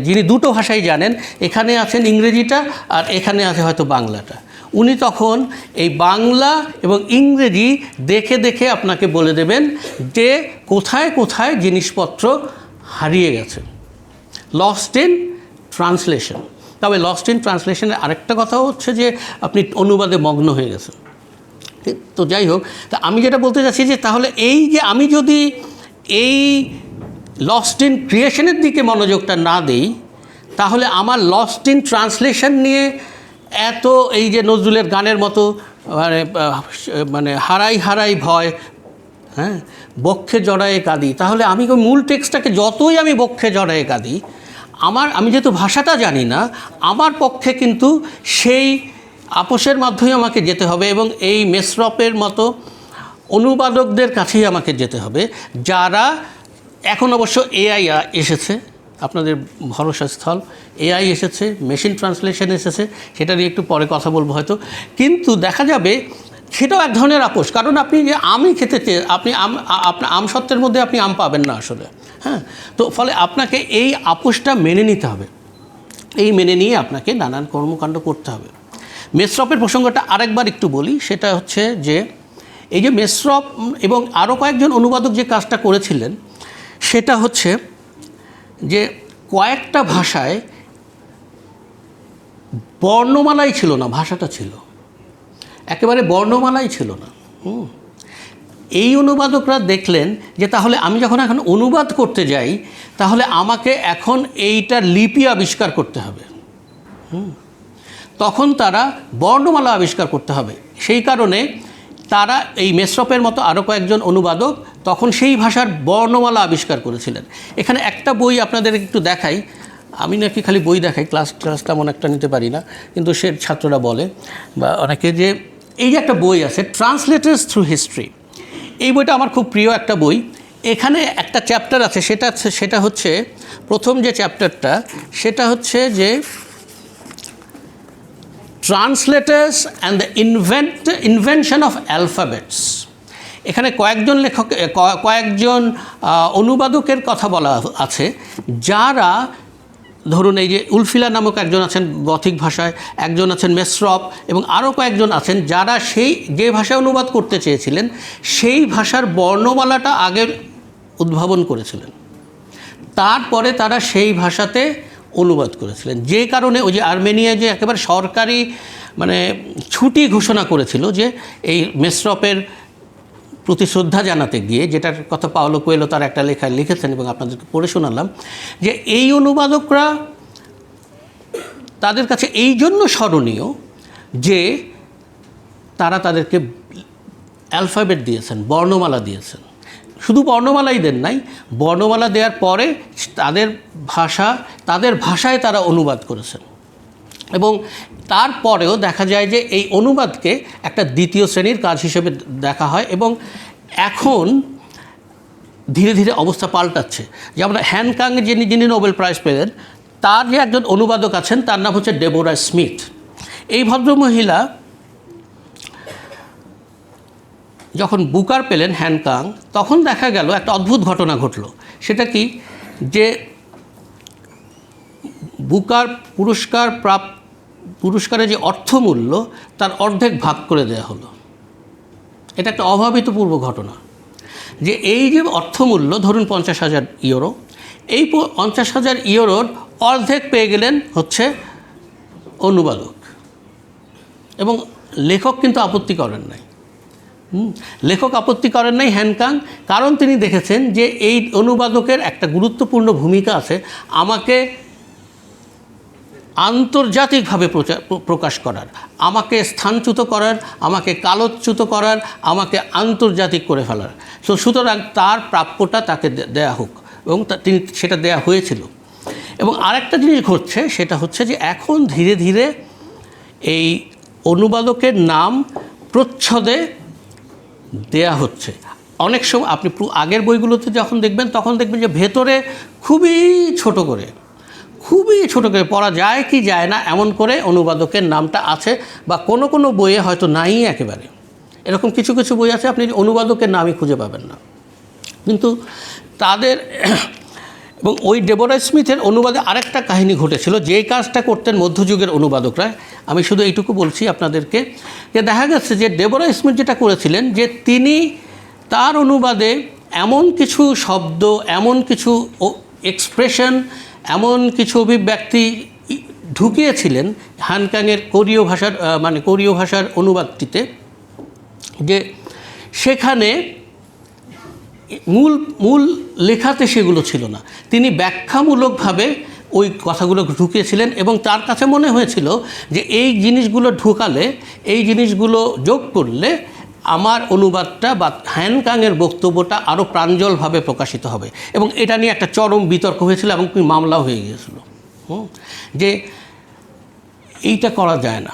যিনি দুটো ভাষাই জানেন, এখানে আছেন ইংরেজিটা আর এখানে আছে হয়তো বাংলাটা, উনি তখন এই বাংলা এবং ইংরেজি দেখে দেখে আপনাকে বলে দেবেন যে কোথায় কোথায় জিনিসপত্র হারিয়ে গেছে। Lost in translation. তবে লস্ট ইন ট্রান্সলেশনের আরেকটা কথাও হচ্ছে যে আপনি অনুবাদে মগ্ন হয়ে গেছেন। তো যাই হোক, তা আমি যেটা বলতে চাচ্ছি যে তাহলে এই যে আমি যদি এই লস্ট ইন ক্রিয়েশনের দিকে মনোযোগটা না দেই, তাহলে আমার লস্ট ইন ট্রান্সলেশন নিয়ে এত এই যে নজরুলের গানের মতো হারাই হারাই ভয়, হ্যাঁ, বক্ষে জড়ায়ে কাঁদি, তাহলে আমি মূল টেক্সটটাকে যতই আমি বক্ষে জড়ায়ে কাঁদি, আমি যেহেতু ভাষাটা জানি না, আমার পক্ষে কিন্তু সেই আপোষের মাধ্যমে আমাকে যেতে হবে এবং এই মেসরপের মতো অনুবাদকদের কাছেই আমাকে যেতে হবে, যারা এখন অবশ্য এআই এসেছে, আপনাদের ভরসাস্থল এআই এসেছে, মেশিন ট্রান্সলেশন এসেছে, সেটা নিয়ে একটু পরে কথা বলবো হয়তো। কিন্তু দেখা যাবে সেটাও এক ধরনের আপোষ, কারণ আপনি যে আমই খেতে চেয়ে আপনার আম সত্ত্বের মধ্যে আপনি আম পাবেন না আসলে, হ্যাঁ। তো ফলে আপনাকে এই আপোষটা মেনে নিতে হবে, এই মেনে নিয়ে আপনাকে নানান কর্মকাণ্ড করতে হবে। মেসরপের প্রসঙ্গটা আরেকবার একটু বলি, সেটা হচ্ছে যে এই যে মেসরপ এবং আরও কয়েকজন অনুবাদক যে কাজটা করেছিলেন, সেটা হচ্ছে যে কয়েকটা ভাষায় বর্ণমালাই ছিল না, ভাষাটা ছিল একেবারে বর্ণমালাই ছিল না। এই অনুবাদকরা দেখলেন যে তাহলে আমি যখন এখন অনুবাদ করতে যাই, তাহলে আমাকে এখন এইটার লিপি আবিষ্কার করতে হবে। তখন তারা বর্ণমালা আবিষ্কার করতে হবে। সেই কারণে তারা এই মেসরপের মতো আরও কয়েকজন অনুবাদক তখন সেই ভাষার বর্ণমালা আবিষ্কার করেছিলেন। এখানে একটা বই আপনাদের একটু দেখাই, আমি নাকি খালি বই দেখাই, ক্লাস তেমন একটা নিতে পারি না, কিন্তু সে ছাত্ররা বলে বা অনেকে যে এই যে একটা বই আছে ট্রান্সলেটার্স থ্রু হিস্ট্রি, এই বইটা আমার খুব প্রিয় একটা বই। এখানে একটা চ্যাপ্টার আছে, সেটা হচ্ছে প্রথম যে চ্যাপ্টারটা, সেটা হচ্ছে যে translators and the invention of alphabets. এখানে কয়েকজন অনুবাদকের কথা বলা আছে, যারা ধরুন এই যে উলফিলা নামক একজন আছেন গথিক ভাষায়, একজন আছেন মেসরপ, এবং আরও কয়েকজন আছেন যারা সেই যে ভাষায় অনুবাদ করতে চেয়েছিলেন সেই ভাষার বর্ণমালাটা আগে উদ্ভাবন করেছিলেন, তারপরে তারা সেই ভাষাতে অনুবাদ করেছিলেন। যে কারণে ওই যে আর্মেনিয়া যে একেবারে সরকারি মানে ছুটি ঘোষণা করেছিল যে এই মেসরপের প্রতি শ্রদ্ধা জানাতে গিয়ে, যেটার কথা পাওলো কোয়েলো তার একটা লেখায় লিখেছেন এবং আপনাদেরকে পড়ে শোনালাম, যে এই অনুবাদকরা তাদের কাছে এই জন্য স্মরণীয় যে তারা তাদেরকে অ্যালফাবেট দিয়েছেন, বর্ণমালা দিয়েছেন। শুধু বর্ণমালাই দেন নাই, বর্ণমালা দেওয়ার পরে তাদের ভাষায় তারা অনুবাদ করেছেন। এবং তারপরেও দেখা যায় যে এই অনুবাদকে একটা দ্বিতীয় শ্রেণীর কাজ হিসেবে দেখা হয়, এবং এখন ধীরে ধীরে অবস্থা পাল্টাচ্ছে। যেমন হ্যানকাং যিনি নোবেল প্রাইজ পেলেন, তার যে একজন অনুবাদক আছেন তার নাম হচ্ছে ডেবোরা স্মিথ। এই ভদ্রমহিলা যখন বুকার পেলেন হ্যানকাং, তখন দেখা গেল একটা অদ্ভুত ঘটনা ঘটল। সেটা কি, যে বুকার পুরস্কারের যে অর্থমূল্য তার অর্ধেক ভাগ করে দেওয়া হলো। এটা একটা অভাবিতপূর্ব ঘটনা, যে এই যে অর্থমূল্য ধরুন 50,000 ইউরো, এই 50,000 ইউরোর অর্ধেক পেয়ে গেলেন হচ্ছে অনুবাদক, এবং লেখক কিন্তু আপত্তি করেন নাই। লেখক আপত্তি করেন নাই হ্যানকাং, কারণ তিনি দেখেছেন যে এই অনুবাদকের একটা গুরুত্বপূর্ণ ভূমিকা আছে আমাকে আন্তর্জাতিকভাবে প্রকাশ করার, আমাকে স্থানচ্যুত করার, আমাকে কালোচ্যুত করার, আমাকে আন্তর্জাতিক করে ফেলার। সুতরাং তার প্রাপ্যটা তাকে দেয়া হোক, এবং তিনি সেটা দেয়া হয়েছিল। এবং আরেকটা জিনিস ঘটছে, সেটা হচ্ছে যে এখন ধীরে ধীরে এই অনুবাদকের নাম প্রচ্ছদে দেয়া হচ্ছে। অনেক সময় আপনি আগের বইগুলোতে যখন দেখবেন তখন দেখবেন যে ভেতরে খুবই ছোট করে পড়া যায় কি যায় না এমন করে অনুবাদকের নামটা আছে, বা কোনো কোনো বইয়ে হয়তো নাই একেবারে। এরকম কিছু কিছু বই আছে আপনি অনুবাদকের নামই খুঁজে পাবেন না। কিন্তু তাদের এবং ওই ডেবোরা স্মিথের অনুবাদে আরেকটা কাহিনী ঘটেছিল, যেই কাজটা করতেন মধ্যযুগের অনুবাদকরা। আমি শুধু এইটুকু বলছি আপনাদেরকে, যে দেখা গেছে যে ডেবোরা স্মিথ যেটা করেছিলেন, যে তিনি তার অনুবাদে এমন কিছু শব্দ, এমন কিছু এক্সপ্রেশন, এমন কিছু অভিব্যক্তি ঢুকিয়েছিলেন হ্যানকাংয়ের কোরীয় ভাষার অনুবাদটিতে, যে সেখানে মূল লেখাতে সেগুলো ছিল না। তিনি ব্যাখ্যামূলকভাবে ওই কথাগুলো ঢুকিয়েছিলেন, এবং তার কাছে মনে হয়েছিল যে এই জিনিসগুলো ঢুকালে, এই জিনিসগুলো যোগ করলে আমার অনুবাদটা বা হ্যানকাংয়ের বক্তব্যটা আরও প্রাঞ্জলভাবে প্রকাশিত হবে। এবং এটা নিয়ে একটা চরম বিতর্ক হয়েছিল এবং মামলাও হয়ে গিয়েছিল, যে এইটা করা যায় না।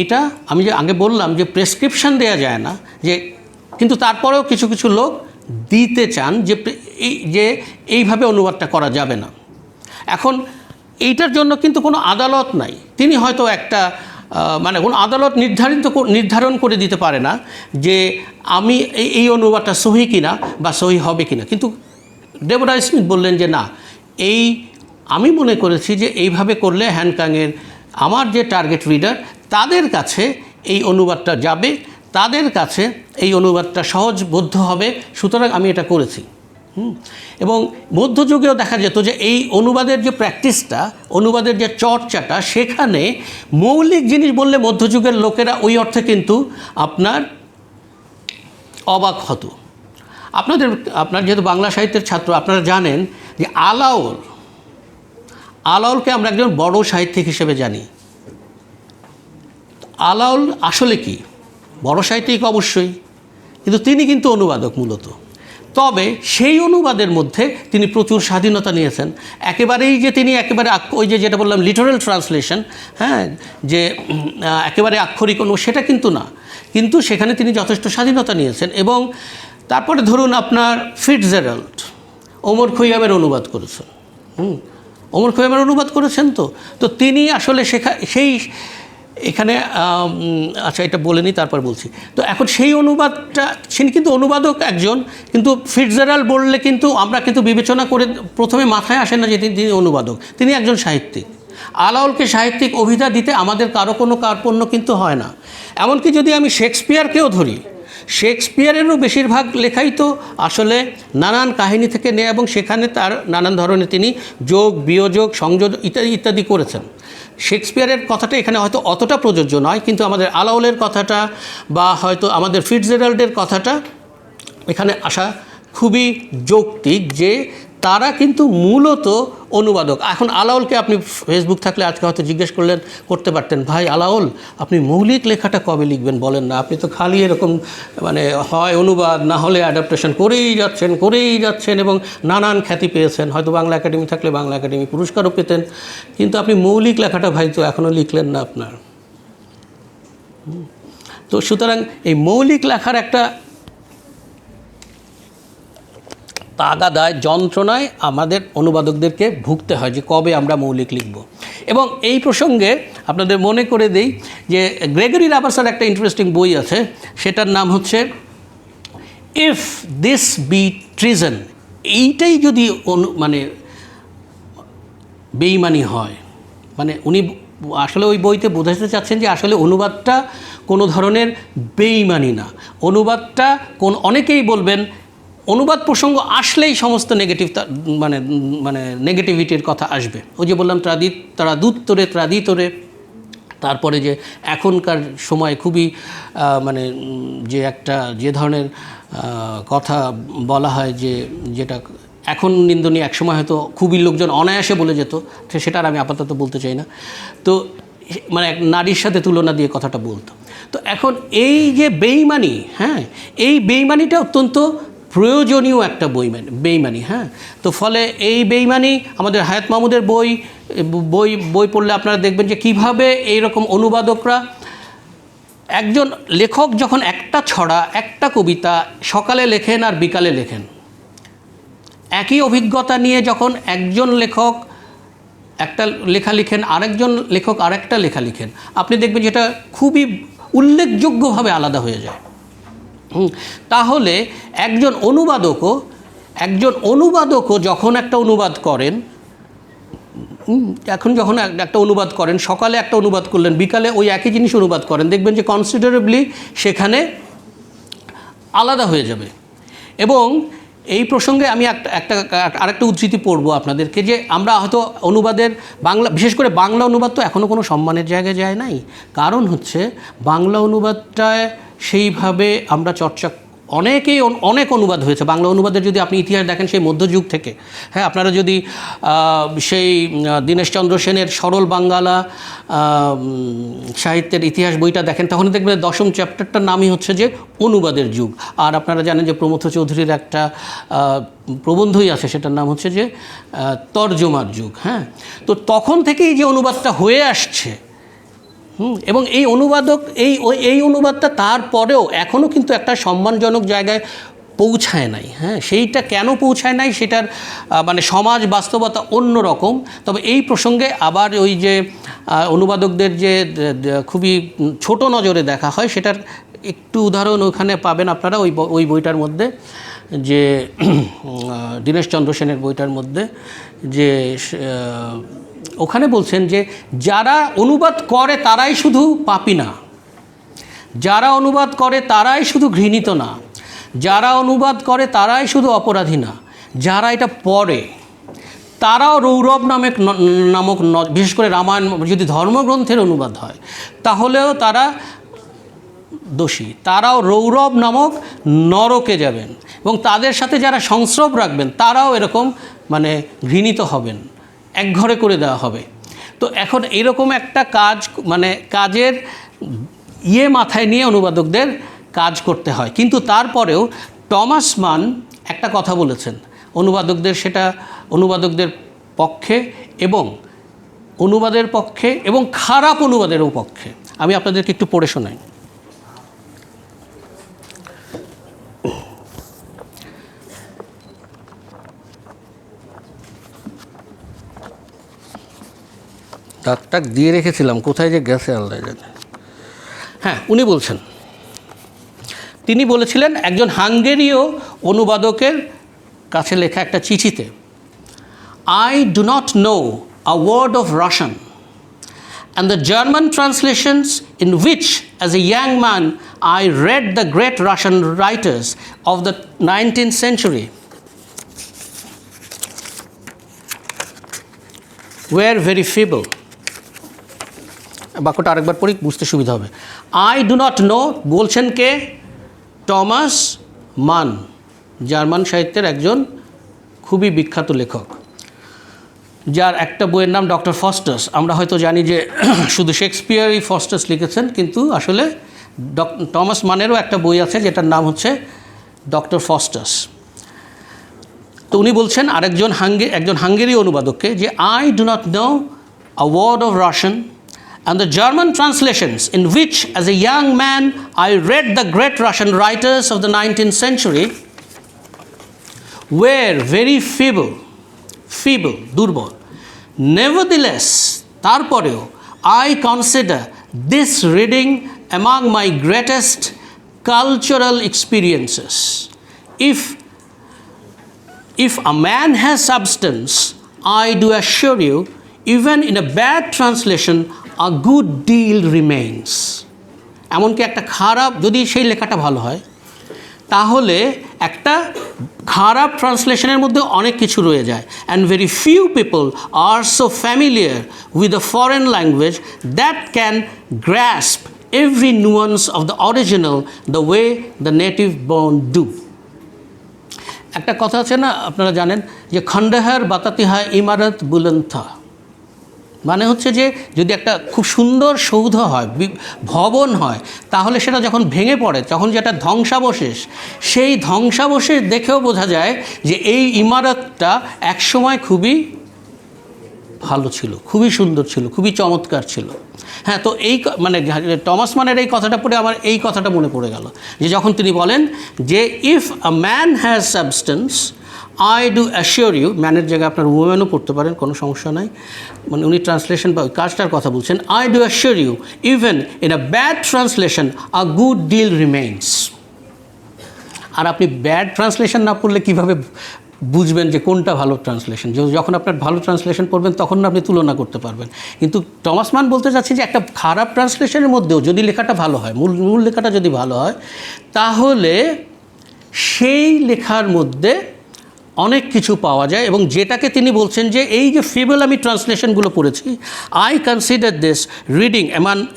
এটা আমি যে আগে বললাম যে প্রেসক্রিপশন দেয়া যায় না, যে কিন্তু তারপরেও কিছু কিছু লোক দিতে চান যে এইভাবে অনুবাদটা করা যাবে না। এখন এইটার জন্য কিন্তু কোনো আদালত নাই। তিনি হয়তো একটা কোনো আদালত নির্ধারণ করে দিতে পারে না যে আমি এই অনুবাদটা সহি কিনা বা সহি হবে কিনা। কিন্তু ডেবোরা স্মিথ বললেন যে না, আমি মনে করেছি যে এইভাবে করলে হ্যানকাংয়ের আমার যে টার্গেট রিডার তাদের কাছে এই অনুবাদটা যাবে, তাদের কাছে এই অনুবাদটা সহজবোধ্য হবে, সুতরাং আমি এটা করেছি। এবং মধ্যযুগেও দেখা যেত যে এই অনুবাদের যে প্র্যাকটিসটা, অনুবাদের যে চর্চাটা, সেখানে মৌলিক জিনিস বললে মধ্যযুগের লোকেরা ওই অর্থে কিন্তু আপনার অবাক হতো। আপনার যেহেতু বাংলা সাহিত্যের ছাত্র, আপনারা জানেন যে আলাওলকে আমরা একজন বড় সাহিত্যিক হিসেবে জানি। আলাওল আসলে কি? বড় সাহিত্যিক অবশ্যই, কিন্তু তিনি কিন্তু অনুবাদক মূলত। তবে সেই অনুবাদের মধ্যে তিনি প্রচুর স্বাধীনতা নিয়েছেন। একেবারেই যে তিনি ওই যেটা বললাম লিটারাল ট্রান্সলেশন, যে একেবারে আক্ষরিক সেটা কিন্তু না, কিন্তু সেখানে তিনি যথেষ্ট স্বাধীনতা নিয়েছেন। এবং তারপরে ধরুন আপনার ফিটজেরাল্ড ওমর খৈয়ামের অনুবাদ করেছেন, ওমর খৈয়ামের অনুবাদ করেছেন। তো তিনি আসলে সেই এখানে আচ্ছা এটা বলে নিই তারপর বলছি। তো এখন সেই অনুবাদটা, তিনি কিন্তু অনুবাদক একজন, কিন্তু ফিটজেরাল্ড বললে কিন্তু আমরা কিন্তু বিবেচনা করে প্রথমে মাথায় আসে না যে তিনি অনুবাদক, তিনি একজন সাহিত্যিক। আলাওলকে সাহিত্যিক অভিধা দিতে আমাদের কারো কোনো কার্পণ্য কিন্তু হয় না। এমনকি যদি আমি শেক্সপিয়ারকেও ধরি, শেক্সপিয়ারেরও বেশিরভাগ লেখাই তো আসলে নানান কাহিনী থেকে নেয় এবং সেখানে তার নানান ধরনের তিনি যোগ বিয়োজক সংযোগ ইত্যাদি ইত্যাদি করেছেন। শেক্সপিয়ারের কথাটা এখানে হয়তো অতটা প্রযোজ্য নয়, কিন্তু আমাদের আলাওলের কথাটা বা হয়তো আমাদের ফিটজেরাল্ডের কথাটা এখানে আসা খুবই যৌক্তিক, যে তারা কিন্তু মূলত অনুবাদক। এখন আলাওলকে আপনি ফেসবুক থাকলে আজকে হয়তো জিজ্ঞেস করতে পারতেন, ভাই আলাওল আপনি মৌলিক লেখাটা কবে লিখবেন বলেন না, আপনি তো খালি এরকম মানে হয় অনুবাদ না হলে অ্যাডাপ্টেশন করেই যাচ্ছেন এবং নানান খ্যাতি পেয়েছেন, হয়তো বাংলা একাডেমি থাকলে বাংলা একাডেমি পুরস্কারও পেতেন, কিন্তু আপনি মৌলিক লেখাটা ভাই তো এখনও লিখলেন না আপনার। তো সুতরাং এই মৌলিক লেখার একটা তাগাদায় যন্ত্রণায় আমাদের অনুবাদকদেরকে ভুগতে হয় যে কবে আমরা মৌলিক লিখব। এবং এই প্রসঙ্গে আপনাদের মনে করে দেই যে গ্রেগরি রাবার্সার একটা ইন্টারেস্টিং বই আছে, সেটার নাম হচ্ছে ইফ দিস বি ট্রিজন। এইটাই যদি মানে বেইমানি হয়, মানে উনি আসলে ওই বইতে বোঝাতে চাচ্ছেন যে আসলে অনুবাদটা কোনো ধরনের বেইমানি না, অনুবাদটা অনেকেই বলবেন অনুবাদ প্রসঙ্গ আসলেই সমস্ত নেগেটিভ মানে নেগেটিভিটির কথা আসবে। ওই যে বললাম ত্রাদিতরে, তারপরে যে এখনকার সময় খুবই মানে যে ধরনের কথা বলা হয় যেটা এখন নিন্দনীয়, একসময় হয়তো খুবই লোকজন অনায়াসে বলে যেত, সেটা আর আমি আপাতত বলতে চাই না। তো মানে এক নারীর সাথে তুলনা দিয়ে কথাটা বলতো। তো এখন এই যে বেইমানি, হ্যাঁ, এই বেইমানিটা অত্যন্ত প্রয়োজনীয় একটা বেইমানি, হ্যাঁ। তো ফলে এই বেইমানি আমাদের হায়াত মাহমুদের বই পড়লে আপনারা দেখবেন যে কীভাবে এইরকম অনুবাদকরা, একজন লেখক যখন একটা ছড়া একটা কবিতা সকালে লেখেন আর বিকালে লেখেন, একই অভিজ্ঞতা নিয়ে যখন একজন লেখক একটা লেখা লিখেন, আরেকজন লেখক আরেকটা লেখা লিখেন, আপনি দেখবেন যেটা খুবই উল্লেখযোগ্যভাবে আলাদা হয়ে যায়। তাহলে একজন অনুবাদকও যখন একটা অনুবাদ করেন, সকালে একটা অনুবাদ করলেন, বিকালে ওই একই জিনিস অনুবাদ করেন, দেখবেন যে কনসিডারেবলি সেখানে আলাদা হয়ে যাবে। এবং এই প্রসঙ্গে আমি আরেকটা উদ্ধৃতি পড়ব আপনাদেরকে, যে আমরা হয়তো অনুবাদের বিশেষ করে বাংলা অনুবাদ তো এখনও কোনো সম্মানের জায়গায় যায় নাই। কারণ হচ্ছে বাংলা অনুবাদটায় সেইভাবে আমরা অনেক অনুবাদ হয়েছে। বাংলা অনুবাদের যদি আপনি ইতিহাস দেখেন সেই মধ্যযুগ থেকে, হ্যাঁ, আপনারা যদি সেই দীনেশচন্দ্র সেনের সরল বাঙ্গালা সাহিত্যের ইতিহাস বইটা দেখেন, তখন দেখবেন 10ম চ্যাপ্টারটার নামই হচ্ছে যে অনুবাদের যুগ। আর আপনারা জানেন যে প্রমথ চৌধুরীর একটা প্রবন্ধই আছে, সেটার নাম হচ্ছে যে তর্জমার যুগ, হ্যাঁ। তো তখন থেকেই যে অনুবাদটা হয়ে আসছে, এবং এই অনুবাদটা তারপরেও এখনও কিন্তু একটা সম্মানজনক জায়গায় পৌঁছায় নাই, হ্যাঁ। সেইটা কেন পৌঁছায় নাই সেটার মানে সমাজ বাস্তবতা অন্য রকম। তবে এই প্রসঙ্গে আবার ওই যে অনুবাদকদের যে খুবই ছোট নজরে দেখা হয়, সেটার একটু উদাহরণ ওখানে পাবেন আপনারা ওই বইটার মধ্যে, যে দীনেশচন্দ্র সেনের বইটার মধ্যে, যে ওখানে বলছেন যে যারা অনুবাদ করে তারাই শুধু পাপী না, যারা অনুবাদ করে তারাই শুধু ঘৃণিত না, যারা অনুবাদ করে তারাই শুধু অপরাধী না, যারা এটা পড়ে তারাও রৌরব নামক বিশেষ করে রামায়ণ যদি ধর্মগ্রন্থের অনুবাদ হয় তাহলেও তারা দোষী, তারাও রৌরব নামক নরকে যাবেন, এবং তাদের সাথে যারা সংস্রব রাখবেন তারাও এরকম মানে ঘৃণিত হবেন, একঘরে করে দেওয়া হবে। তো এখন এরকম একটা কাজের মাথায় নিয়ে অনুবাদকদের কাজ করতে হয়। কিন্তু তারপরেও টমাস মান একটা কথা বলেছেন অনুবাদকদের পক্ষে এবং অনুবাদের পক্ষে এবং খারাপ অনুবাদেরও পক্ষে। আমি আপনাদেরকে একটু পড়ে শোনাই। দাগটাক দিয়ে রেখেছিলাম, কোথায় যে গেছে আল্লাহ জানে। হ্যাঁ, উনি বলছেন, তিনি বলেছিলেন একজন হাঙ্গেরীয় অনুবাদকের কাছে লেখা একটা চিঠিতে, I do not know a word of Russian, and the German translations in which, as a young man, I read the great Russian writers of the 19th century were very feeble. বাক্যটা আরেকবার পড়ি, বুঝতে সুবিধা হবে। I do not know বলছেন কে? Thomas মান, German সাহিত্যের একজন খুবই বিখ্যাত লেখক, যার একটা বইয়ের নাম ডক্টর ফস্টাস। আমরা হয়তো জানি যে শুধু শেক্সপিয়ারই ফস্টাস লিখেছেন, কিন্তু আসলে টমাস মানেরও একটা বই আছে যেটার নাম হচ্ছে ডক্টর ফস্টাস। তো উনি বলছেন একজন হাঙ্গেরীয় অনুবাদককে যে I do not know a word of Russian, and the German translations in which, as a young man, I read the great Russian writers of the 19th century were very feeble, দুর্বল। Nevertheless, তারপরেও I consider this reading among my greatest cultural experiences. If a man has substance, I do assure you, even in a bad translation, a good deal remains. এমনকি একটা খারাপ, যদি সেই লেখাটা ভালো হয়, তাহলে একটা খারাপ ট্রান্সলেশনের মধ্যে অনেক কিছু রয়ে যায়। And very few people are so familiar with a foreign language that can grasp every nuance of the original the way the native born do. একটা কথা আছে না, আপনারা জানেন যে খণ্ডহার বাতাতি হয় ইমারত বুলন্দ থা, মানে হচ্ছে যে যদি একটা খুব সুন্দর সৌধ হয়, ভবন হয়, তাহলে সেটা যখন ভেঙে পড়ে, তখন যেটা ধ্বংসাবশেষ, সেই ধ্বংসাবশেষ দেখেও বোঝা যায় যে এই ইমারতটা একসময় খুবই ভালো ছিল, খুবই সুন্দর ছিল, খুবই চমৎকার ছিল। হ্যাঁ, তো এই মানে টমাস মানের এই কথাটা পড়ে আমার এই কথাটা মনে পড়ে গেল, যে যখন তিনি বলেন যে if a man has substance, I do assure you, ম্যানের জায়গায় আপনার উমেনও পড়তে পারেন, কোনো সমস্যা নাই, মানে উনি ট্রান্সলেশন বা কাজটার কথা বলছেন। I do assure you, even in a bad translation, a good deal remains. আর আপনি ব্যাড ট্রান্সলেশন না পড়লে কীভাবে বুঝবেন যে কোনটা ভালো ট্রান্সলেশন? যখন আপনার ভালো ট্রান্সলেশন পড়বেন তখন আপনি তুলনা করতে পারবেন। কিন্তু টমাস মান বলতে চাচ্ছি যে একটা খারাপ ট্রান্সলেশনের মধ্যেও যদি লেখাটা ভালো হয়, মূল লেখাটা যদি ভালো হয়, তাহলে সেই লেখার মধ্যে অনেক কিছু পাওয়া যায়। এবং যেটাকে তিনি বলছেন যে এই যে ফিবল আমি ট্রান্সলেশনগুলো পড়েছি, I consider this reading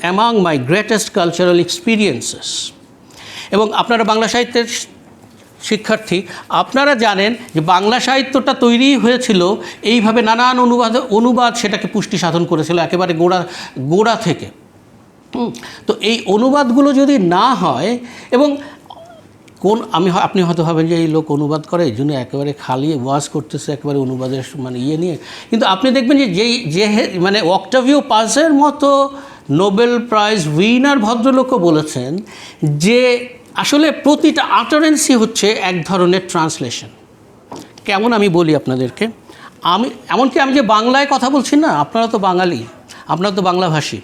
among my greatest cultural experiences. এবং আপনারা বাংলা সাহিত্যের শিক্ষার্থী, আপনারা জানেন যে বাংলা সাহিত্যটা তৈরি হয়েছিল এইভাবে, নানান অনুবাদ সেটাকে পুষ্টি সাধন করেছিল একেবারে গোড়া থেকে। তো এই অনুবাদগুলো যদি না হয়, এবং আপনি হয়তো ভাবেন যে এই লোক অনুবাদ করে, এই জন্য একেবারে খালি ওয়াজ করতেছে একেবারে অনুবাদের মানে ইয়ে নিয়ে, কিন্তু আপনি দেখবেন যে মানে অক্টাভিও পাজের মতো নোবেল প্রাইজ উইনার ভদ্রলোকও বলেছেন যে আসলে প্রতিটা আটারেন্সই হচ্ছে এক ধরনের ট্রান্সলেশন। কেমন আমি বলি আপনাদেরকে, এমনকি আমি যে বাংলায় কথা বলছি না, আপনারা তো বাঙালি, আপনারা তো বাংলাভাষী,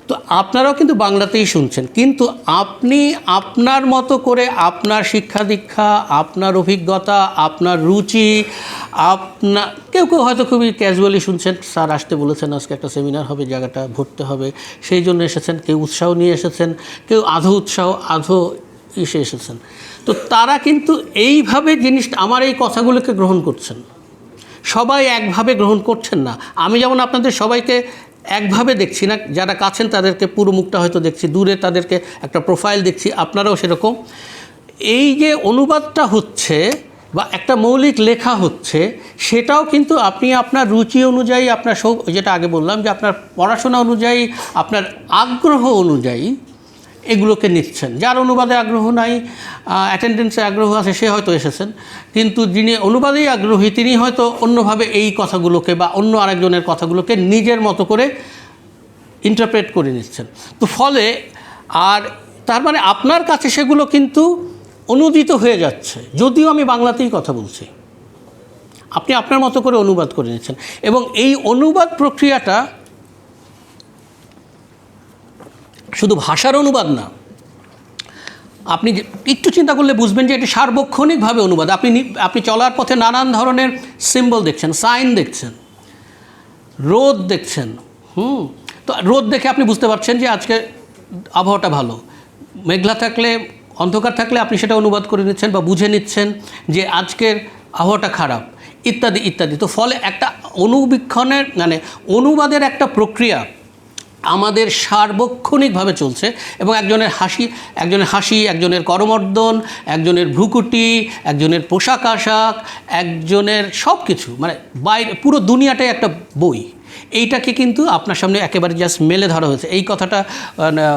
তো আপনারাও কিন্তু বাংলাতেই শুনছেন, কিন্তু আপনি আপনার মতো করে আপনার শিক্ষা দীক্ষা, আপনার অভিজ্ঞতা, আপনার রুচি, কেউ হয়তো খুবই ক্যাজুয়ালি শুনছেন, স্যার আসতে বলেছেন, আজকে একটা সেমিনার হবে, জায়গাটা ভরতে হবে, সেই জন্য এসেছেন, কেউ উৎসাহ নিয়ে এসেছেন, কেউ আধো উৎসাহ আধো এসেছেন। তো তারা কিন্তু এইভাবে জিনিসটা, আমার এই কথাগুলোকে গ্রহণ করছেন, সবাই একভাবে গ্রহণ করছেন না। আমি যেমন আপনাদের সবাইকে একভাবে দেখছি না, যারা কাছেন তাদেরকে পুরো মুখটা হয়তো দেখছি, দূরে তাদেরকে একটা প্রোফাইল দেখছি, আপনারাও সেরকম। এই যে অনুবাদটা হচ্ছে বা একটা মৌলিক লেখা হচ্ছে, সেটাও কিন্তু আপনি আপনার রুচি অনুযায়ী, আপনার যেটা আগে বললাম যে আপনার পড়াশোনা অনুযায়ী, আপনার আগ্রহ অনুযায়ী এগুলোকে নিচ্ছেন। যার অনুবাদে আগ্রহ নাই, অ্যাটেন্ডেন্সে আগ্রহ আছে, সে হয়তো এসেছেন, কিন্তু যিনি অনুবাদেই আগ্রহী তিনি হয়তো অন্যভাবে এই কথাগুলোকে বা অন্য আরেকজনের কথাগুলোকে নিজের মতো করে ইন্টারপ্রেট করে নিচ্ছেন। তো ফলে আর তার মানে আপনার কাছে সেগুলো কিন্তু অনুদিত হয়ে যাচ্ছে, যদিও আমি বাংলাতেই কথা বলছি, আপনি আপনার মতো করে অনুবাদ করে নিচ্ছেন। এবং এই অনুবাদ প্রক্রিয়াটা শুধু ভাষার অনুবাদ না, আপনি একটু চিন্তা করলে বুঝবেন যে এটি সার্বক্ষণিকভাবে অনুবাদ। আপনি চলার পথে নানান ধরনের সিম্বল দেখছেন, সাইন দেখছেন, রোদ দেখছেন। তো রোদ দেখে আপনি বুঝতে পারছেন যে আজকে আবহাওয়াটা ভালো। মেঘলা থাকলে, অন্ধকার থাকলে আপনি সেটা অনুবাদ করে নিচ্ছেন বা বুঝে নিচ্ছেন যে আজকের আবহাওয়াটা খারাপ, ইত্যাদি ইত্যাদি। তো ফলে একটা অনুবীক্ষণের মানে অনুবাদের একটা প্রক্রিয়া আমাদের সার্বক্ষণিকভাবে চলছে। এবং একজনের হাসি, একজনের করমর্দন, একজনের ভ্রুকুটি, একজনের পোশাক আশাক, একজনের সব কিছু, মানে বাইরে পুরো দুনিয়াটাই একটা বই। এইটাকে কিন্তু আপনার সামনে একেবারে জাস্ট মেলে ধরা হয়েছে। এই কথাটা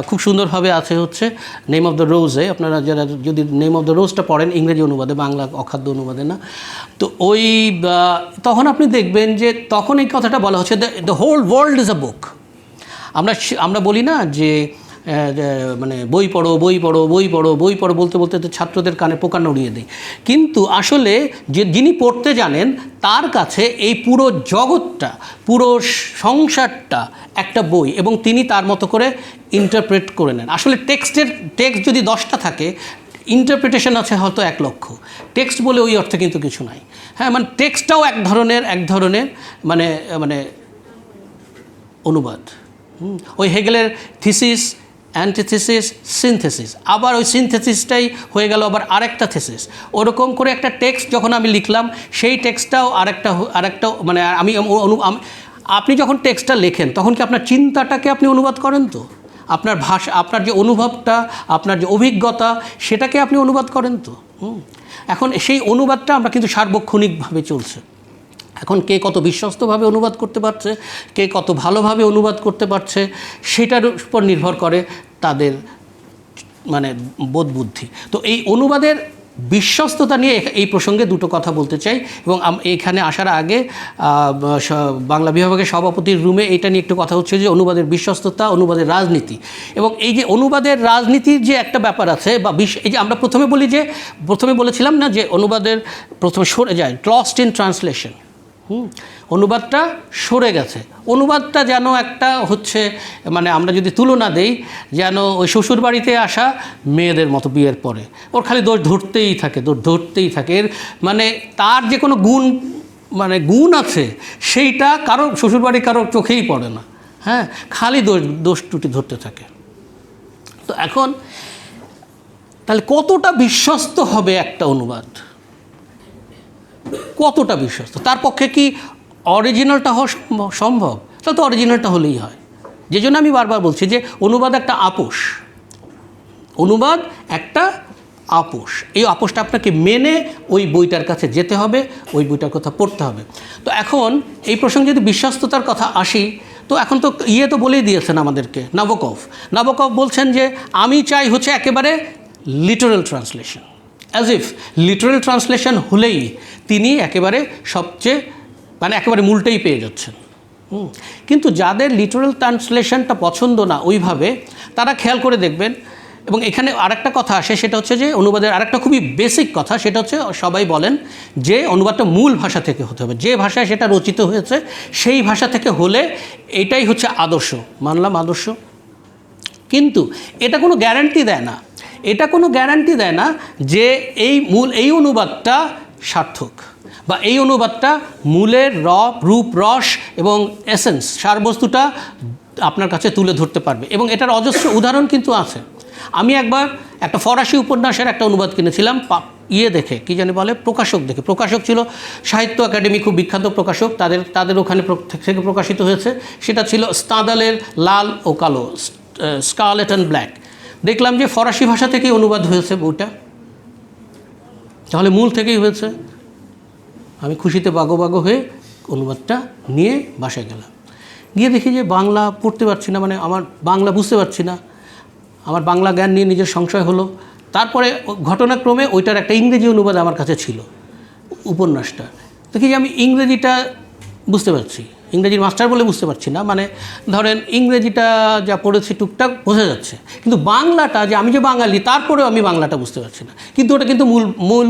খুব সুন্দরভাবে আছে হচ্ছে নেম অফ দ্য রোজে। আপনারা যারা যদি নেম অফ দ্য রোজটা পড়েন ইংরেজি অনুবাদে, বাংলা অখাদ্য অনুবাদে না, তো ওই তখন আপনি দেখবেন যে তখন এই কথাটা বলা হচ্ছে the whole world is a book. আমরা বলি না যে মানে বই পড়ো বই পড়ো বই পড়ো বই পড়ো বলতে বলতে তো ছাত্রদের কানে পোকা নড়িয়ে দেয়। কিন্তু আসলে যিনি পড়তে জানেন তার কাছে এই পুরো জগৎটা, পুরো সংসারটা একটা বই, এবং তিনি তার মতো করে ইন্টারপ্রেট করে নেন। আসলে টেক্সট যদি 10টা থাকে, ইন্টারপ্রিটেশন আছে হয়তো 1 লক্ষ। টেক্সট বলে ওই অর্থে কিন্তু কিছু নাই। হ্যাঁ, মানে টেক্সটটাও এক ধরনের মানে মানে অনুবাদ। ওই হেগেলের থিসিস, অ্যান্টিথিসিস, সিনথেসিস, আবার ওই সিনথেসিসটাই হয়ে গেল আবার আরেকটা থিসিস। ওরকম করে একটা টেক্সট যখন আমি লিখলাম, সেই টেক্সটটাও আরেকটা মানে আপনি যখন টেক্সটটা লেখেন তখন কি আপনার চিন্তাটাকে আপনি অনুবাদ করেন? তো আপনার ভাষা, আপনার যে অনুভবটা, আপনার যে অভিজ্ঞতা, সেটাকে আপনি অনুবাদ করেন তো। এখন সেই অনুবাদটা আমরা কিন্তু সার্বক্ষণিকভাবে চলছে। এখন কে কত বিশ্বস্তভাবে অনুবাদ করতে পারছে, কে কত ভালোভাবে অনুবাদ করতে পারছে, সেটার উপর নির্ভর করে তাদের মানে বোধ বুদ্ধি। তো এই অনুবাদের বিশ্বস্ততা নিয়ে এই প্রসঙ্গে দুটো কথা বলতে চাই। এবং এইখানে আসার আগে বাংলা বিভাগের সভাপতির রুমে এটা নিয়ে একটু কথা হচ্ছে যে অনুবাদের বিশ্বস্ততা, অনুবাদের রাজনীতি। এবং এই যে অনুবাদের রাজনীতির যে একটা ব্যাপার আছে, বা এই যে আমরা প্রথমে বলেছিলাম না যে অনুবাদের প্রথমে সরে যায়, লস্ট ইন ট্রান্সলেশন। অনুবাদটা সরে গেছে। অনুবাদটা যেন একটা হচ্ছে মানে আমরা যদি তুলনা দেই, যেন ওই শ্বশুর বাড়িতে আসা মেয়েদের মতো বিয়ের পরে, ওর খালি দোষ ধরতেই থাকে। এর মানে তার যে কোনো গুণ আছে সেইটা কারোর চোখেই পড়ে না। হ্যাঁ, খালি দোষ ত্রুটি ধরতে থাকে। তো এখন তাহলে কতটা বিশ্বস্ত হবে একটা অনুবাদ? কতটা বিশ্বস্ত? তার পক্ষে কি অরিজিনালটা হওয়া সম্ভব? তাহলে তো অরিজিনালটা হলেই হয়। যে জন্য আমি বারবার বলছি যে অনুবাদ একটা আপোষ। এই আপোষটা আপনাকে মেনে ওই বইটার কাছে যেতে হবে, ওই বইটার কথা পড়তে হবে। তো এখন এই প্রসঙ্গে যদি বিশ্বস্ততার কথা আসি, তো এখন তো তো বলেই দিয়েছেন আমাদেরকে, নাবকভ বলছেন যে আমি চাই হচ্ছে একেবারে literal translation. As if literal translation হলেই তিনি একেবারে একেবারে মূলটাই পেয়ে যাচ্ছেন। কিন্তু যাদের লিটারাল ট্রান্সলেশনটা পছন্দ না ওইভাবে, তারা খেয়াল করে দেখবেন। এবং এখানে আরেকটা কথা আসে, সেটা হচ্ছে যে অনুবাদের আরেকটা খুবই বেসিক কথা, সেটা হচ্ছে সবাই বলেন যে অনুবাদটা মূল ভাষা থেকে হতে হবে। যে ভাষায় সেটা রচিত হয়েছে সেই ভাষা থেকে হলে এটাই হচ্ছে আদর্শ। মানলাম আদর্শ, কিন্তু এটা কোনো গ্যারান্টি দেয় না যে এই অনুবাদটা সার্থক, বা এই অনুবাদটা মূলের রূপ, রস এবং এসেন্স, সারবস্তুটা আপনার কাছে তুলে ধরতে পারবে। এবং এটার অজস্র উদাহরণ কিন্তু আছে। আমি একবার একটা ফরাসি উপন্যাসের একটা অনুবাদ কিনেছিলাম দেখে, কি জানি বলে, প্রকাশক দেখে। প্রকাশক ছিল সাহিত্য একাডেমি, খুব বিখ্যাত প্রকাশক, তাদের ওখানে থেকে প্রকাশিত হয়েছে। সেটা ছিল স্তাদালের লাল ও কালো, স্কারলেট অ্যান্ড ব্ল্যাক। দেখলাম যে ফরাসি ভাষা থেকেই অনুবাদ হয়েছে বইটা, তাহলে মূল থেকেই হয়েছে। আমি খুশিতে বাগো হয়ে অনুবাদটা নিয়ে বাসায় গেলাম। গিয়ে দেখি যে বাংলা পড়তে পারছি না, মানে আমার বাংলা বুঝতে পারছি না। আমার বাংলা জ্ঞান নিয়ে নিজের সংশয় হলো। তারপরে ঘটনাক্রমে ওইটার একটা ইংরেজি অনুবাদ আমার কাছে ছিল, উপন্যাসটা। দেখি যে আমি ইংরেজিটা বুঝতে পারছি, ইংরেজির মাস্টার বলে বুঝতে পারছি না, মানে ধরেন ইংরেজিটা যা পড়েছি টুকটাক বোঝা যাচ্ছে, কিন্তু বাংলাটা, যে আমি যে বাঙালি তারপরেও আমি বাংলাটা বুঝতে পারছি না। কিন্তু ওটা কিন্তু মূল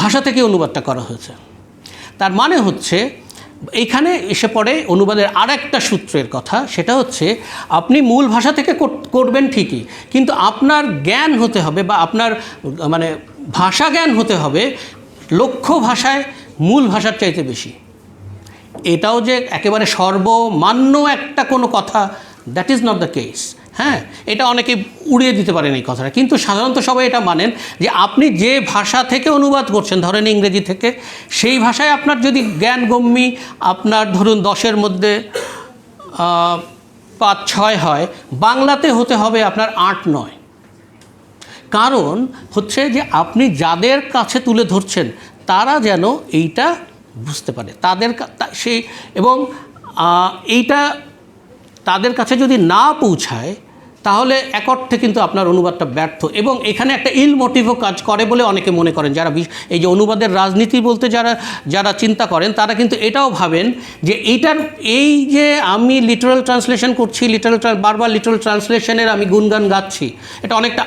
ভাষা থেকে অনুবাদটা করা হয়েছে। তার মানে হচ্ছে এইখানে এসে পড়ে অনুবাদের আরেকটা সূত্রের কথা, সেটা হচ্ছে আপনি মূল ভাষা থেকে করবেন ঠিকই, কিন্তু আপনার জ্ঞান হতে হবে বা আপনার মানে ভাষা জ্ঞান হতে হবে লক্ষ্য ভাষায় মূল ভাষার চাইতে বেশি। এটাও যে একেবারে সর্বমান্য একটা কোনো কথা, that is not the case. হ্যাঁ, এটা অনেকে উড়িয়ে দিতে পারেন এই কথাটা, কিন্তু সাধারণত সবাই এটা মানেন যে আপনি যে ভাষা থেকে অনুবাদ করছেন, ধরেন ইংরেজি থেকে, সেই ভাষায় আপনার যদি জ্ঞানগম্যি আপনার ধরুন 10-এর মধ্যে 5-6 হয়, বাংলাতে হতে হবে আপনার 8-9। কারণ হচ্ছে যে আপনি যাদের কাছে তুলে ধরছেন তারা যেন এইটা বুঝতে পারে, তাদের সেই এবং এইটা তাদের কাছে যদি না পৌঁছায় তাহলে এক অর্থে কিন্তু আপনার অনুবাদটা ব্যর্থ। এবং এখানে একটা ইল মোটিভও কাজ করে বলে অনেকে মনে করেন, যারা এই যে অনুবাদের রাজনীতি বলতে যারা চিন্তা করেন, তারা কিন্তু এটাও ভাবেন যে এই যে আমি লিটারাল ট্রান্সলেশন করছি, বারবার লিটারাল ট্রান্সলেশনের আমি গুণগান গাচ্ছি, এটা অনেকটা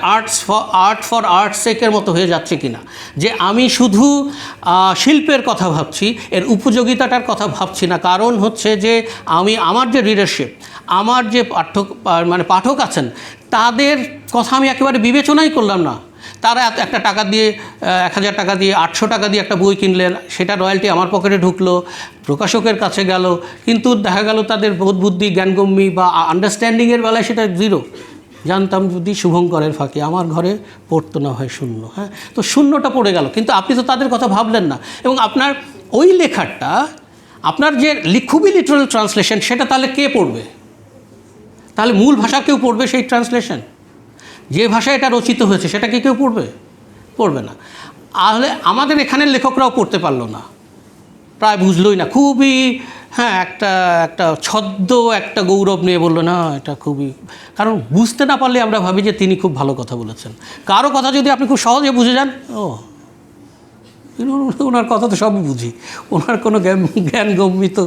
আর্ট ফর আর্টস সেকের মতো হয়ে যাচ্ছে কিনা, যে আমি শুধু শিল্পের কথা ভাবছি, এর উপযোগিতাটার কথা ভাবছি না। কারণ হচ্ছে যে আমার যে রিডারশিপ, আমার যে পাঠক আছেন, তাদের কথা আমি একেবারে বিবেচনাই করলাম না। তারা একটা টাকা দিয়ে 1000 টাকা দিয়ে 800 টাকা দিয়ে একটা বই কিনলেন, সেটা রয়্যালটি আমার পকেটে ঢুকলো, প্রকাশকের কাছে গেল, কিন্তু দেখা গেল তাদের বোধ বুদ্ধি জ্ঞানগম্যি বা আন্ডারস্ট্যান্ডিংয়ের বেলায় সেটা 0। জানতাম যদি শুভঙ্করের ফাঁকে আমার ঘরে পড়তো না হয় শূন্য। হ্যাঁ, তো শূন্যটা পড়ে গেল, কিন্তু আপনি তো তাদের কথা ভাবলেন না। এবং আপনার ওই লেখাটা, আপনার যে খুবই লিটারাল ট্রান্সলেশন, সেটা তাহলে কে পড়বে? তাহলে মূল ভাষা কেউ পড়বে সেই ট্রান্সলেশন? যে ভাষায় এটা রচিত হয়েছে সেটা কি কেউ পড়বে না। তাহলে আমাদের এখানের লেখকরাও পড়তে পারলো না, প্রায় বুঝলই না, খুবই একটা ছদ্ম একটা গৌরব নিয়ে বললো না এটা খুবই, কারণ বুঝতে না পারলে আমরা ভাবি যে তিনি খুব ভালো কথা বলেছেন। কারো কথা যদি আপনি খুব সহজে বুঝে যান, ওনার কথা তো সবই বুঝি, ওনার কোনো জ্ঞানগম্যি তো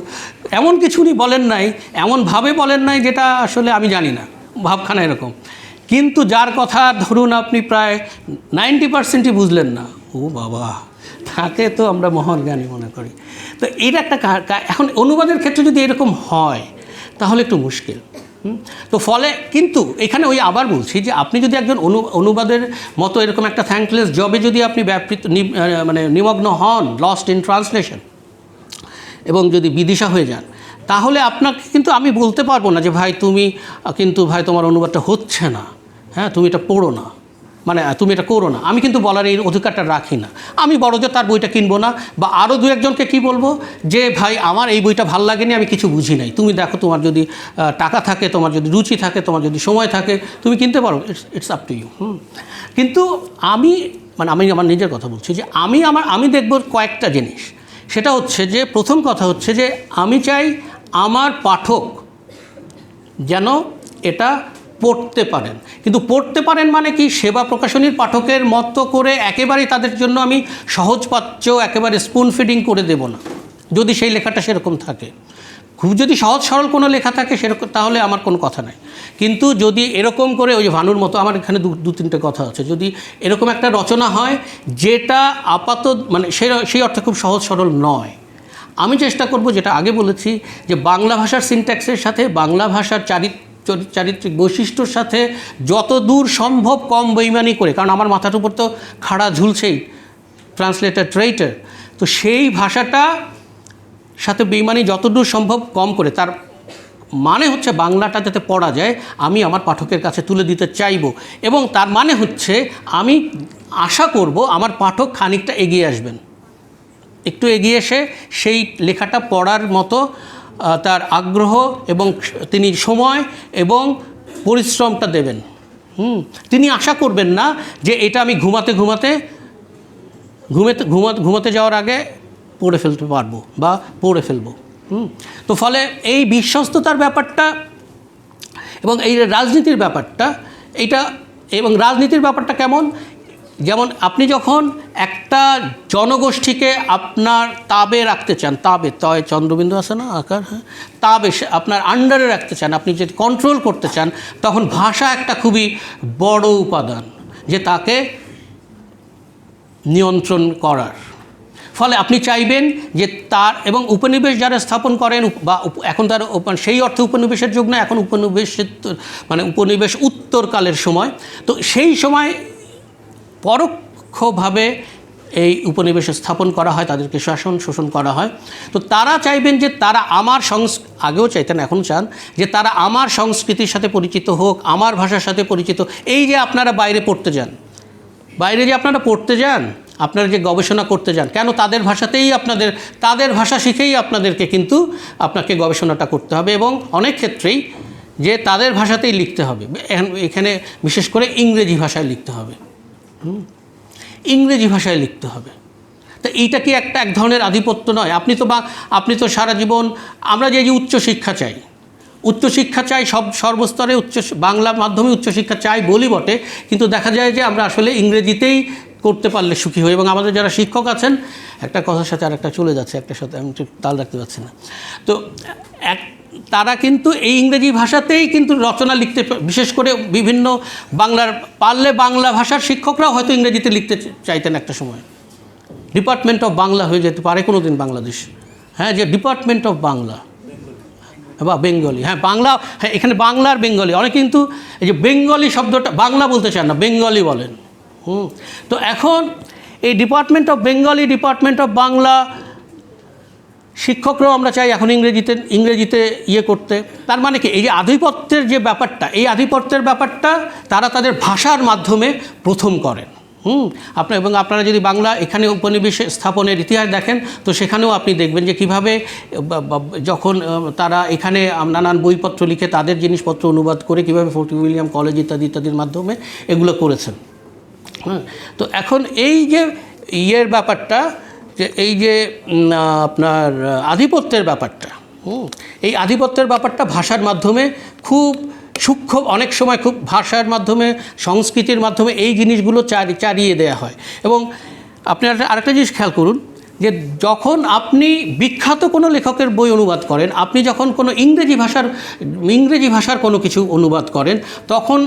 এমন কিছু উনি বলেন নাই, এমনভাবে বলেন নাই যেটা আসলে আমি জানি না, ভাবখানা এরকম। কিন্তু যার কথা ধরুন আপনি প্রায় 90%ই বুঝলেন না, ও বাবা, তাকে তো আমরা মহান জ্ঞানী মনে করি। তো এটা একটা এখন অনুবাদের ক্ষেত্রে যদি এরকম হয় তাহলে একটু মুশকিল। তো ফলে কিন্তু এখানে আবার বলছি যে আপনি যদি একজন অনুবাদের মতো এরকম একটা থ্যাঙ্কলেস জবে যদি আপনি নিমগ্ন হন, লস্ট ইন ট্রান্সলেশন, এবং যদি বিদিশা হয়ে যান, তাহলে আপনাকে কিন্তু আমি বলতে পারবো না যে ভাই তোমার অনুবাদটা হচ্ছে না, হ্যাঁ তুমি এটা পড়ো না, তুমি এটা করো না। আমি কিন্তু বলার এই অধিকারটা রাখি না। আমি বড়দের তার বইটা কিনবো না, বা আরও 2-1জনকে কী বলবো যে ভাই আমার এই বইটা ভালো লাগেনি, আমি কিছু বুঝি নাই, তুমি দেখো তোমার যদি টাকা থাকে, তোমার যদি রুচি থাকে, তোমার যদি সময় থাকে, তুমি কিনতে পারো, ইটস আপ টু ইউ। কিন্তু আমি আমার নিজের কথা বলছি যে আমি দেখব কয়েকটা জিনিস। সেটা হচ্ছে যে প্রথম কথা হচ্ছে যে আমি চাই আমার পাঠক যেন এটা পড়তে পারেন। কিন্তু পড়তে পারেন মানে কি, সেবা প্রকাশনীর পাঠকের মতো করে একেবারেই তাদের জন্য আমি সহজপাচ্য একেবারে স্পুন ফিডিং করে দেব না, যদি সেই লেখাটা সেরকম থাকে। খুব যদি সহজ সরল কোনো লেখা থাকে সেরকম, তাহলে আমার কোনো কথা নাই। কিন্তু যদি এরকম করে ওই যে ভানুর মতো, আমার এখানে 2-3টে কথা আছে, যদি এরকম একটা রচনা হয় যেটা আপাতত সেই অর্থে খুব সহজ সরল নয়, আমি চেষ্টা করব, যেটা আগে বলেছি, যে বাংলা ভাষার সিনট্যাক্সের সাথে বাংলা ভাষার চারিত্রিক বৈশিষ্ট্যর সাথে যত দূর সম্ভব কম বেইমানি করে, কারণ আমার মাথার উপর তো খাড়া ঝুলছেই ট্রান্সলেটার ট্রেইটার, তো সেই ভাষাটা সাথে বেইমানি যতদূর সম্ভব কম করে, তার মানে হচ্ছে বাংলাটা যাতে পড়া যায় আমি আমার পাঠকের কাছে তুলে দিতে চাইব। এবং তার মানে হচ্ছে আমি আশা করব আমার পাঠক খানিকটা এগিয়ে আসবেন, একটু এগিয়ে এসে সেই লেখাটা পড়ার মতো তার আগ্রহ এবং তিনি সময় এবং পরিশ্রমটা দেবেন। তিনি আশা করবেন না যে এটা আমি ঘুমাতে যাওয়ার আগে পড়ে ফেলতে পারবো বা পড়ে ফেলবো। তো ফলে এই বিশ্বস্ততার ব্যাপারটা এবং এই রাজনীতির ব্যাপারটা, এবং রাজনীতির ব্যাপারটা কেমন, যেমন আপনি যখন একটা জনগোষ্ঠীকে আপনার তাবে রাখতে চান, তয় চন্দ্রবিন্দু আছে না আকার, হ্যাঁ, তাবে আপনার আন্ডারে রাখতে চান, আপনি যদি কন্ট্রোল করতে চান, তখন ভাষা একটা খুবই বড় উপাদান যে তাকে নিয়ন্ত্রণ করার। ফলে আপনি চাইবেন যে তার এবং উপনিবেশ যারা স্থাপন করেন বা এখন তার সেই অর্থে উপনিবেশের যুগ না, এখন উপনিবেশের মানে উপনিবেশ উত্তরকালের সময়, তো সেই সময় পরোক্ষভাবে এই উপনিবেশ স্থাপন করা হয়, তাদেরকে শাসন শোষণ করা হয়। তো তারা চাইবেন যে তারা আমার আগেও চাইতেন, এখন চান যে তারা আমার সংস্কৃতির সাথে পরিচিত হোক, আমার ভাষার সাথে পরিচিত। এই যে আপনারা বাইরে পড়তে যান, বাইরে যে আপনারা পড়তে যান, আপনারা যে গবেষণা করতে যান, কেন তাদের ভাষাতেই তাদের ভাষা শিখেই আপনাদেরকে কিন্তু আপনাকে গবেষণাটা করতে হবে, এবং অনেক ক্ষেত্রেই যে তাদের ভাষাতেই লিখতে হবে। এখানে বিশেষ করে ইংরেজি ভাষায় লিখতে হবে, ইংরেজি ভাষায় লিখতে হবে। তো এইটা কি এক ধরনের আধিপত্য নয়? আপনি তো সারা জীবন আমরা যে উচ্চশিক্ষা চাই, উচ্চশিক্ষা চাই সর্বস্তরে, বাংলা মাধ্যমে উচ্চশিক্ষা চাই বলি বটে, কিন্তু দেখা যায় যে আমরা আসলে ইংরেজিতেই করতে পারলে সুখী হই। এবং আমাদের যারা শিক্ষক আছেন, একটা কথার সাথে আর একটা চলে যাচ্ছে, একটার সাথে আমি তাল রাখতে পারছি না, তো তারা কিন্তু এই ইংরেজি ভাষাতেই কিন্তু রচনা লিখতে, বিশেষ করে বিভিন্ন পারলে বাংলা ভাষার শিক্ষকরাও হয়তো ইংরেজিতে লিখতে চাইতেন একটা সময়। ডিপার্টমেন্ট অফ বাংলা হয়ে যেতে পারে কোনো দিন বাংলাদেশ, হ্যাঁ, যে ডিপার্টমেন্ট অফ বাংলা বা বেঙ্গলি, হ্যাঁ বাংলা, হ্যাঁ এখানে বাংলা আর বেঙ্গলি, অনেকে কিন্তু এই যে বেঙ্গলি শব্দটা বাংলা বলতে চান না, বেঙ্গলি বলেন। তো এখন এই department of Bengali, department of Bangla শিক্ষকরাও আমরা চাই এখন ইংরেজিতে ইয়ে করতে। তার মানে কি, এই যে আধিপত্যের যে ব্যাপারটা, এই আধিপত্যের ব্যাপারটা তারা তাদের ভাষার মাধ্যমে প্রথম করেন। এবং আপনারা যদি বাংলা এখানে উপনিবেশ স্থাপনের ইতিহাস দেখেন, তো সেখানেও আপনি দেখবেন যে কীভাবে যখন তারা এখানে নানান বইপত্র লিখে তাদের জিনিসপত্র অনুবাদ করে কীভাবে ফোর্ট উইলিয়াম কলেজ ইত্যাদির মাধ্যমে এগুলো করেছেন। তো এখন এই যে ইয়ের ব্যাপারটা, যে এই যে আপনার আধিপত্যের ব্যাপারটা, এই আধিপত্যের ব্যাপারটা ভাষার মাধ্যমে খুব সূক্ষ্ম, অনেক সময় খুব ভাষার মাধ্যমে, সংস্কৃতির মাধ্যমে এই জিনিসগুলো চারিয়ে দেওয়া হয়। এবং আপনি আরেকটা জিনিস খেয়াল করুন, যে যখন আপনি বিখ্যাত কোনো লেখকের বই অনুবাদ করেন, আপনি যখন কোনো ইংরেজি ভাষার কোনো কিছু অনুবাদ করেন, তখন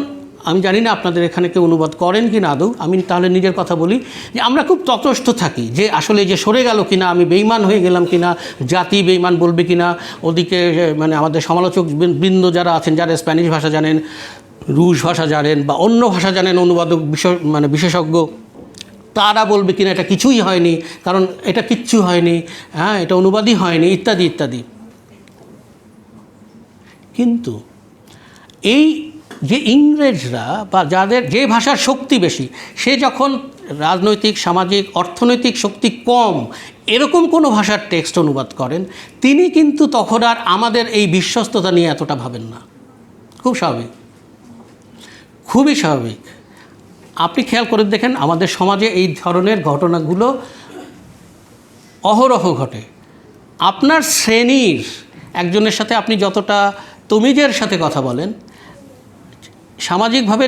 আমি জানি না আপনাদের এখানে কেউ অনুবাদ করেন কি না আদৌ, আমি তাহলে নিজের কথা বলি, যে আমরা খুব তটস্থ থাকি যে আসলে যে সরে গেল কিনা, আমি বেইমান হয়ে গেলাম কিনা, জাতি বেইমান বলবে কিনা, ওদিকে মানে আমাদের সমালোচক বৃন্দ যারা আছেন, যারা স্প্যানিশ ভাষা জানেন, রুশ ভাষা জানেন বা অন্য ভাষা জানেন, অনুবাদক বিশেষজ্ঞ, তারা বলবে কিনা এটা কিছুই হয়নি, কারণ এটা কিচ্ছু হয়নি, হ্যাঁ এটা অনুবাদই হয়নি, ইত্যাদি ইত্যাদি। কিন্তু এই যে ইংরেজরা বা যাদের যে ভাষার শক্তি বেশি, সে যখন রাজনৈতিক, সামাজিক, অর্থনৈতিক শক্তি কম এরকম কোনো ভাষার টেক্সট অনুবাদ করেন, তিনি কিন্তু তখন আর আমাদের এই বিশ্বস্ততা নিয়ে এতটা ভাবেন না। খুব স্বাভাবিক, খুবই স্বাভাবিক। আপনি খেয়াল করে দেখেন, আমাদের সমাজে এই ধরনের ঘটনাগুলো অহরহ ঘটে। আপনার শ্রেণীর একজনের সাথে আপনি যতটা তমিজের সাথে কথা বলেন, সামাজিকভাবে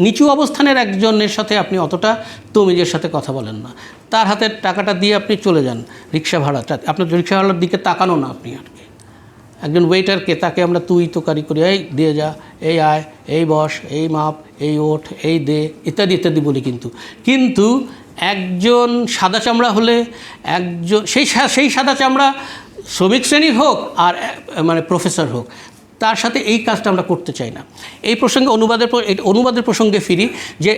নিচু অবস্থানের একজনের সাথে আপনি অতটা তমিজের সাথে কথা বলেন না। তার হাতে টাকাটা দিয়ে আপনি চলে যান, রিক্সা ভাড়াটা, আপনার রিক্সা ভাড়ার দিকে তাকানো না আপনি আর কি। একজন ওয়েটারকে, তাকে আমরা তুই তোকারি করি, এই দিয়ে যা, এই আয়, এই বস, এই মাপ, এই ওঠ, এই দে, ইত্যাদি ইত্যাদি বলি। কিন্তু একজন সাদা চামড়া হলে, একজন সেই সাদা চামড়া শ্রমিক শ্রেণীর হোক আর মানে প্রফেসর হোক, তার সাথে এই কাজটা আমরা করতে চাই না। এই প্রসঙ্গে অনুবাদের প্রসঙ্গে ফিরি, যে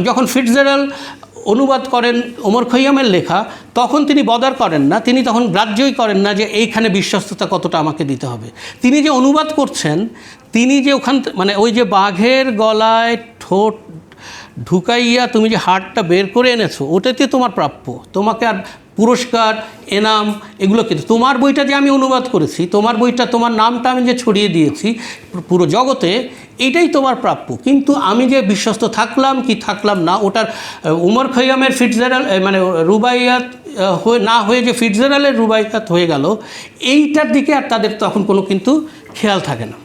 যখন ফিটজেরাল্ড অনুবাদ করেন ওমর খৈয়ামের লেখা, তখন তিনি বদার করেন না, তিনি তখন গ্রাহ্যই করেন না যে এইখানে বিশ্বস্ততা কতটা আমাকে দিতে হবে। তিনি যে অনুবাদ করছেন, তিনি যে মানে ওই যে বাঘের গলায় ঠোঁট ঢুকাইয়া তুমি যে হাড়টা বের করে এনেছো, ওটাতে তোমার প্রাপ্য, তোমাকে আর পুরস্কার, এনাম এগুলো কিন্তু, তোমার বইটা যে আমি অনুবাদ করেছি, তোমার বইটা, তোমার নামটা আমি যে ছড়িয়ে দিয়েছি পুরো জগতে, এইটাই তোমার প্রাপ্য। কিন্তু আমি যে বিশ্বস্ত থাকলাম কি থাকলাম না, ওটার ওমর খৈয়ামের ফিটজেরাল্ড মানে রুবাইয়াত না হয়ে যে ফিটজেরাল্ডের রুবাইয়াত হয়ে গেল, এইটার দিকে আর তাদের তখন কোনো কিন্তু খেয়াল থাকে না।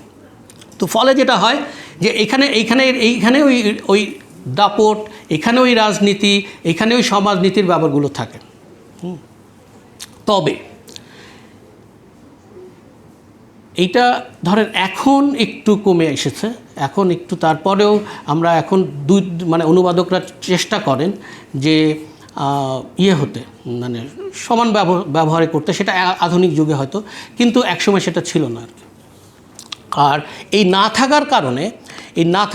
তো ফলে যেটা হয় যে এইখানে ওই দাপট, এখানে ওই রাজনীতি, এখানে ওই সমাজনীতির ব্যাপারগুলো থাকে। তবে এইটা ধরেন এখন একটু কমে এসেছে, এখন একটু, তারপরেও আমরা এখন মানে অনুবাদকরা চেষ্টা করেন যে ইয়ে হতে, মানে সমান ব্যবহারে করতে, সেটা আধুনিক যুগে হয়তো, কিন্তু একসময় সেটা ছিল না আর কি। আর এই না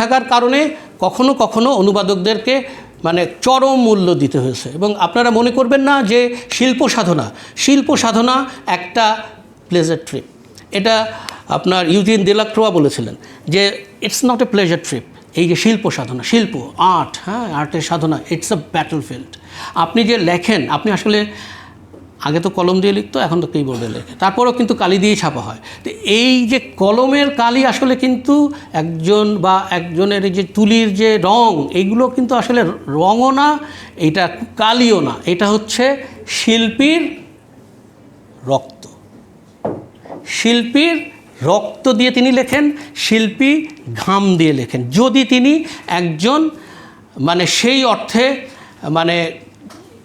থাকার কারণে কখনো কখনো অনুবাদকদেরকে মানে চরম মূল্য দিতে হয়েছে। এবং আপনারা মনে করবেন না যে শিল্প সাধনা একটা প্লেজার ট্রিপ। এটা আপনার ইউজিন দেলাক্রোয়া বলেছিলেন যে it's not a pleasure trip. এই যে শিল্প আর্ট, আর্টের সাধনা, ইটস আ ব্যাটলফিল্ড। আপনি যে লেখেন, আপনি আসলে আগে তো কলম দিয়ে লিখতো, এখন তো কিবোর্ডে লেখে, তারপরেও কিন্তু কালি দিয়েই ছাপা হয়। তো এই যে কলমের কালি আসলে কিন্তু একজনের এই যে তুলির যে রং, এইগুলো কিন্তু আসলে রঙও না, এটা কালিও না, এটা হচ্ছে শিল্পীর রক্ত দিয়ে তিনি লেখেন, শিল্পী ঘাম দিয়ে লেখেন, যদি তিনি একজন মানে সেই অর্থে মানে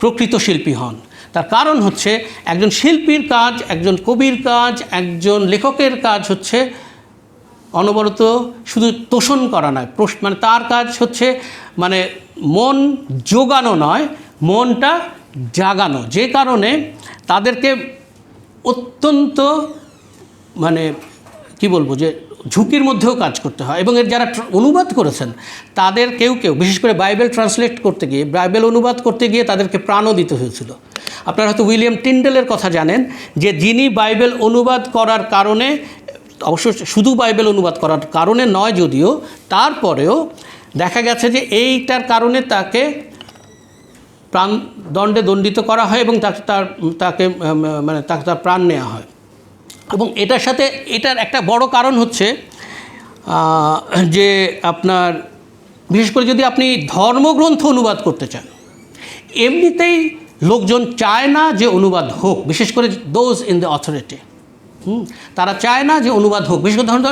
প্রকৃত শিল্পী হন। তার কারণ হচ্ছে একজন শিল্পীর কাজ, একজন কবির কাজ, একজন লেখকের কাজ হচ্ছে অনবরত শুধু তোষণ করা নয়, মানে তার কাজ হচ্ছে মানে মন জোগানো নয়, মনটা জাগানো। যে কারণে তাদেরকে অত্যন্ত মানে কি বলবো যে ঝুঁকির মধ্যেও কাজ করতে হয়। এবং এর যারা অনুবাদ করেছেন তাদের কেউ বিশেষ করে বাইবেল অনুবাদ করতে গিয়ে তাদেরকে প্রাণও দিতে হয়েছিল। আপনারা হয়তো উইলিয়াম টিন্ডেলের কথা জানেন, যে যিনি বাইবেল অনুবাদ করার কারণে, অবশ্য শুধু বাইবেল অনুবাদ করার কারণে নয় যদিও, তারপরেও দেখা গেছে যে এইটার কারণে তাকে প্রাণদণ্ডে দণ্ডিত করা হয় এবং তাকে তার প্রাণ নেওয়া হয়। এবং এটার একটা বড় কারণ হচ্ছে যে আপনার বিশেষ করে যদি আপনি ধর্মগ্রন্থ অনুবাদ করতে চান, এমনিতেই লোকজন চায় না যে অনুবাদ হোক, বিশেষ করে দোজ ইন দ্য অথরিটি। তারা চায় না যে অনুবাদ হোক। বিশেষ করে ধরুন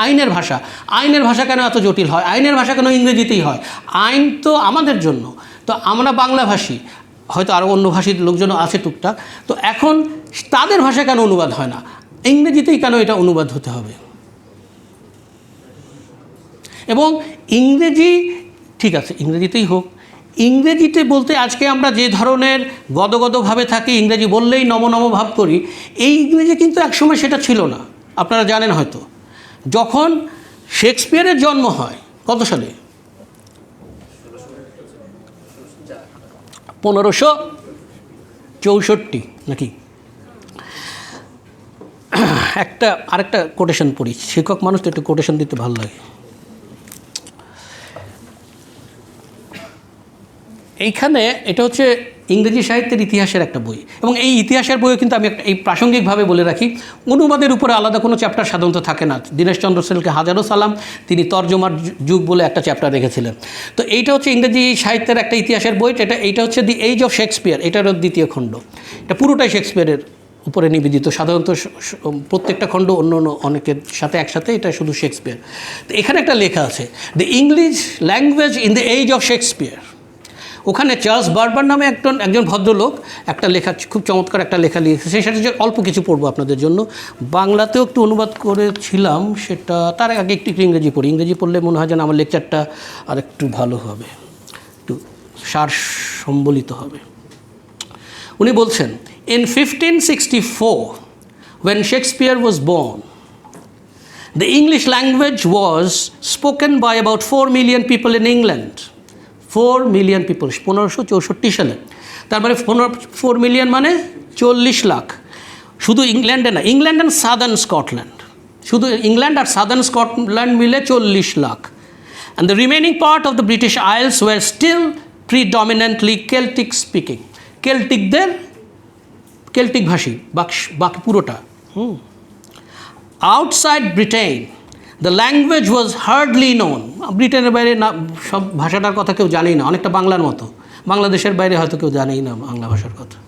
আইনের ভাষা কেন এত জটিল হয়, আইনের ভাষা কেন ইংরেজিতেই হয়? আইন তো আমাদের জন্য, তো আমরা বাংলাভাষী, হয়তো আরও অন্য ভাষীর লোকজনও আছে টুকটাক, তো এখন তাদের ভাষা কেন অনুবাদ হয় না, ইংরেজিতেই কেন এটা অনুবাদ হতে হবে? এবং ইংরেজি ঠিক আছে, ইংরেজিতেই হোক। ইংরেজিতে বলতে আজকে আমরা যে ধরনের গদগদভাবে থাকি, ইংরেজি বললেই নম ভাব করি, এই ইংরেজি কিন্তু একসময় সেটা ছিল না। আপনারা জানেন হয়তো, যখন শেক্সপিয়ারের জন্ম হয় কত সালে? 1564 নাকি? আরেকটা কোটেশন পড়ি, শিক্ষক মানুষ তো একটু কোটেশন দিতে ভালো লাগে। এইখানে এটা হচ্ছে ইংরেজি সাহিত্যের ইতিহাসের একটা বই, এবং এই ইতিহাসের বইও কিন্তু আমি এই প্রাসঙ্গিকভাবে বলে রাখি, অনুবাদের উপরে আলাদা কোনো চ্যাপ্টার সাধারণত থাকে না। দীনেশচন্দ্র সেনকে হাজারো সালাম, তিনি তর্জমার যুগ বলে একটা চ্যাপ্টার রেখেছিলেন। তো এইটা হচ্ছে ইংরেজি সাহিত্যের একটা ইতিহাসের বই। এইটা হচ্ছে দি এজ অফ শেক্সপিয়ার, এটারও দ্বিতীয় খণ্ড। এটা পুরোটাই শেক্সপিয়ারের উপরে নিবেদিত, সাধারণত প্রত্যেকটা খণ্ড অন্য অনেকের সাথে একসাথে, এটা শুধু শেক্সপিয়ার। তো এখানে একটা লেখা আছে, the English language in the age of Shakespeare. ওখানে চার্লস বারবার নামে একজন ভদ্রলোক একটা লেখা, খুব চমৎকার একটা লেখা লিখেছে। সেটা অল্প কিছু পড়বো আপনাদের জন্য। বাংলাতেও একটু অনুবাদ করেছিলাম, সেটা তার আগে একটু ইংরেজি পড়ি। ইংরেজি পড়লে মনে হয় যেন আমার লেকচারটা আর একটু ভালো হবে, একটু সার সম্বলিত হবে। উনি বলছেন, in 1564 when Shakespeare was born, the English language was spoken by about 4 million people in England. 4 million people, 1564 সালে। তারপরে 4 মিলিয়ন মানে 40 লাখ। শুধু ইংল্যান্ডে না, ইংল্যান্ড অ্যান্ড সাদার্ন স্কটল্যান্ড, শুধু ইংল্যান্ড আর সাদার্ন স্কটল্যান্ড মিলে 40 lakh. And the remaining part of the British Isles were still predominantly Celtic speaking. Celtic ভাষী, বাকি পুরোটা। Outside Britain the language was hardly known. ব্রিটেনের বাইরে না, সব ভাষাটার কথা কেউ জানেই না, অনেকটা বাংলার মতো। বাংলাদেশের বাইরে হয়তো কেউ জানেই না বাংলা ভাষার কথা।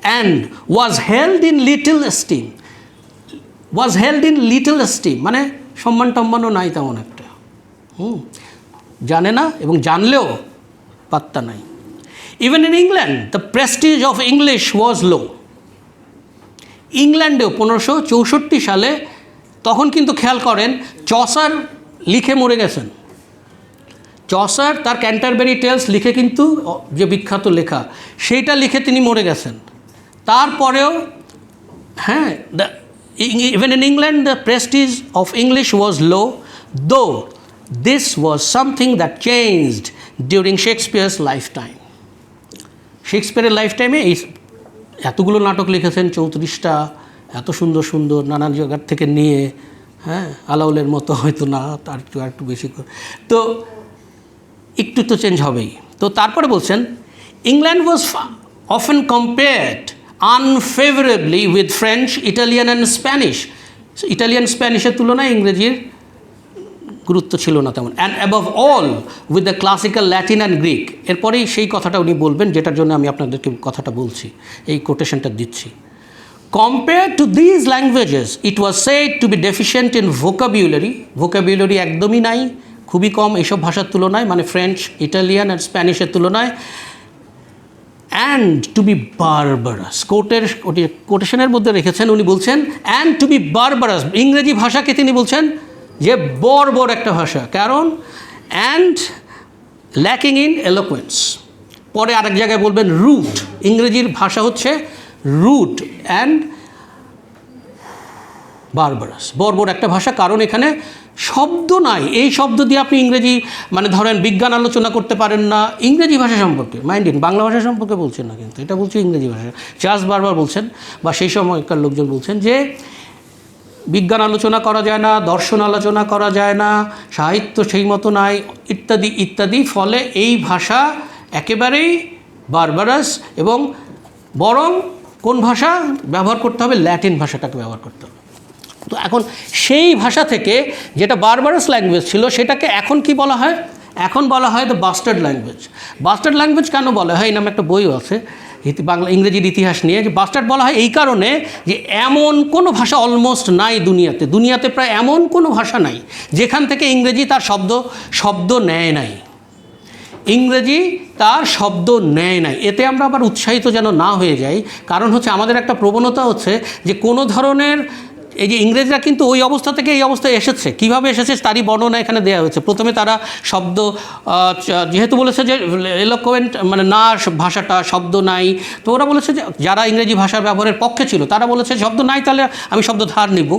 And was held in little esteem, মানে সম্মান টম্মানও নাই তেমন একটা। জানে না, এবং জানলেও পাত্তা নাই। Even in England the prestige of English was low. ইংল্যান্ডেও 1564 সালে, তখন কিন্তু খেয়াল করেন চসার লিখে মরে গেছেন। চসার তার ক্যান্টারবেরি টেলস লিখে কিন্তু যে বিখ্যাত লেখা সেইটা লিখে তিনি মরে গেছেন। তারপরেও হ্যাঁ, even in England the prestige of English was low, though this was something that changed during Shakespeare's lifetime. শেক্সপিয়ারের লাইফটাইমে এই এতগুলো নাটক লিখেছেন, 34টা, এত সুন্দর সুন্দর নানান জায়গার থেকে নিয়ে, হ্যাঁ, আলাউলের মতো হয়তো না, তার একটু বেশি করে, তো একটু তো চেঞ্জ হবেই। তো তারপরে বলছেন England was often compared unfavourably with French, Italian and Spanish. Italian স্প্যানিশের তুলনায় ইংরেজির গুরুত্ব ছিল না তেমন। And above all with the classical Latin and Greek. এরপরেই সেই কথাটা উনি বলবেন যেটার জন্য আমি আপনাদেরকে কথাটা বলছি, এই কোটেশনটা দিচ্ছি। Compared to these languages, it was said to be deficient in vocabulary. Vocabulary একদমই নাই, খুবই কম এইসব ভাষার তুলনায়, মানে ফ্রেঞ্চ, ইটালিয়ান আর স্প্যানিশের তুলনায়। অ্যান্ড টু বি বারবারাস, কোটেশনের মধ্যে রেখেছেন, উনি বলছেন অ্যান্ড টু বি বারবারাস, ইংরেজি ভাষাকে তিনি বলছেন যে বর্বর একটা ভাষা। কারণ অ্যান্ড ল্যাকিং ইন এলোকুয়েন্স। পরে আরেক জায়গায় বলবেন রুট, ইংরেজির ভাষা হচ্ছে রুট অ্যান্ড বারবারাস, বর্বর একটা ভাষা। কারণ এখানে শব্দ নাই, এই শব্দ দিয়ে আপনি ইংরেজি, মানে ধরেন বিজ্ঞান আলোচনা করতে পারেন না ইংরেজি ভাষা সম্পর্কে, মাইন্ড ইন, বাংলা ভাষা সম্পর্কে বলছেন না, কিন্তু এটা বলছে ইংরেজি ভাষা। চার্লস বারবার বলছেন, বা সেই সময়কার লোকজন বলছেন যে বিজ্ঞান আলোচনা করা যায় না, দর্শন আলোচনা করা যায় না, সাহিত্য সেই মতো নাই, ইত্যাদি ইত্যাদি। ফলে এই ভাষা একেবারেই বারবারাস, এবং বরং কোন ভাষা ব্যবহার করতে হবে, ল্যাটিন ভাষাটাকে ব্যবহার করতে হবে। তো এখন সেই ভাষা থেকে যেটা বারবারাস ল্যাঙ্গুয়েজ ছিল সেটাকে এখন কি বলা হয়, এখন বলা হয় the bastard language. Bastard language কেন বলা হয়, এই নামে একটা বইও আছে বাংলা ইংরেজির ইতিহাস নিয়ে, যে বাস্টার্ড বলা হয় এই কারণে যে এমন কোনো ভাষা অলমোস্ট নাই দুনিয়াতে প্রায় এমন কোনো ভাষা নাই যেখান থেকে ইংরেজি তার শব্দ নেয় নাই, ইংরেজি তার শব্দ নেয় নাই। এতে আমরা আবার উৎসাহিত যেন না হয়ে যাই, কারণ হচ্ছে আমাদের একটা প্রবণতা হচ্ছে যে কোনো ধরনের, এই যে ইংরেজরা কিন্তু ওই অবস্থা থেকে এই অবস্থায় এসেছে, কীভাবে এসেছে তারই বর্ণনা এখানে দেওয়া হয়েছে। প্রথমে তারা শব্দ, যেহেতু বলেছে যে এলোকোয়েন্ট, মানে না ভাষাটা শব্দ নাই, তো ওরা বলেছে যে যারা ইংরেজি ভাষার ব্যবহারের পক্ষে ছিল তারা বলেছে শব্দ নাই, তাহলে আমি শব্দ ধার নিব।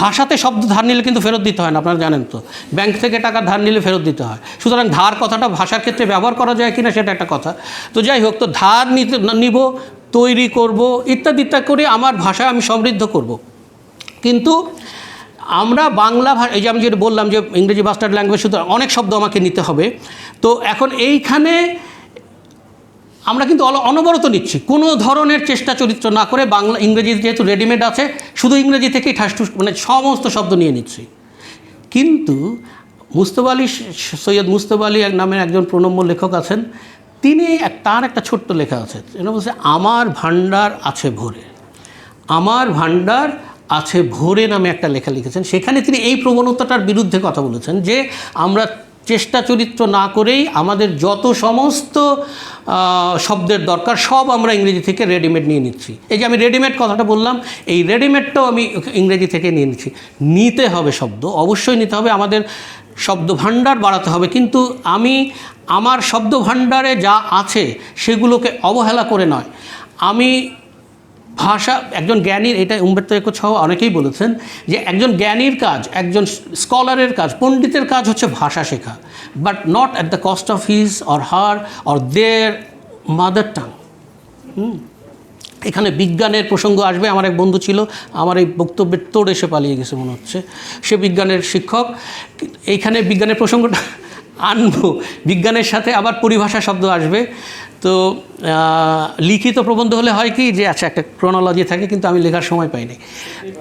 ভাষাতে শব্দ ধার নিলে কিন্তু ফেরত দিতে হয় না, আপনারা জানেন তো, ব্যাংক থেকে টাকা ধার নিলে ফেরত দিতে হয়। সুতরাং ধার কথাটা ভাষার ক্ষেত্রে ব্যবহার করা যায় কিনা সেটা একটা কথা। তো যাই হোক, তো ধার নিব, তৈরি করব, ইত্যাদি ইত্যাদি করে আমার ভাষা আমি সমৃদ্ধ করব। কিন্তু আমরা বাংলা ভাষা, এই যে আমি যেটা বললাম যে ইংরেজি বাস্টার্ড ল্যাঙ্গুয়েজ, শুধু অনেক শব্দ আমাকে নিতে হবে। তো এখন এইখানে আমরা কিন্তু অনবরত নিচ্ছি, কোনো ধরনের চেষ্টা চরিত্র না করে, বাংলা ইংরেজি যেহেতু রেডিমেড আছে, শুধু ইংরেজি থেকেই ঠাসঠুস মানে সমস্ত শব্দ নিয়ে নিচ্ছি। কিন্তু মুস্তফা আলী, সৈয়দ মুস্তফা আলী নামের একজন প্রণম্য লেখক আছেন, তিনি তার একটা ছোট্ট লেখা আছে, এটা বলছে আমার ভাণ্ডার আছে ভরে, আমার ভাণ্ডার আছে ভরে নামে একটা লেখা লিখেছেন। সেখানে তিনি এই প্রবণতাটার বিরুদ্ধে কথা বলেছেন যে আমরা চেষ্টা চরিত্র না করেই আমাদের যত সমস্ত শব্দের দরকার সব আমরা ইংরেজি থেকে রেডিমেড নিয়ে নিচ্ছি। এই যে আমি রেডিমেড কথাটা বললাম, এই রেডিমেডটাও আমি ইংরেজি থেকে নিয়ে নিচ্ছি। নিতে হবে শব্দ, অবশ্যই নিতে হবে, আমাদের শব্দ ভাণ্ডার বাড়াতে হবে, কিন্তু আমি আমার শব্দ ভাণ্ডারে যা আছে সেগুলোকে অবহেলা করে নয়। আমি ভাষা, একজন জ্ঞানীর, এটা উম্বের্তো একো সহ অনেকেই বলেছেন যে একজন জ্ঞানীর কাজ, একজন স্কলারের কাজ, পণ্ডিতের কাজ হচ্ছে ভাষা শেখা, but not at the cost of his or her or there mother tongue. এখানে বিজ্ঞানের প্রসঙ্গ আসবে। আমার এক বন্ধু ছিল, আমার এই বক্তব্যের তোড় এসে পালিয়ে গেছে মনে হচ্ছে, সে বিজ্ঞানের শিক্ষক। এইখানে বিজ্ঞানের প্রসঙ্গটা আনবো, বিজ্ঞানের সাথে আবার পরিভাষা শব্দ আসবে। তো লিখিত প্রবন্ধ হলে হয় কি যে আচ্ছা একটা ক্রোনোলজি থাকে, কিন্তু আমি লেখার সময় পাইনি।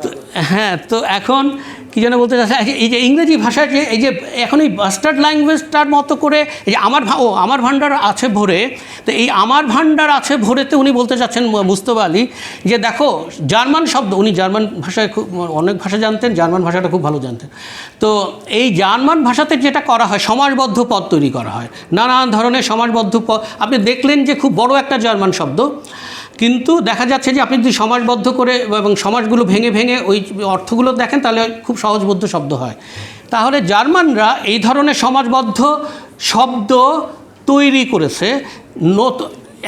তো হ্যাঁ, তো এখন কী যেন বলতে চাচ্ছে, এই যে ইংরেজি ভাষায় যে এই যে এখন এই বাস্টার্ড ল্যাঙ্গুয়েজটার মতো করে এই যে আমার ভাণ্ডার আছে ভরে, তো এই আমার ভাণ্ডার আছে ভরেতে উনি বলতে চাচ্ছেন মুস্তফা আলী যে দেখো জার্মান শব্দ, উনি জার্মান ভাষায় খুব অনেক ভাষা জানতেন, জার্মান ভাষাটা খুব ভালো জানতেন। তো এই জার্মান ভাষাতে যেটা করা হয়, সমাজবদ্ধ পদ তৈরি করা হয়, নানান ধরনের সমাজবদ্ধ পদ। আপনি দেখলেন যে খুব বড় একটা জার্মান শব্দ, কিন্তু দেখা যাচ্ছে যে আপনি যদি সমাজবদ্ধ করে এবং সমাজগুলো ভেঙে ভেঙে ওই অর্থগুলো দেখেন তাহলে খুব সহজবোধ্য শব্দ হয়। তাহলে জার্মানরা এই ধরনের সমাজবদ্ধ শব্দ তৈরি করেছে,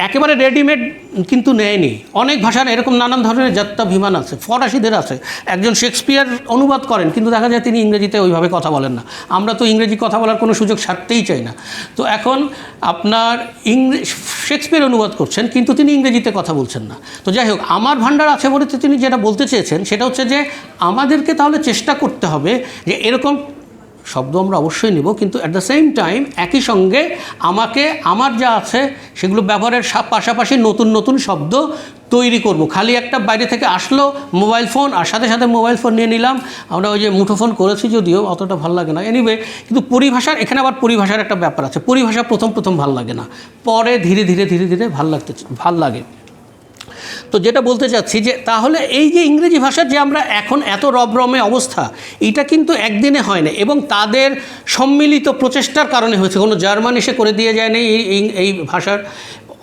একেবারে রেডিমেড কিন্তু নেয়নি। অনেক ভাষার এরকম নানান ধরনের যাত্রাভিমান আছে। ফরাসিদের আছে, একজন শেক্সপিয়ার অনুবাদ করেন কিন্তু দেখা যায় তিনি ইংরেজিতে ওইভাবে কথা বলেন না। আমরা তো ইংরেজি কথা বলার কোনো সুযোগ ছাড়তেই চাই না। তো এখন আপনার শেক্সপিয়ার অনুবাদ করছেন কিন্তু তিনি ইংরেজিতে কথা বলছেন না। তো যাই হোক, আমার ভাণ্ডার আছে বলে তিনি যেটা বলতে চেয়েছেন সেটা হচ্ছে যে আমাদেরকে তাহলে চেষ্টা করতে হবে যে এরকম শব্দ আমরা অবশ্যই নেব, কিন্তু অ্যাট দ্য সেম টাইম একই সঙ্গে আমাকে আমার যা আছে সেগুলো ব্যবহারের পাশাপাশি নতুন নতুন শব্দ তৈরি করব। খালি একটা বাইরে থেকে আসলো মোবাইল ফোন আর সাথে সাথে মোবাইল ফোন নিয়ে নিলাম, আমরা ওই যে মুঠোফোন করেছি যদিও অতটা ভালো লাগে না, এনিওয়ে। কিন্তু পরিভাষার এখানে আবার পরিভাষার একটা ব্যাপার আছে। পরিভাষা প্রথম ভালো লাগে না, পরে ধীরে ধীরে ভাল লাগে। তো যেটা বলতে চাচ্ছি যে তাহলে এই যে ইংরেজি ভাষার যে আমরা এখন এত রমরমে অবস্থা, এটা কিন্তু একদিনে হয় না এবং তাদের সম্মিলিত প্রচেষ্টার কারণে হয়েছে। কোনো জার্মান এসে করে দিয়ে যায়নি এই ভাষার।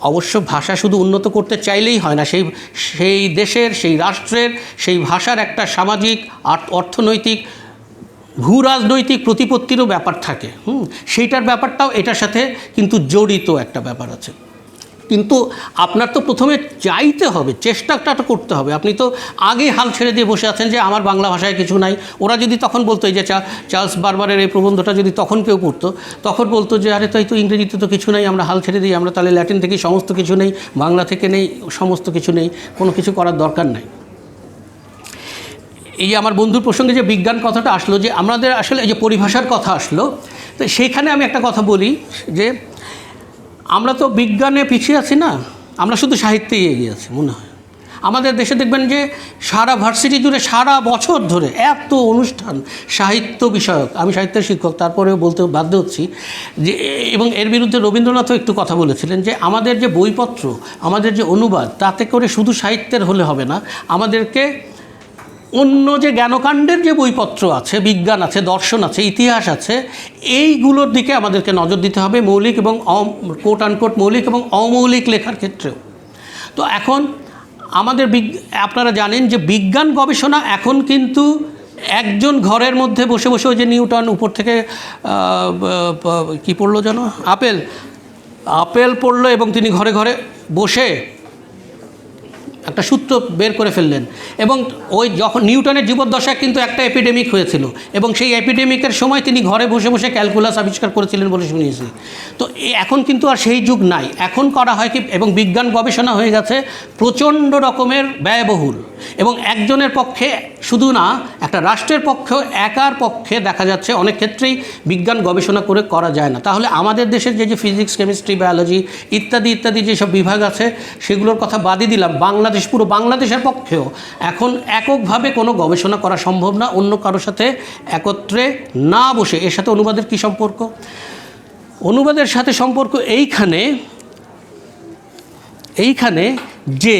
অবশ্য ভাষা শুধু উন্নত করতে চাইলেই হয় না, সেই দেশের, সেই রাষ্ট্রের, সেই ভাষার একটা সামাজিক অর্থনৈতিক ভূরাজনৈতিক প্রতিপত্তিরও ব্যাপার থাকে। সেইটার ব্যাপারটাও এটার সাথে কিন্তু জড়িত একটা ব্যাপার আছে। কিন্তু আপনার তো প্রথমে চাইতে হবে, চেষ্টাটা করতে হবে। আপনি তো আগেই হাল ছেড়ে দিয়ে বসে আছেন যে আমার বাংলা ভাষায় কিছু নাই। ওরা যদি তখন বলতো, এই যে চার্লস বারবারের এই প্রবন্ধটা যদি তখন কেউ পড়তো, তখন বলতো যে আরে তাই তো ইংরেজিতে তো কিছু নেই, আমরা হাল ছেড়ে দিই, আমরা তাহলে ল্যাটিন থেকে সমস্ত কিছু নেই, বাংলা থেকে নেই, সমস্ত কিছু নেই, কোনো কিছু করার দরকার নাই। এই আমার বন্ধুর প্রসঙ্গে যে বিজ্ঞান কথাটা আসলো, যে আমাদের আসলে এই যে পরিভাষার কথা আসলো, তো সেইখানে আমি একটা কথা বলি যে আমরা তো বিজ্ঞানে পিছিয়ে আছি না, আমরা শুধু সাহিত্যেই এগিয়ে আছি মনে হয়। আমাদের দেশে দেখবেন যে সারা ভার্সিটি জুড়ে সারা বছর ধরে এত অনুষ্ঠান সাহিত্য বিষয়ক। আমি সাহিত্যের শিক্ষক, তারপরেও বলতে বাধ্য হচ্ছি যে, এবং এর বিরুদ্ধে রবীন্দ্রনাথও একটু কথা বলেছিলেন যে আমাদের যে বইপত্র, আমাদের যে অনুবাদ, তাতে করে শুধু সাহিত্যের হলে হবে না, আমাদেরকে অন্য যে জ্ঞানকাণ্ডের যে বইপত্র আছে, বিজ্ঞান আছে, দর্শন আছে, ইতিহাস আছে, এইগুলোর দিকে আমাদেরকে নজর দিতে হবে, মৌলিক এবং কোট আনকোট মৌলিক এবং অমৌলিক লেখার ক্ষেত্রেও। তো এখন আমাদের আপনারা জানেন যে বিজ্ঞান গবেষণা এখন কিন্তু একজন ঘরের মধ্যে বসে বসে, ওই যে নিউটন উপর থেকে কি পড়লো যেন, আপেল পড়লো এবং তিনি ঘরে ঘরে বসে একটা সূত্র বের করে ফেললেন। এবং ওই যখন নিউটনের জীবদ্দশায় কিন্তু একটা এপিডেমিক হয়েছিল এবং সেই এপিডেমিকের সময় তিনি ঘরে বসে বসে ক্যালকুলাস আবিষ্কার করেছিলেন বলে শুনিয়েছি। তো এখন কিন্তু আর সেই যুগ নাই। এখন করা হয় কি, এবং বিজ্ঞান গবেষণা হয়ে গেছে প্রচণ্ড রকমের ব্যয়বহুল, এবং একজনের পক্ষে শুধু না, একটা রাষ্ট্রের পক্ষেও, একার পক্ষে দেখা যাচ্ছে অনেক ক্ষেত্রেই বিজ্ঞান গবেষণা করে করা যায় না। তাহলে আমাদের দেশের যে ফিজিক্স, কেমিস্ট্রি, বায়োলজি ইত্যাদি ইত্যাদি যেসব বিভাগ আছে সেগুলোর কথা বাদই দিলাম, পুরো বাংলাদেশের পক্ষেও এখন এককভাবে কোনো গবেষণা করা সম্ভব না অন্য কারোর সাথে একত্রে না বসে। এর সাথে অনুবাদের কী সম্পর্ক? অনুবাদের সাথে সম্পর্ক এইখানে যে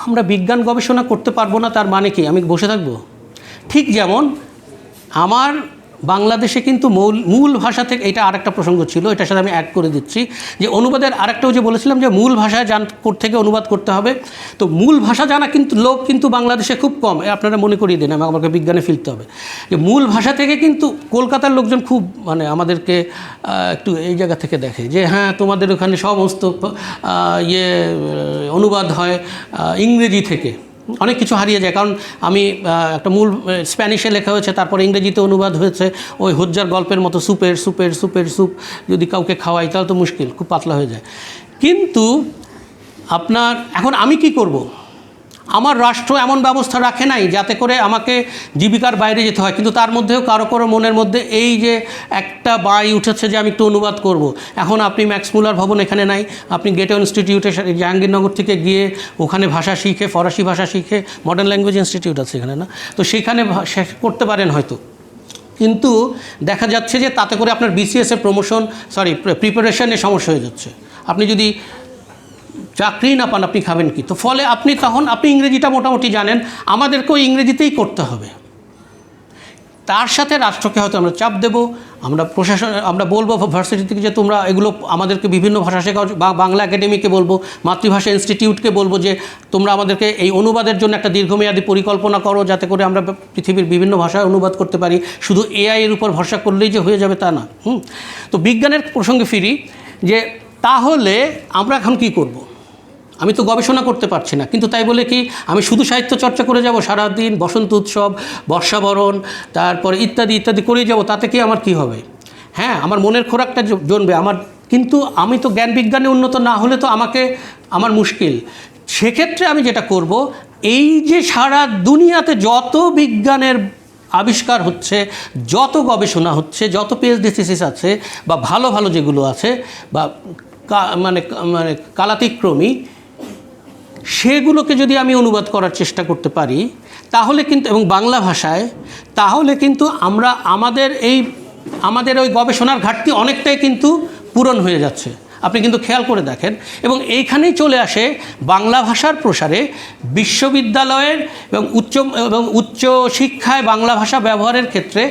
আমরা বিজ্ঞান গবেষণা করতে পারবো না তার মানে কি আমি বসে থাকবো? ঠিক যেমন আমার বাংলাদেশে কিন্তু মূল ভাষা থেকে, এটা আরেকটা প্রসঙ্গ ছিল, এটার সাথে আমি অ্যাড করে দিচ্ছি যে অনুবাদের আরেকটাও যে বলেছিলাম যে মূল ভাষায় থেকে অনুবাদ করতে হবে। তো মূল ভাষা জানা কিন্তু লোক কিন্তু বাংলাদেশে খুব কম। আপনারা মনে করিয়ে দিন, আমাকে বিজ্ঞানে ফিরতে হবে যে মূল ভাষা থেকে কিন্তু কলকাতার লোকজন খুব আমাদেরকে একটু এই জায়গা থেকে দেখে যে হ্যাঁ তোমাদের ওখানে সমস্ত অনুবাদ হয় ইংরেজি থেকে। অনেক কিছু হারিয়ে যায়, কারণ আমি একটা মূল স্প্যানিশে লেখা হয়েছে, তারপরে ইংরেজিতে অনুবাদ হয়েছে, ওই হজ্জার গল্পের মতো সুপ যদি কাউকে খাওয়াই তাহলে তো মুশকিল, খুব পাতলা হয়ে যায়। কিন্তু আপনার এখন আমি কি করব? আমার রাষ্ট্র এমন ব্যবস্থা রাখে নাই যাতে করে আমাকে জীবিকার বাইরে যেতে হয়, কিন্তু তার মধ্যেও কারো মনের মধ্যে এই যে একটা বাই উঠেছে যে আমি একটু অনুবাদ করব। এখন আপনি ম্যাক্স মুলার ভবন এখানে নাই, আপনি গেটো ইনস্টিটিউটে জাহাঙ্গীরনগর থেকে গিয়ে ওখানে ভাষা শিখে, ফরাসি ভাষা শিখে, মডার্ন ল্যাঙ্গুয়েজ ইনস্টিটিউট আছে এখানে না, তো সেখানে করতে পারেন হয়তো। কিন্তু দেখা যাচ্ছে যে তাতে করে আপনার বিসিএসের প্রিপারেশনে সমস্যা হয়ে যাচ্ছে। আপনি যদি চাকরি না পান আপনি খাবেন কি? তো ফলে আপনি ইংরেজিটা মোটামুটি জানেন, আমাদেরকেও ইংরেজিতেই করতে হবে। তার সাথে রাষ্ট্রকে হয়তো আমরা চাপ দেব, আমরা প্রশাসন, আমরা বলবো ভার্সিটি থেকে যে তোমরা এগুলো আমাদেরকে বিভিন্ন ভাষা শেখাও, বা বাংলা একাডেমিকে বলবো, মাতৃভাষা ইনস্টিটিউটকে বলবো যে তোমরা আমাদেরকে এই অনুবাদের জন্য একটা দীর্ঘমেয়াদী পরিকল্পনা করো, যাতে করে আমরা পৃথিবীর বিভিন্ন ভাষায় অনুবাদ করতে পারি। শুধু এআই এর উপর ভরসা করলেই যে হয়ে যাবে তা না। তো বিজ্ঞানের প্রসঙ্গে ফিরি, যে তাহলে আমরা এখন কি করব? আমি তো গবেষণা করতে পারছি না, কিন্তু তাই বলে কি আমি শুধু সাহিত্য চর্চা করে যাব সারাদিন, বসন্ত উৎসব, বর্ষাবরণ, তারপরে ইত্যাদি ইত্যাদি করেই যাব, তাতে কি আমার কি হবে? হ্যাঁ, আমার মনের খোরাকটা জমবে আমার, কিন্তু আমি তো জ্ঞান বিজ্ঞানে উন্নত না হলে তো আমার মুশকিল। সেক্ষেত্রে আমি যেটা করব, এই যে সারা দুনিয়াতে যত বিজ্ঞানের আবিষ্কার হচ্ছে, যত গবেষণা হচ্ছে, যত পিএইচডি থিসিস আছে, বা ভালো ভালো যেগুলো আছে, বা মানে মানে কালাতিক্রমী, সেগুলোকে যদি আমি অনুবাদ করার চেষ্টা করতে পারি তাহলে কিন্তু, এবং বাংলা ভাষায়, তাহলে কিন্তু আমরা আমাদের ওই গবেষণার ঘাটতি অনেকটাই কিন্তু পূরণ হয়ে যাচ্ছে। আপনি কিন্তু খেয়াল করে দেখেন, এবং এইখানেই চলে আসে বাংলা ভাষার প্রসারে বিশ্ববিদ্যালয়ের এবং উচ্চ শিক্ষায় বাংলা ভাষা ব্যবহারের ক্ষেত্রে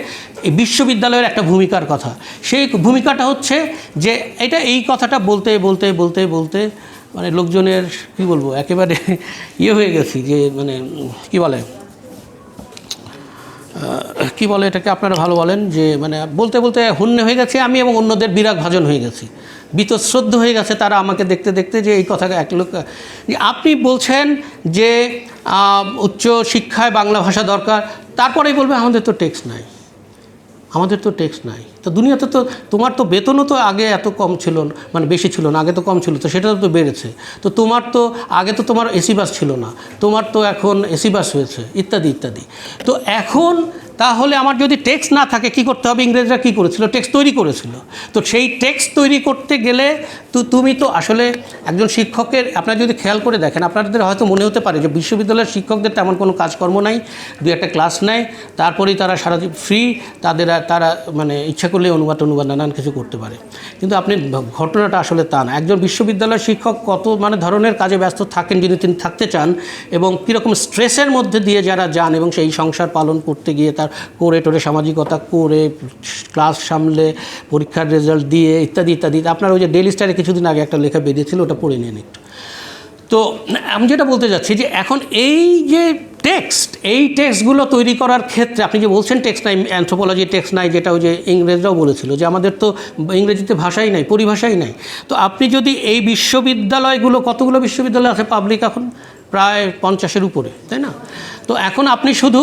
এই বিশ্ববিদ্যালয়ের একটা ভূমিকার কথা। সেই ভূমিকাটা হচ্ছে যে এই কথাটা বলতে বলতে বলতে বলতে মানে লোকজনের কী বলবো, একেবারে হয়ে গেছি, যে মানে কি বলে এটাকে আপনারা ভালো বলেন, যে মানে বলতে বলতে হন্যে হয়ে গেছে আমি, এবং অন্যদের বিরাগ ভাজন হয়ে গেছি, বীতশ্রদ্ধ হয়ে গেছে তারা আমাকে দেখতে দেখতে, যে এই কথাটা এক লোক। আপনি বলছেন যে উচ্চ শিক্ষায় বাংলা ভাষা দরকার, তারপরেই বলবে আমাদের তো টেক্সট নাই, আমাদের তো টেক্সট নাই। তো দুনিয়াতে তো তোমার তো বেতনও তো আগে এত কম ছিল, মানে বেশি ছিল না, আগে তো কম ছিল, তো সেটা তো বেড়েছে। তো তোমার তো আগে তো তোমার এসি বাস ছিল না, তোমার তো এখন এসি বাস হয়েছে, ইত্যাদি ইত্যাদি। তো এখন তাহলে আমার যদি টেক্সট না থাকে কী করতে হবে? ইংরেজরা কী করেছিল? টেক্সট তৈরি করেছিল। তো সেই টেক্সট তৈরি করতে গেলে তুমি তো আসলে একজন শিক্ষকের, আপনারা যদি খেয়াল করে দেখেন, আপনাদের হয়তো মনে হতে পারে যে বিশ্ববিদ্যালয়ের শিক্ষকদের তেমন কোনো কাজকর্ম নাই, দু একটা ক্লাস নেয়, তারপরেই তারা সারাদিন ফ্রি, তারা মানে ইচ্ছা করলে অনুবাদ নানান কিছু করতে পারে। কিন্তু আপনি ঘটনাটা আসলে তা না। একজন বিশ্ববিদ্যালয়ের শিক্ষক কত মানে ধরনের কাজে ব্যস্ত থাকেন যদি তিনি থাকতে চান, এবং কীরকম স্ট্রেসের মধ্যে দিয়ে যারা যান, এবং সেই সংসার পালন করতে গিয়ে তার করে টোরে সামাজিকতা করে, ক্লাস সামলে, পরীক্ষার রেজাল্ট দিয়ে, ইত্যাদি ইত্যাদি। আপনার ওই যে ডেইলি স্টারে কিছুদিন আগে একটা লেখা বেরিয়েছিল, ওটা পড়ে নিন একটু। তো আমি যেটা বলতে যাচ্ছি, যে এখন এই যে এই টেক্সটগুলো তৈরি করার ক্ষেত্রে আপনি যে বলছেন টেক্সট নাই, অ্যানথ্রোপোলজি টেক্সট নাই, যেটা ওই যে ইংরেজরাও বলেছিল যে আমাদের তো ইংরেজিতে ভাষাই নাই, পরিভাষাই নাই। তো আপনি যদি এই বিশ্ববিদ্যালয়গুলো, কতগুলো বিশ্ববিদ্যালয় আছে পাবলিক এখন? প্রায় 50-এর উপরে, তাই না? তো এখন আপনি শুধু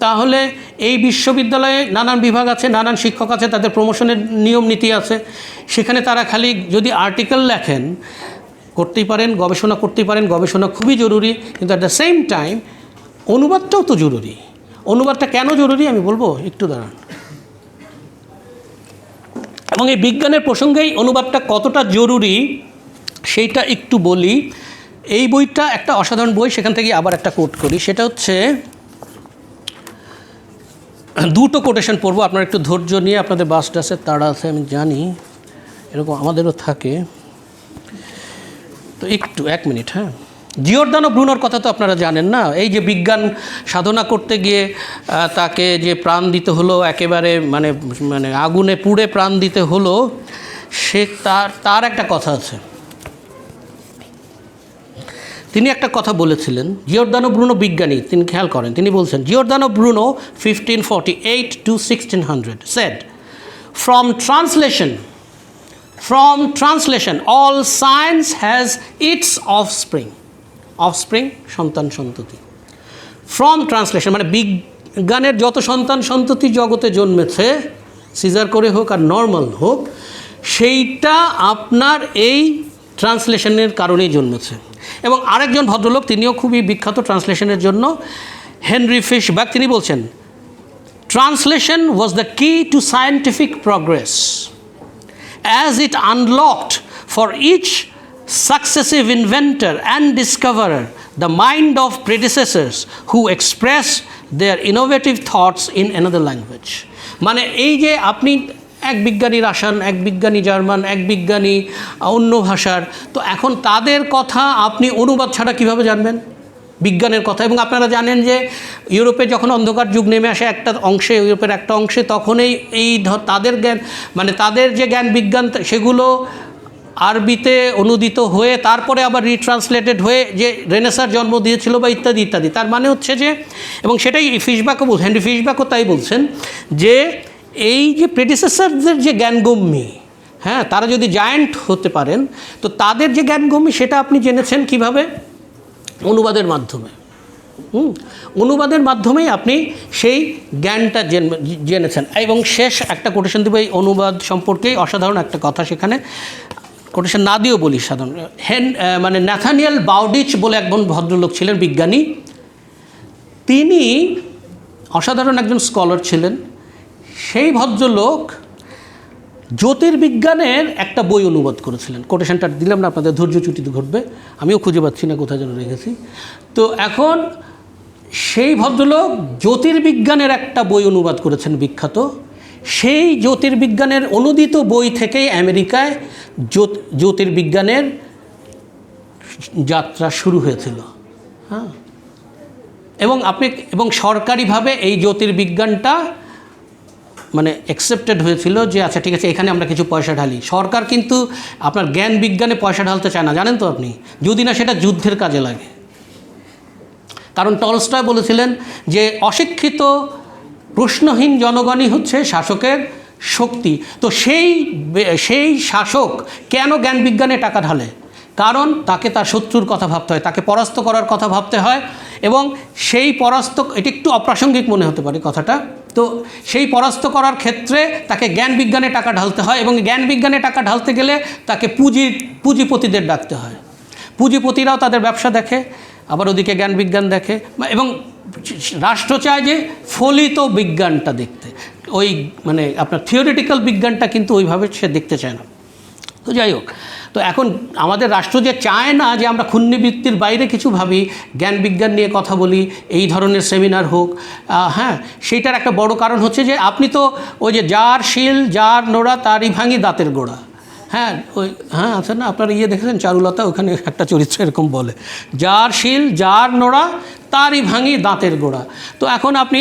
তাহলে এই বিশ্ববিদ্যালয়ে নানান বিভাগ আছে, নানান শিক্ষক আছে, তাদের প্রমোশনের নিয়ম নীতি আছে, সেখানে তারা খালি যদি আর্টিকেল লেখেন, করতেই পারেন, গবেষণা করতেই পারেন, গবেষণা খুবই জরুরি, কিন্তু অ্যাট দ্য সেম টাইম অনুবাদটাও তো জরুরি। অনুবাদটা কেন জরুরি আমি বলবো, একটু দাঁড়ান। এবং এই বিজ্ঞানের প্রসঙ্গেই অনুবাদটা কতটা জরুরি সেইটা একটু বলি। এই বইটা একটা অসাধারণ বই, সেখান থেকে আবার একটা কোট করি, সেটা হচ্ছে, দুটো কোটেশন পড়বো, আপনারা একটু ধৈর্য নিয়ে, আপনাদের বাস টাসের তাড়া আছে আমি জানি, এরকম আমাদেরও থাকে, তো একটু 1 মিনিট। হ্যাঁ, জিওর্দানো ব্রুনোর কথা তো আপনারা জানেন না, এই যে বিজ্ঞান সাধনা করতে গিয়ে তাকে যে প্রাণ দিতে হলো, একেবারে মানে মানে আগুনে পুড়ে প্রাণ দিতে হলো, সে তার একটা কথা আছে। তিনি একটা কথা বলেছিলেন, জিওর্দানো ব্রুনো বিজ্ঞানী, তিনি খেয়াল করেন, তিনি বলছেন, জিওর্দানো Bruno 1548 to 1600 said, from translation all science has its offspring, সন্তান সন্ততি। ফ্রম ট্রান্সলেশন মানে বিজ্ঞানের যত সন্তান সন্ততি জগতে জন্মেছে, সিজার করে হোক আর নর্মাল হোক, সেইটা আপনার এই ট্রান্সলেশনের কারণেই জন্মেছে। এবং আরেকজন ভদ্রলোক, তিনিও খুবই বিখ্যাত ট্রান্সলেশনের জন্য, হেনরি ফিশবাক, তিনি বলছেন, translation was the key to scientific progress, as it unlocked for each successive inventor and discoverer the mind of predecessors who expressed their innovative thoughts in another language. মানে এই যে আপনি এক বিজ্ঞানী রাশিয়ান, এক বিজ্ঞানী জার্মান, এক বিজ্ঞানী অন্য ভাষার, তো এখন তাদের কথা আপনি অনুবাদ ছাড়া কিভাবে জানবেন? বিজ্ঞানের কথা। এবং আপনারা জানেন যে ইউরোপে যখন অন্ধকার যুগ নেমে আসে একটা অংশে, ইউরোপের একটা অংশে, তখন এই তাদের জ্ঞান, মানে তাদের যে জ্ঞান বিজ্ঞান সেগুলো আরবিতে অনুদিত হয়ে তারপরে আবার রিট্রান্সলেটেড হয়ে যে রেনেসার জন্ম দিয়েছিল বা ইত্যাদি ইত্যাদি। তার মানে হচ্ছে যে, এবং সেটাই ফিশব্যাকও বলছেন, হেনরি ফিশব্যাকও তাই বলছেন, যে এই যে প্রেডিসেসরদের যে জ্ঞানগম্যী, হ্যাঁ, তারা যদি জায়ান্ট হতে পারেন, তো তাদের যে জ্ঞানগম্যী সেটা আপনি জেনেছেন কিভাবে? অনুবাদের মাধ্যমে। অনুবাদের মাধ্যমেই আপনি সেই জ্ঞানটা জেনেছেন। এবং শেষ একটা কোটেশন দেবো এই অনুবাদ সম্পর্কেই, অসাধারণ একটা কথা সেখানে, কোটেশন না দিয়েও বলি সাধারণ। মানে ন্যাথানিয়েল বাউডিচ বলে একজন ভদ্রলোক ছিলেন, বিজ্ঞানী। তিনি অসাধারণ একজন স্কলার ছিলেন। সেই ভদ্রলোক জ্যোতির্বিজ্ঞানের একটা বই অনুবাদ করেছিলেন। কোটেশনটা দিলাম না, আপনাদের ধৈর্যচ্যুতি ঘটবে, আমিও খুঁজে পাচ্ছি না কোথায় যেন রেখেছি। তো এখন সেই ভদ্রলোক জ্যোতির্বিজ্ঞানের একটা বই অনুবাদ করেছেন বিখ্যাত। সেই জ্যোতির্বিজ্ঞানের অনুদিত বই থেকেই আমেরিকায় জ্যোতির্বিজ্ঞানের যাত্রা শুরু হয়েছিল। হ্যাঁ, এবং সরকারিভাবে এই জ্যোতির্বিজ্ঞানটা মানে অ্যাকসেপ্টেড হয়েছিল যে আচ্ছা ঠিক আছে, এখানে আমরা কিছু পয়সা ঢালি। সরকার কিন্তু আপনার জ্ঞান বিজ্ঞানে পয়সা ঢালতে চায় না, জানেন তো আপনি, যদি না সেটা যুদ্ধের কাজে লাগে। কারণ টলস্টয় বলেছিলেন যে অশিক্ষিত প্রশ্নহীন জনগণই হচ্ছে শাসকের শক্তি। তো সেই শাসক কেন জ্ঞান বিজ্ঞানে টাকা ঢালে? কারণ তাকে তার শত্রুর কথা ভাবতে হয়, তাকে পরাস্ত করার কথা ভাবতে হয়। এবং সেই পরাস্ত, এটি একটু অপ্রাসঙ্গিক মনে হতে পারে কথাটা, তো সেই পরাস্ত করার ক্ষেত্রে তাকে জ্ঞান বিজ্ঞানে টাকা ঢালতে হয়। এবং জ্ঞান বিজ্ঞানে টাকা ঢালতে গেলে তাকে পুঁজিপতিদের ডাকতে হয়। পুঁজিপতিরাও তাদের ব্যবসা দেখে, আবার ওদিকে জ্ঞান বিজ্ঞান দেখে। এবং রাষ্ট্র চায় যে ফলিত বিজ্ঞানটা দেখতে, ওই মানে আপনার থিওরিটিক্যাল বিজ্ঞানটা কিন্তু ওইভাবে সে দেখতে চায় না। তো যাই হোক, তো এখন আমাদের রাষ্ট্র যে চায় না যে আমরা ক্ষুণ্ণবৃত্তির বাইরে কিছু ভাবি, জ্ঞান বিজ্ঞান নিয়ে কথা বলি, এই ধরনের সেমিনার হোক, হ্যাঁ, সেইটার একটা বড় কারণ হচ্ছে যে আপনি তো ওই যে যার শিল যার নোড়া তারই ভাঙি দাঁতের গোড়া, হ্যাঁ, ওই হ্যাঁ আছে না, আপনারা দেখেছেন চারুলতা, ওখানে একটা চরিত্র এরকম বলে, যার শিল যার নোড়া তারই ভাঙি দাঁতের গোড়া। তো এখন আপনি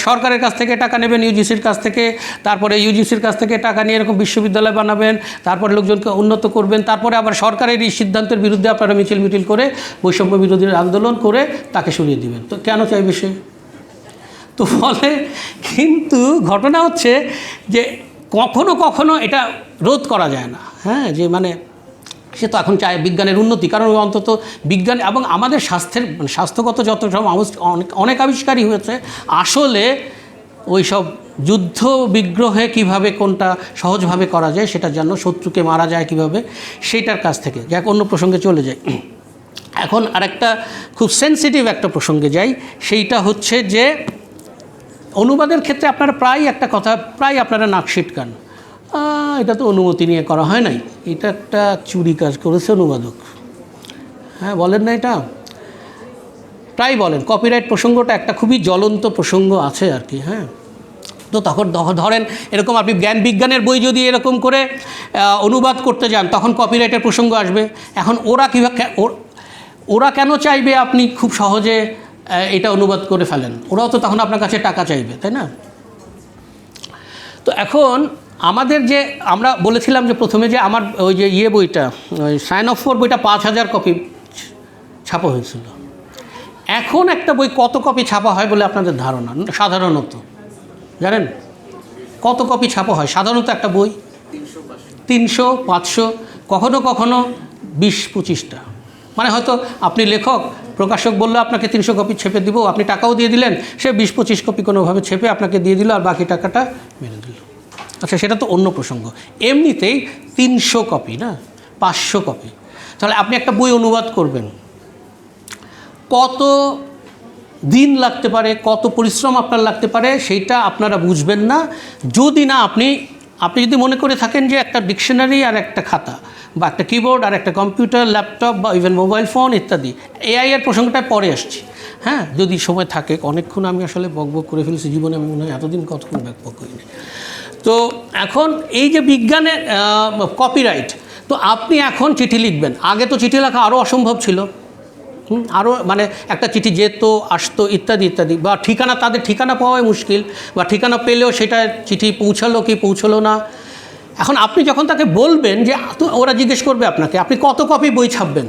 সরকারের কাছ থেকে টাকা নেবেন, ইউজিসির কাছ থেকে, তারপরে ইউজিসির কাছ থেকে টাকা নিয়ে এরকম বিশ্ববিদ্যালয় বানাবেন, তারপরে লোকজনকে উন্নত করবেন, তারপরে আবার সরকারের এই সিদ্ধান্তের বিরুদ্ধে আপনারা মিছিল করে বৈষম্য বিরোধী আন্দোলন করে তাকে সরিয়ে দিবেন। তো কেন চাইবে সে? তো ফলে কিন্তু ঘটনা হচ্ছে যে কখনো কখনো এটা রোধ করা যায় না, হ্যাঁ, যে মানে সে তো এখন চায় বিজ্ঞানের উন্নতি, কারণ অন্তত বিজ্ঞান এবং আমাদের স্বাস্থ্যগত যত সব অনেক আবিষ্কারই হয়েছে, আসলে ওই সব যুদ্ধ বিগ্রহে কিভাবে কোনটা সহজভাবে করা যায়, সেটার জন্য শত্রুকে মারা যায় কিভাবে, সেইটার কাছ থেকে যাক অন্য প্রসঙ্গে চলে যায়। এখন আরেকটা খুব সেন্সিটিভ একটা প্রসঙ্গে যাই, সেইটা হচ্ছে যে অনুবাদের ক্ষেত্রে আপনারা প্রায় আপনারা নাক সিটকান, এটা তো অনুমতি নিয়ে করা হয় নাই, এটা একটা চুরি কাজ করেছে অনুবাদক, হ্যাঁ, বলেন না, এটা প্রায় বলেন। কপিরাইট প্রসঙ্গটা একটা খুবই জ্বলন্ত প্রসঙ্গ আছে আর কি, হ্যাঁ। তো তখন ধরেন এরকম আপনি জ্ঞান বিজ্ঞানের বই যদি এরকম করে অনুবাদ করতে যান, তখন কপিরাইটের প্রসঙ্গ আসবে। এখন ওরা কেন চাইবে আপনি খুব সহজে এটা অনুবাদ করে ফেলেন? ওরাও তো তখন আপনার কাছে টাকা চাইবে, তাই না? তো এখন আমাদের যে আমরা বলেছিলাম যে প্রথমে যে আমার ওই যে বইটা, ওই সাইন অফ 4 বইটা 5000 কপি ছাপা হয়েছিল। এখন একটা বই কত কপি ছাপা হয় বলে আপনাদের ধারণা? সাধারণত জানেন কত কপি ছাপা হয় সাধারণত একটা বই? 300, 500, কখনো কখনো 20-25টা। মানে হয়তো আপনি লেখক, প্রকাশক বললো আপনাকে 300 কপি ছেপে দিব, আপনি টাকাও দিয়ে দিলেন, সে 20-25 কপি কোনোভাবে ছেপে আপনাকে দিয়ে দিল আর বাকি টাকাটা মেরে দিল। আচ্ছা, সেটা তো অন্য প্রসঙ্গ। এমনিতেই 300 কপি না 500 কপি, তাহলে আপনি একটা বই অনুবাদ করবেন, কত দিন লাগতে পারে, কত পরিশ্রম আপনার লাগতে পারে, সেইটা আপনারা বুঝবেন না যদি না আপনি যদি মনে করে থাকেন যে একটা ডিকশনারি আর একটা খাতা বা একটা কিবোর্ড আর একটা কম্পিউটার, ল্যাপটপ বা ইভেন মোবাইল ফোন ইত্যাদি। এআই এর প্রসঙ্গটায় পরে আসছি, হ্যাঁ, যদি সময় থাকে। অনেকক্ষণ আমি আসলে বকবক করে ফেলেছি জীবনে, আমি মনে হয় এতদিন কতক্ষণ বকবক করিনি। তো এখন এই যে বিজ্ঞানের কপিরাইট, তো আপনি এখন চিঠি লিখবেন, আগে তো চিঠি লেখা আরও অসম্ভব ছিল, আরও মানে একটা চিঠি যেত আসতো ইত্যাদি ইত্যাদি, বা ঠিকানা, তাদের ঠিকানা পাওয়াই মুশকিল, বা ঠিকানা পেলেও সেটা চিঠি পৌঁছালো কি পৌঁছলো না। এখন আপনি যখন তাকে বলবেন যে, তো ওরা জিজ্ঞেস করবে আপনাকে আপনি কত কপি বই ছাপবেন,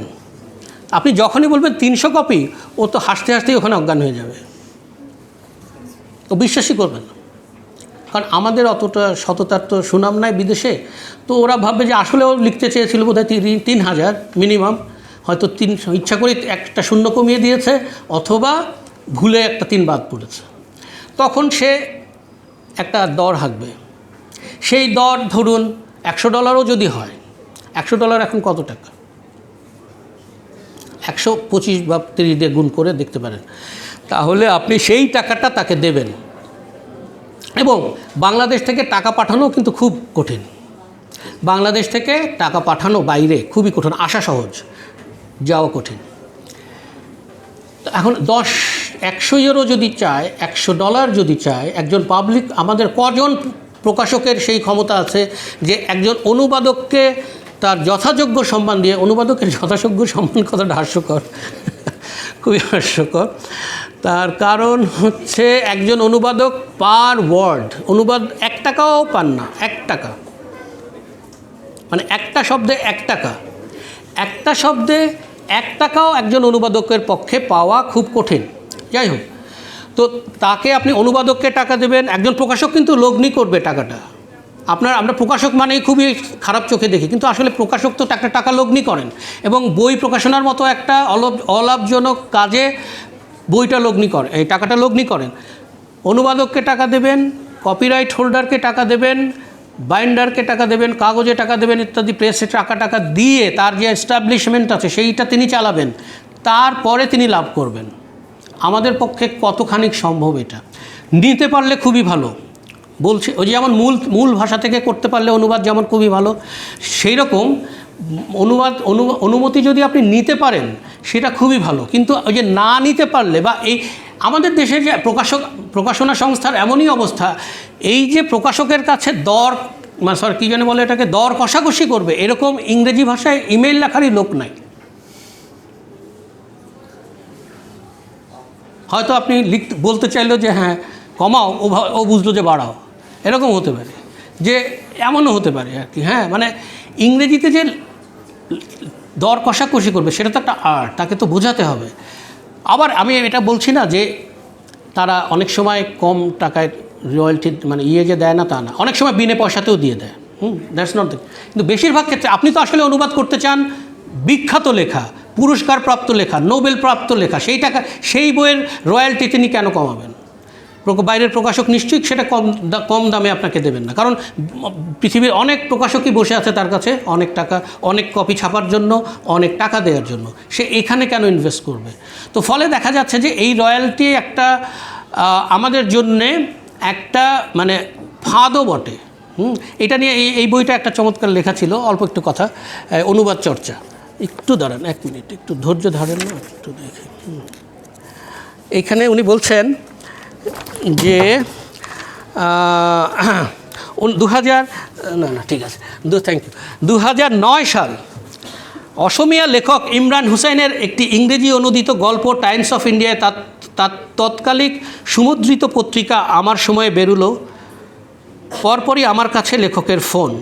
আপনি যখনই বলবেন 300 কপি, ও তো হাসতে হাসতেই ওখানে অজ্ঞান হয়ে যাবে, ও বিশ্বাসই করবেন না। কারণ আমাদের অতটা সততার তো সুনাম নাই বিদেশে, তো ওরা ভাববে যে আসলেও লিখতে চেয়েছিল বোধহয় 3000 মিনিমাম, হয়তো 300 ইচ্ছা করে একটা শূন্য কমিয়ে দিয়েছে, অথবা ভুলে একটা 3 বাদ পড়েছে। তখন সে একটা দর হাঁকবে, সেই দর ধরুন $100 যদি হয়, $100 এখন কত টাকা, 125 বা 30 দিয়ে গুণ করে দেখতে পারেন। তাহলে আপনি সেই টাকাটা তাকে দেবেন। এবং বাংলাদেশ থেকে টাকা পাঠানো কিন্তু খুব কঠিন, বাংলাদেশ থেকে টাকা পাঠানো বাইরে খুবই কঠিন, আসা সহজ, যাওয়া কঠিন। এখন 100 ইউরো যদি চায়, $100 যদি চায় একজন পাবলিক, আমাদের কজন প্রকাশকের সেই ক্ষমতা আছে যে একজন অনুবাদককে তার যথাযোগ্য সম্মান দিয়ে, অনুবাদকের যথাযোগ্য সম্মান কথাটা হাস্যকর, খুবই হাস্যকর। তার কারণ হচ্ছে একজন অনুবাদক পার ওয়ার্ড অনুবাদ 1 টাকাও পান না, 1 টাকা, মানে একটা শব্দে 1 টাকা, একটা শব্দে 1 টাকাও একজন অনুবাদকের পক্ষে পাওয়া খুব কঠিন। যাই হোক, তো তাকে আপনি অনুবাদককে টাকা দেবেন, একজন প্রকাশক কিন্তু লগ্নি করবে টাকাটা। আমরা প্রকাশক মানেই খুবই খারাপ চোখে দেখি, কিন্তু আসলে প্রকাশক তো একটা টাকা লগ্নি করেন, এবং বই প্রকাশনার মতো একটা অলাভজনক কাজে বইটা লগ্নি করে, এই টাকাটা লগ্নি করেন। অনুবাদককে টাকা দেবেন, কপিরাইট হোল্ডারকে টাকা দেবেন, বাইন্ডারকে টাকা দেবেন, কাগজে টাকা দেবেন ইত্যাদি, প্রেসে টাকা দিয়ে তার যে এস্টাবলিশমেন্ট আছে সেইটা তিনি চালাবেন, তারপরে তিনি লাভ করবেন। আমাদের পক্ষে কতখানি সম্ভব এটা নিতে পারলে খুবই ভালো বলছে, ওই যেমন মূল ভাষা থেকে করতে পারলে অনুবাদ যেমন খুবই ভালো, সেই রকম অনুমতি যদি আপনি নিতে পারেন সেটা খুবই ভালো। কিন্তু ওই যে না নিতে পারলে, বা এই আমাদের দেশের যে প্রকাশনা সংস্থার এমনই অবস্থা, এই যে প্রকাশকের কাছে দর, স্যার কী যেন বলে এটাকে, দর কষাকষি করবে এরকম ইংরেজি ভাষায় ইমেল লেখারই লোক নাই। হয়তো আপনি বলতে চাইলো যে হ্যাঁ কমাও, ও বুঝলো যে বাড়াও, এরকম হতে পারে, যে এমনও হতে পারে আর কি। হ্যাঁ, মানে ইংরেজিতে যে দর কষাকষি করবে সেটা তো একটা আর্ট, তাকে তো বোঝাতে হবে। আবার আমি এটা বলছি না যে তারা অনেক সময় কম টাকায় রয়্যালটি মানে যে দেয় না, তা না, অনেক সময় বিনা পয়সাতেও দিয়ে দেয়, দ্যাটস নট দ্য, কিন্তু বেশিরভাগ ক্ষেত্রে আপনি তো আসলে অনুবাদ করতে চান বিখ্যাত লেখা, পুরস্কারপ্রাপ্ত লেখা, নোবেল প্রাপ্ত লেখা, সেই টাকা সেই বইয়ের রয়্যালটি তিনি কেন কমাবেন? বাইরের প্রকাশক নিশ্চয়ই সেটা কম দামে আপনাকে দেবেন না, কারণ পৃথিবীর অনেক প্রকাশকই বসে আছে তার কাছে অনেক টাকা, অনেক কপি ছাপার জন্য, অনেক টাকা দেওয়ার জন্য, সে এখানে কেন ইনভেস্ট করবে? তো ফলে দেখা যাচ্ছে যে এই রয়্যালটি একটা আমাদের জন্যে একটা মানে ফাঁদও বটে। এটা নিয়ে এই বইটা একটা চমৎকার লেখা ছিল, অল্প একটু কথা, অনুবাদ চর্চা। একটু দাঁড়ান, 1 মিনিট, একটু ধৈর্য ধরেন না, একটু দেখে। এইখানে উনি বলছেন যে 2009 সাল অসমীয়া লেখক ইমরান হুসাইনের একটি ইংরেজি অনুদিত গল্প টাইমস অফ ইন্ডিয়ায় তার তৎকালিক সুমুদ্রিত পত্রিকা আমার সময়ে বেরুলো। পরপরই আমার কাছে লেখকের ফোন,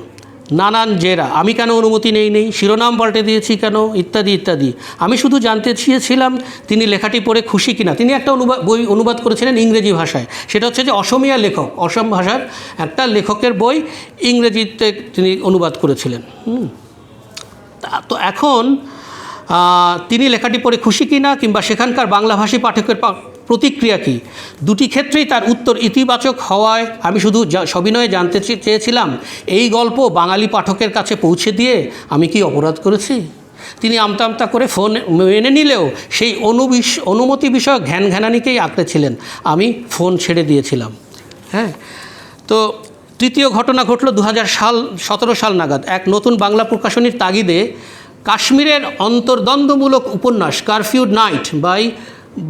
নানান জেরা, আমি কেন অনুমতি নেই, শিরোনাম পাল্টে দিয়েছি কেন, ইত্যাদি ইত্যাদি। আমি শুধু জানতে চেয়েছিলাম তিনি লেখাটি পড়ে খুশি কিনা। তিনি একটা বই অনুবাদ করেছিলেন ইংরেজি ভাষায়, সেটা হচ্ছে যে অসমীয়া লেখক, অসম ভাষার একটা লেখকের বই ইংরেজিতে তিনি অনুবাদ করেছিলেন। তো এখন তিনি লেখাটি পড়ে খুশি কিনা, কিংবা সেখানকার বাংলাভাষী পাঠকের প্রতিক্রিয়া কী, দুটি ক্ষেত্রেই তার উত্তর ইতিবাচক হওয়ায় আমি শুধু সবিনয়ে জানতে চেয়েছিলাম এই গল্প বাঙালি পাঠকের কাছে পৌঁছে দিয়ে আমি কি অপরাধ করেছি? তিনি আমতা আমতা করে ফোন মেনে নিলেও সেই অনুমতি বিষয়ক ঘ্যানঘ্যানানিকেই আঁকড়েছিলেন। আমি ফোন ছেড়ে দিয়েছিলাম। হ্যাঁ, তো তৃতীয় ঘটনা ঘটল 2017 সাল নাগাদ। এক নতুন বাংলা প্রকাশনীর তাগিদে কাশ্মীরের অন্তর্দ্বন্দ্বমূলক উপন্যাস কারফিউড নাইট বাই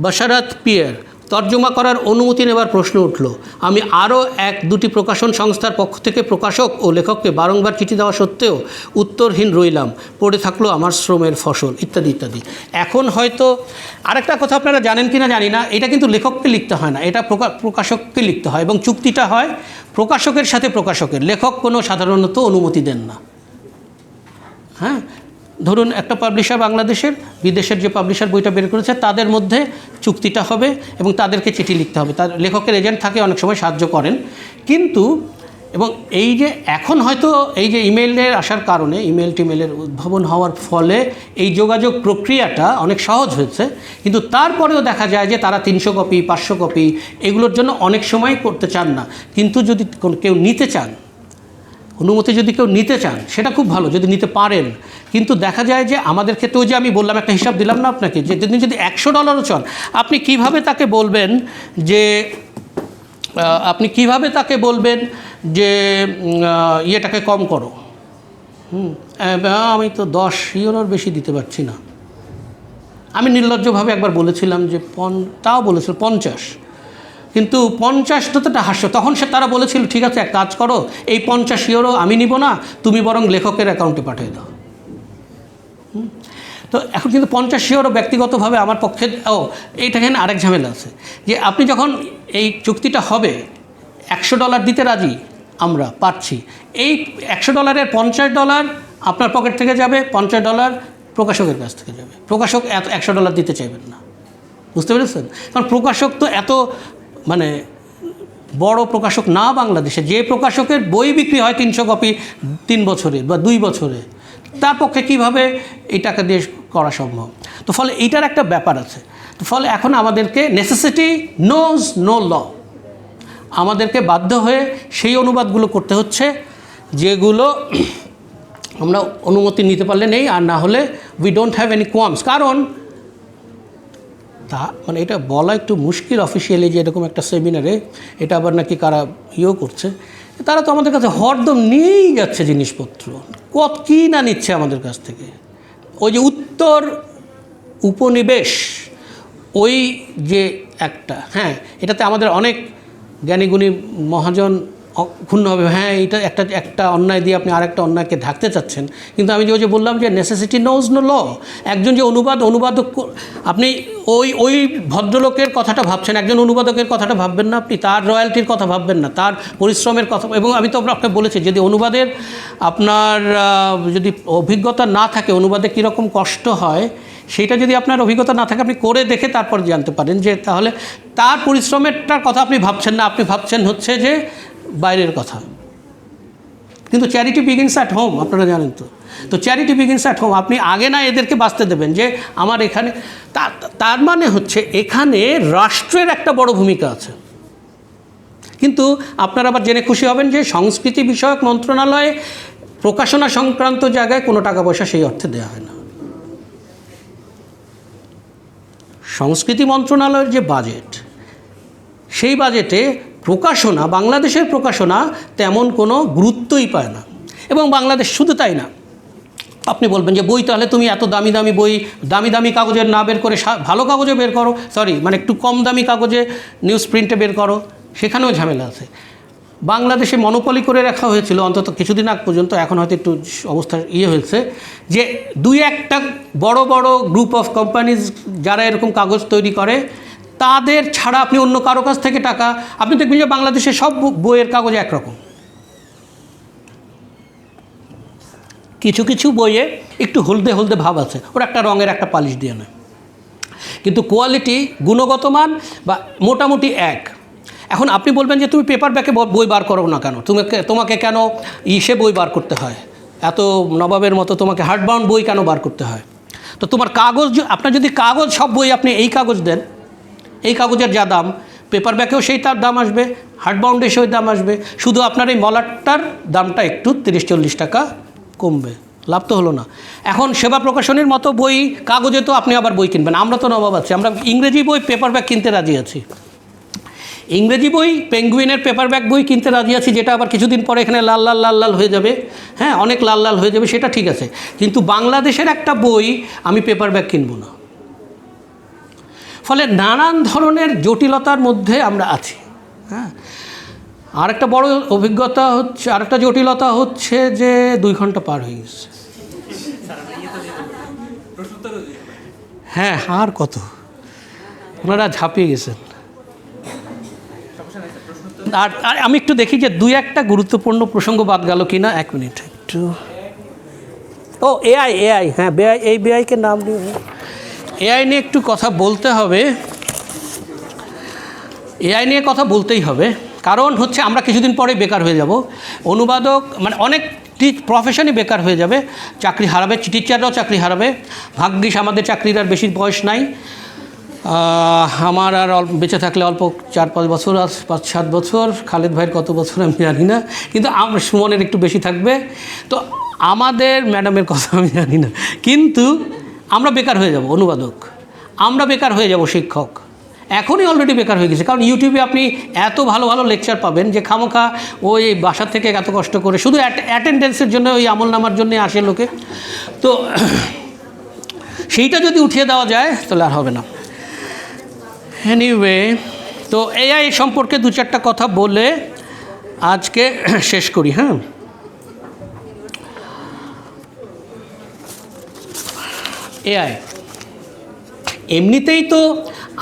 বাশারাত পিয়ার তর্জমা করার অনুমতি নেবার প্রশ্ন উঠল। আমি আরও 1-2টি প্রকাশন সংস্থার পক্ষ থেকে প্রকাশক ও লেখককে বারংবার চিঠি দেওয়া সত্ত্বেও উত্তরহীন রইলাম, পড়ে থাকলো আমার শ্রমের ফসল, ইত্যাদি ইত্যাদি। এখন হয়তো আরেকটা কথা আপনারা জানেন কি না জানি না, এটা কিন্তু লেখককে লিখতে হয় না, এটা প্রকাশককে লিখতে হয়, এবং চুক্তিটা হয় প্রকাশকের সাথে প্রকাশকের। লেখক কোনো সাধারণত অনুমতি দেন না। হ্যাঁ, ধরুন একটা পাবলিশার বাংলাদেশের, বিদেশের যে পাবলিশার বইটা বের করেছে তাদের মধ্যে চুক্তিটা হবে এবং তাদেরকে চিঠি লিখতে হবে। তার লেখকের এজেন্ট থাকে, অনেক সময় সাহায্য করেন। কিন্তু এবং এই যে এখন হয়তো এই যে ইমেইলের আসার কারণে, ইমেল টিমেলের উদ্ভাবন হওয়ার ফলে এই যোগাযোগ প্রক্রিয়াটা অনেক সহজ হয়েছে, কিন্তু তারপরেও দেখা যায় যে তারা 300 কপি 500 কপি এগুলোর জন্য অনেক সময় করতে চান না। কিন্তু যদি কেউ নিতে চান, অনুমতি যদি কেউ নিতে চান, সেটা খুব ভালো যদি নিতে পারেন। কিন্তু দেখা যায় যে আমাদের ক্ষেত্রে ওই যে আমি বললাম, একটা হিসাব দিলাম না আপনাকে, যে যদি $100 চান, আপনি কিভাবে তাকে বলবেন যে ইয়েটাকে কম করো, আমি তো 10 ইউরোর বেশি দিতে পারছি না। আমি নির্লজ্জভাবে একবার বলেছিলাম যে তাও বলেছিল 50, কিন্তু 50 তো একটা হাস্য। তখন তারা বলেছিল ঠিক আছে, এক কাজ করো, এই 50 ইউরো আমি নিব না, তুমি বরং লেখকের অ্যাকাউন্টে পাঠিয়ে দাও। তো এখন কিন্তু 50 ইউরো ব্যক্তিগতভাবে আমার পক্ষে, এইটাখানে আরেক ঝামেলা আছে, যে আপনি যখন এই চুক্তিটা হবে $100 দিতে রাজি, আমরা পারছি, এই $100 $50 আপনার পকেট থেকে যাবে, $50 প্রকাশকের কাছ থেকে যাবে। প্রকাশক $100 দিতে চাইবেন না, বুঝতে পেরেছেন? কারণ প্রকাশক তো এত মানে বড় প্রকাশক না বাংলাদেশে। যে প্রকাশকের বই বিক্রি হয় 300 কপি 3 বছরে বা 2 বছরে, তার পক্ষে কীভাবে এই টাকা দিয়ে করা সম্ভব? তো ফলে এইটার একটা ব্যাপার আছে। তো ফলে এখন আমাদেরকে নেসেসিটি নোজ নো ল, আমাদেরকে বাধ্য হয়ে সেই অনুবাদগুলো করতে হচ্ছে যেগুলো আমরা অনুমতি নিতে পারলে নেই, আর না হলে উই ডোন্ট হ্যাভ এনি কোয়ামস। কারণ মানে এটা বলা একটু মুশকিল অফিসিয়ালি যে এরকম একটা সেমিনারে এটা আবার নাকি কারা করছে, তারা তো আমাদের কাছে হরদম নিয়েই যাচ্ছে জিনিসপত্র, কী না নিচ্ছে আমাদের কাছ থেকে। ওই যে উত্তর উপনিবেশ, ওই যে একটা, হ্যাঁ, এটাতে আমাদের অনেক জ্ঞানীগুণী মহাজন ক্ষুণ্ণ হবে, হ্যাঁ এটা একটা অন্যায় দিয়ে আপনি আরেকটা অন্যায়কে ঢাকতে চাচ্ছেন। কিন্তু আমি যে বললাম যে নেসেসিটি নোজ নো ল, একজন যে অনুবাদক, আপনি ওই ভদ্রলোকের কথাটা ভাবছেন, একজন অনুবাদকের কথাটা ভাববেন না, আপনি তার রয়্যালটির কথা ভাববেন না, তার পরিশ্রমের কথা। এবং আমি তো আপনাকে বলেছি, যদি অনুবাদের আপনার যদি অভিজ্ঞতা না থাকে, অনুবাদে কীরকম কষ্ট হয় সেটা যদি আপনার অভিজ্ঞতা না থাকে, আপনি করে দেখে তারপর জানতে পারেন যে তাহলে তার পরিশ্রমেরটার কথা আপনি ভাবছেন না, আপনি ভাবছেন হচ্ছে যে বাইরের কথা। কিন্তু চ্যারিটি বিগিনস অ্যাট হোম, আপনারা জানেন তো চ্যারিটি বিগিনস অ্যাট হোম। আপনি আগে না এদেরকে বাঁচতে দেবেন যে আমার এখানে, তার মানে হচ্ছে এখানে রাষ্ট্রের একটা বড় ভূমিকা আছে। কিন্তু আপনারা আবার জেনে খুশি হবেন যে সংস্কৃতি বিষয়ক মন্ত্রণালয়ে প্রকাশনা সংক্রান্ত জায়গায় কোনো টাকা পয়সা সেই অর্থে দেওয়া হয় না। সংস্কৃতি মন্ত্রণালয়ের যে বাজেট, সেই বাজেটে প্রকাশনা, বাংলাদেশের প্রকাশনা তেমন কোনো গুরুত্বই পায় না। এবং বাংলাদেশ শুধু তাই না, আপনি বলবেন যে বই তাহলে তুমি এত দামি দামি বই দামি দামি কাগজের না বের করে ভালো কাগজে বের করো, মানে একটু কম দামি কাগজে নিউজ প্রিন্টে বের করো, সেখানেও ঝামেলা আছে। বাংলাদেশে মনোপলি করে রাখা হয়েছিল অন্তত কিছুদিন আগ পর্যন্ত, এখন হয়তো একটু অবস্থা হয়েছে যে 2-1টা বড় বড় গ্রুপ অফ কোম্পানিজ যারা এরকম কাগজ তৈরি করে, তাদের ছাড়া আপনি অন্য কারো কাছ থেকে টাকা, আপনি দেখবেন যে বাংলাদেশে সব বইয়ের কাগজ একরকম। কিছু কিছু বইয়ে একটু হলদে হলদে ভাব আছে, ওরা একটা রঙের একটা পালিশ দিয়ে নেয়, কিন্তু কোয়ালিটি, গুণগত মান বা মোটামুটি এক। এখন আপনি বলবেন যে তুমি পেপার ব্যাকে বই বার করো না কেন, তোমাকে কেন বই বার করতে হয়, এত নবাবের মতো তোমাকে হার্ডবাউন্ড বই কেন বার করতে হয়? তো তোমার কাগজ, আপনার যদি কাগজ, সব বই আপনি এই কাগজ দেন, এই কাগজের যা দাম, পেপার ব্যাকেও সেই তার দাম আসবে, হার্ডবাউন্ডে সেই দাম আসবে, শুধু আপনার এই মলাটটার দামটা একটু 30-40 টাকা কমবে, লাভ তো হলো না। এখন সেবা প্রকাশনীর মতো বই কাগজে তো আপনি আবার বই কিনবেন, আমরা তো নবাব আছি, আমরা ইংরেজি বই পেপার ব্যাক কিনতে রাজি আছি, ইংরেজি বই পেঙ্গুইনের পেপার ব্যাক বই কিনতে রাজি আছি, যেটা আবার কিছুদিন পরে এখানে লাল লাল লাল লাল হয়ে যাবে, হ্যাঁ অনেক লাল লাল হয়ে যাবে, সেটা ঠিক আছে। কিন্তু বাংলাদেশের একটা বই আমি পেপার ব্যাক কিনবো না। ফলে নানান ধরনের জটিলতার মধ্যে আমরা আছি। হ্যাঁ, আরেকটা বড় অভিজ্ঞতা হচ্ছে, আরেকটা জটিলতা হচ্ছে যে 2 ঘন্টা পার হয়ে গেছে। হ্যাঁ, আর কত, ওনারা ঝাঁপিয়ে গেছেন। আর আমি একটু দেখি যে 2-1টা গুরুত্বপূর্ণ প্রসঙ্গ বাদ গেল কিনা। 1 মিনিট একটু। ও এআই, হ্যাঁ এআইকে নাম নিয়ে এআই নিয়ে একটু কথা বলতে হবে। এআই নিয়ে কথা বলতেই হবে, কারণ হচ্ছে আমরা কিছুদিন পরে বেকার হয়ে যাব। অনুবাদক মানে অনেক প্রফেশনই বেকার হয়ে যাবে, চাকরি হারাবে, টিচাররাও চাকরি হারাবে। ভাগ্যিস আমাদের চাকরির আর বেশি বয়স নাই, আমার আর বেঁচে থাকলে অল্প 4-5 বছর, 5-7 বছর। খালেদ ভাইয়ের কত বছর আমি জানি না, কিন্তু আমার সুমনের একটু বেশি থাকবে। তো আমাদের ম্যাডামের কথা আমি জানি না, কিন্তু আমরা বেকার হয়ে যাব অনুবাদক, আমরা বেকার হয়ে যাব শিক্ষক। এখনই অলরেডি বেকার হয়ে গেছে, কারণ ইউটিউবে আপনি এত ভালো ভালো লেকচার পাবেন যে খামোখা ওই বাসা থেকে এত কষ্ট করে শুধু অ্যাটেন্ডেন্সের জন্য, ওই আমলনামার জন্য আসে লোকে। তো সেইটা যদি উঠিয়ে দেওয়া যায় তাহলে আর হবে না। এনিওয়ে, তো এআই সম্পর্কে 2-4টা কথা বলে আজকে শেষ করি। হ্যাঁ, এআই এমনিতেই তো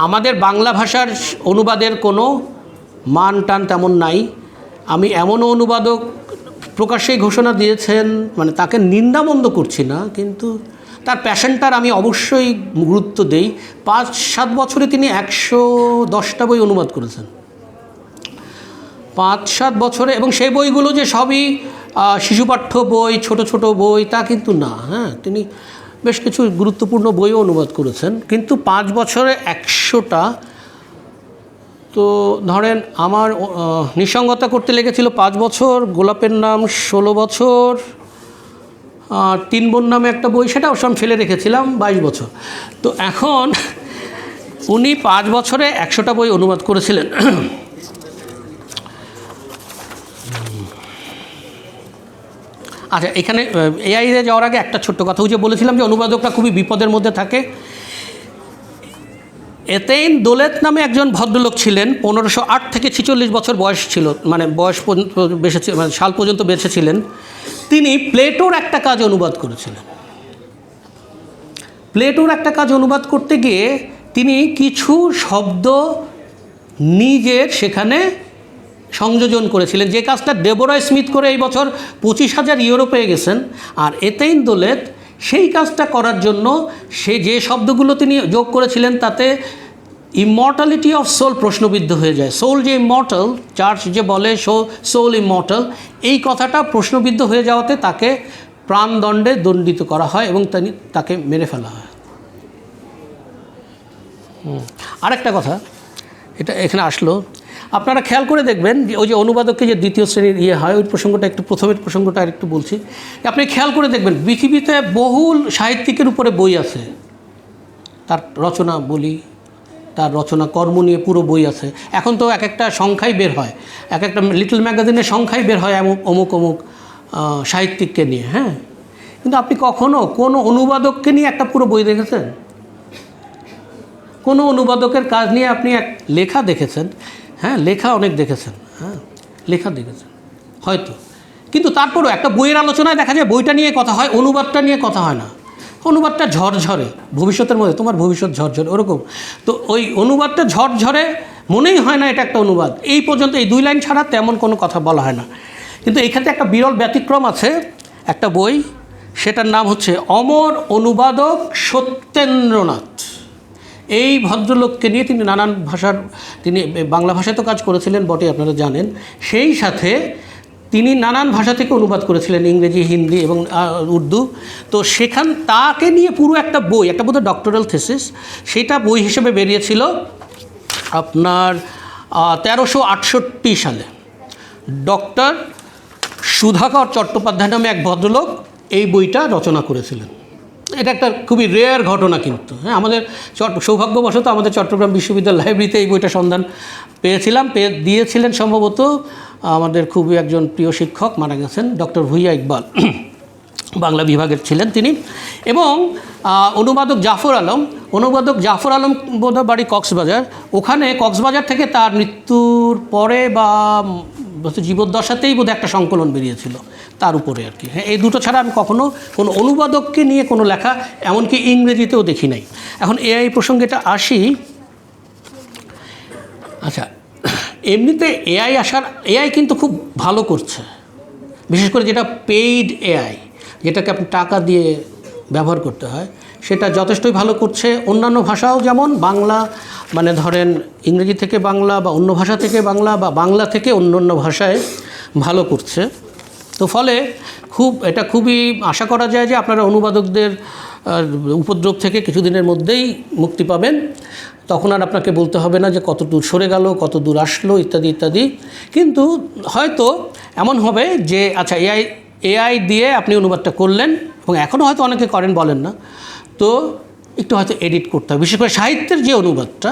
আমাদের বাংলা ভাষার অনুবাদের কোনো মান টান তেমন নাই। আমি এমনও অনুবাদক প্রকাশ্যেই ঘোষণা দিয়েছেন, মানে তাকে নিন্দামন্দ করছি না, কিন্তু তার প্যাশনটার আমি অবশ্যই গুরুত্ব দেই। 5-7 বছরে তিনি 110টা বই অনুবাদ করেছেন, 5-7 বছরে। এবং সেই বইগুলো যে সবই শিশুপাঠ্য বই, ছোট ছোট বই, তা কিন্তু না। হ্যাঁ, তিনি বেশ কিছু গুরুত্বপূর্ণ বইও অনুবাদ করেছেন, কিন্তু 5 বছরে 100টা। তো ধরেন আমার নিঃসঙ্গতা করতে লেগেছিল 5 বছর, গোলাপের নাম 16 বছর, 3 বোন নামে একটা বই, সেটাও সব ফেলে রেখেছিলাম 22 বছর। তো এখন উনি 5 বছরে 100টা বই অনুবাদ করেছিলেন। আচ্ছা, এখানে এআইতে যাওয়ার আগে একটা ছোট্ট কথা, ওই যে বলেছিলাম যে অনুবাদকরা খুবই বিপদের মধ্যে থাকে। এতেইন দোলেত নামে একজন ভদ্রলোক ছিলেন, 1508 থেকে 46 বছর বয়স ছিল, মানে বয়স বেঁচে, মানে সাল পর্যন্ত বেঁচে ছিলেন। তিনি প্লেটোর একটা কাজ অনুবাদ করেছিলেন। প্লেটোর একটা কাজ অনুবাদ করতে গিয়ে তিনি কিছু শব্দ নিজের সেখানে সংযোজন করেছিলেন, যে কাজটা ডেবোরা স্মিথ করে এই বছর 25,000 ইউরো পেয়ে গেছেন। আর এতেইন দোলেত সেই কাজটা করার জন্য সে যে শব্দগুলো তিনি যোগ করেছিলেন তাতে ইমর্টালিটি অফ সোল প্রশ্নবিদ্ধ হয়ে যায়। সোল যে ইমর্টাল, চার্চ যে বলে সোল ইমর্টাল, এই কথাটা প্রশ্নবিদ্ধ হয়ে যাওয়াতে তাকে প্রাণদণ্ডে দণ্ডিত করা হয় এবং তাকে মেরে ফেলা হয়। আরেকটা কথা, এটা এখানে আসলো, আপনারা খেয়াল করে দেখবেন যে ওই যে অনুবাদককে যে 2য় শ্রেণীর হয়, ওই প্রসঙ্গটা একটু, প্রথমের প্রসঙ্গটা আর একটু বলছি। আপনি খেয়াল করে দেখবেন পৃথিবীতে বহুল সাহিত্যিকের উপরে বই আছে, তার রচনা বলি, তার রচনা কর্ম নিয়ে পুরো বই আছে। এখন তো এক একটা সংখ্যাই বের হয়, এক একটা লিটল ম্যাগাজিনের সংখ্যাই বের হয় অমুক অমুক সাহিত্যিককে নিয়ে। হ্যাঁ, কিন্তু আপনি কখনো কোনো অনুবাদককে নিয়ে একটা পুরো বই দেখেছেন? কোনো অনুবাদকের কাজ নিয়ে আপনি এক লেখা দেখেছেন? হ্যাঁ, লেখা অনেক দেখেছেন, হ্যাঁ লেখা দেখেছেন হয়তো, কিন্তু তারপরেও একটা বইয়ের আলোচনায় দেখা যায় বইটা নিয়ে কথা হয়, অনুবাদটা নিয়ে কথা হয় না। অনুবাদটা ঝরঝরে, ভবিষ্যতের মধ্যে তোমার ভবিষ্যৎ ঝরঝরে, ওরকম। তো ওই অনুবাদটা ঝরঝরে, মনেই হয় না এটা একটা অনুবাদ। এই পর্যন্ত এই 2 লাইন ছাড়া তেমন কোনো কথা বলা হয় না। কিন্তু এখানে একটা বিরল ব্যতিক্রম আছে, একটা বই, সেটার নাম হচ্ছে অমর অনুবাদক সত্যেন্দ্রনাথ। এই ভদ্রলোককে নিয়ে তিনি নানান ভাষার, তিনি বাংলা ভাষায় তো কাজ করেছিলেন বটে, আপনারা জানেন, সেই সাথে তিনি নানান ভাষা থেকে অনুবাদ করেছিলেন, ইংরেজি, হিন্দি এবং উর্দু। তো তাকে নিয়ে পুরো একটা বই, একটা বোধহয় ডক্টরাল থিসিস, সেটা বই হিসেবে বেরিয়েছিল আপনার 1368 সালে। ডক্টর সুধাকর চট্টোপাধ্যায় নামে এক ভদ্রলোক এই বইটা রচনা করেছিলেন। এটা একটা খুবই রেয়ার ঘটনা, কিন্তু হ্যাঁ, আমাদের সৌভাগ্যবশত আমাদের চট্টগ্রাম বিশ্ববিদ্যালয় লাইব্রেরিতে এই বইটা সন্ধান পেয়েছিলাম, দিয়েছিলেন সম্ভবত আমাদের খুবই একজন প্রিয় শিক্ষক, মারা গেছেন, ডক্টর ভুইয়া ইকবাল। বাংলা বিভাগের ছিলেন তিনি। এবং অনুবাদক জাফর আলম বোধহয় বাড়ি কক্সবাজার। ওখানে কক্সবাজার থেকে তার মৃত্যুর পরে বা জীবদ্দশাতেই বোধহয় একটা সংকলন বেরিয়েছিল তার উপরে আর কি। হ্যাঁ, এই দুটো ছাড়া আমি কখনো কোনো অনুবাদককে নিয়ে কোনো লেখা এমনকি ইংরেজিতেও দেখি নাই। এখন এআই প্রসঙ্গেটা আসি। আচ্ছা, এমনিতে এআই কিন্তু খুব ভালো করছে, বিশেষ করে যেটা পেইড এআই, যেটাকে আপনি টাকা দিয়ে ব্যবহার করতে হয়, সেটা যথেষ্টই ভালো করছে। অন্যান্য ভাষাও যেমন বাংলা, মানে ধরেন ইংরেজি থেকে বাংলা বা অন্য ভাষা থেকে বাংলা বা বাংলা থেকে অন্য অন্য ভাষায় ভালো করছে। তো ফলে এটা খুবই আশা করা যায় যে আপনারা অনুবাদকদের উপদ্রব থেকে কিছুদিনের মধ্যেই মুক্তি পাবেন। তখন আর আপনাকে বলতে হবে না যে কত দূর সরে গেল, কত দূর আসলো, ইত্যাদি ইত্যাদি। কিন্তু হয়তো এমন হবে যে আচ্ছা এআই দিয়ে আপনি অনুবাদটা করলেন, এবং এখনও হয়তো অনেকে করেন, বলেন না, তো একটু হয়তো এডিট করতে হবে, বিশেষ করে সাহিত্যের যে অনুবাদটা।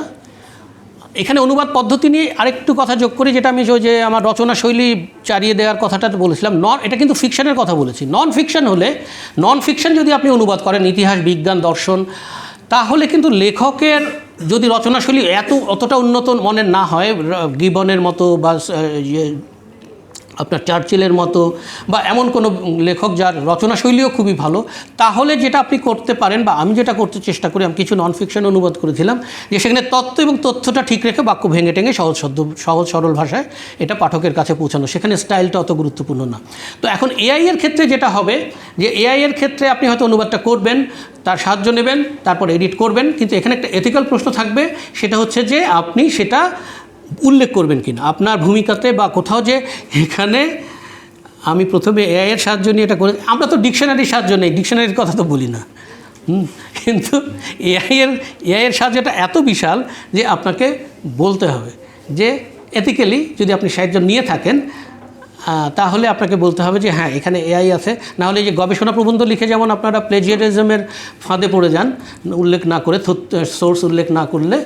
এখানে অনুবাদ পদ্ধতি নিয়ে আরেকটু কথা যোগ করি, যেটা আমি যে আমার রচনা শৈলী চারিয়ে দেওয়ার কথাটা বলেছিলাম। এটা কিন্তু ফিকশনের কথা বলেছি। নন ফিকশন যদি আপনি অনুবাদ করেন, ইতিহাস, বিজ্ঞান, দর্শন, তাহলে কিন্তু লেখকের যদি রচনাশৈলী অতটা উন্নত মনের না হয়, গিবনের মতো বা আপনার চার্চিলের মতো বা এমন কোনো লেখক যার রচনাশৈলীও খুবই ভালো, তাহলে যেটা আপনি করতে পারেন বা আমি যেটা করতে চেষ্টা করি, আমি কিছু নন ফিকশন অনুবাদ করেছিলাম, যে সেখানে তত্ত্ব এবং তথ্যটা ঠিক রেখে বাক্য ভেঙে টেঙে সহজ সরল ভাষায় এটা পাঠকের কাছে পৌঁছানো, সেখানে স্টাইলটা অত গুরুত্বপূর্ণ না। তো এখন এআই এর ক্ষেত্রে যেটা হবে, যে এআই এর ক্ষেত্রে আপনি হয়তো অনুবাদটা করবেন, তার সাহায্য নেবেন, তারপর এডিট করবেন, কিন্তু এখানে একটা এথিক্যাল প্রশ্ন থাকবে, সেটা হচ্ছে যে আপনি সেটা উল্লেখ করবেন কিনা আপনার ভূমিকাতে, বা কোথাও যে এখানে আমি প্রথমে এআই এর সাহায্য নিয়ে এটা করে, আমরা তো ডিকশনারির সাহায্য নেই, ডিকশনারির কথা তো বলি না, কিন্তু এআই এর সাহায্যটা এত বিশাল যে আপনাকে বলতে হবে যে এথিক্যালি যদি আপনি সাহায্য নিয়ে থাকেন, তাহলে আপনাকে বলতে হবে যে হ্যাঁ এখানে এআই আছে। না হলে যে গবেষণা প্রবন্ধ লিখে যেমন আপনারা প্লেজিয়ারিজমের ফাঁদে পড়ে যান, উল্লেখ না করে, সোর্স উল্লেখ না করলে,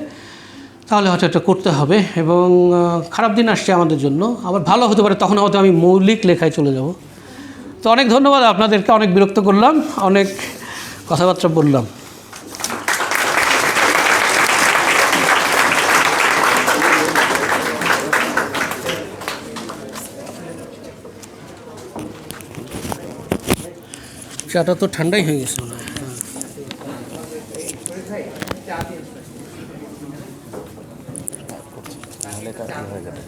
তাহলে হয়তো এটা করতে হবে। এবং খারাপ দিন আসছে আমাদের জন্য, আবার ভালো হতে পারে, তখন হয়তো আমি মৌলিক লেখায় চলে যাব। তো অনেক ধন্যবাদ আপনাদেরকে, অনেক বিরক্ত করলাম, অনেক কথাবার্তা বললাম। চাটা তো ঠান্ডাই হয়ে গেছে মনে হয়। হয়ে যাবে।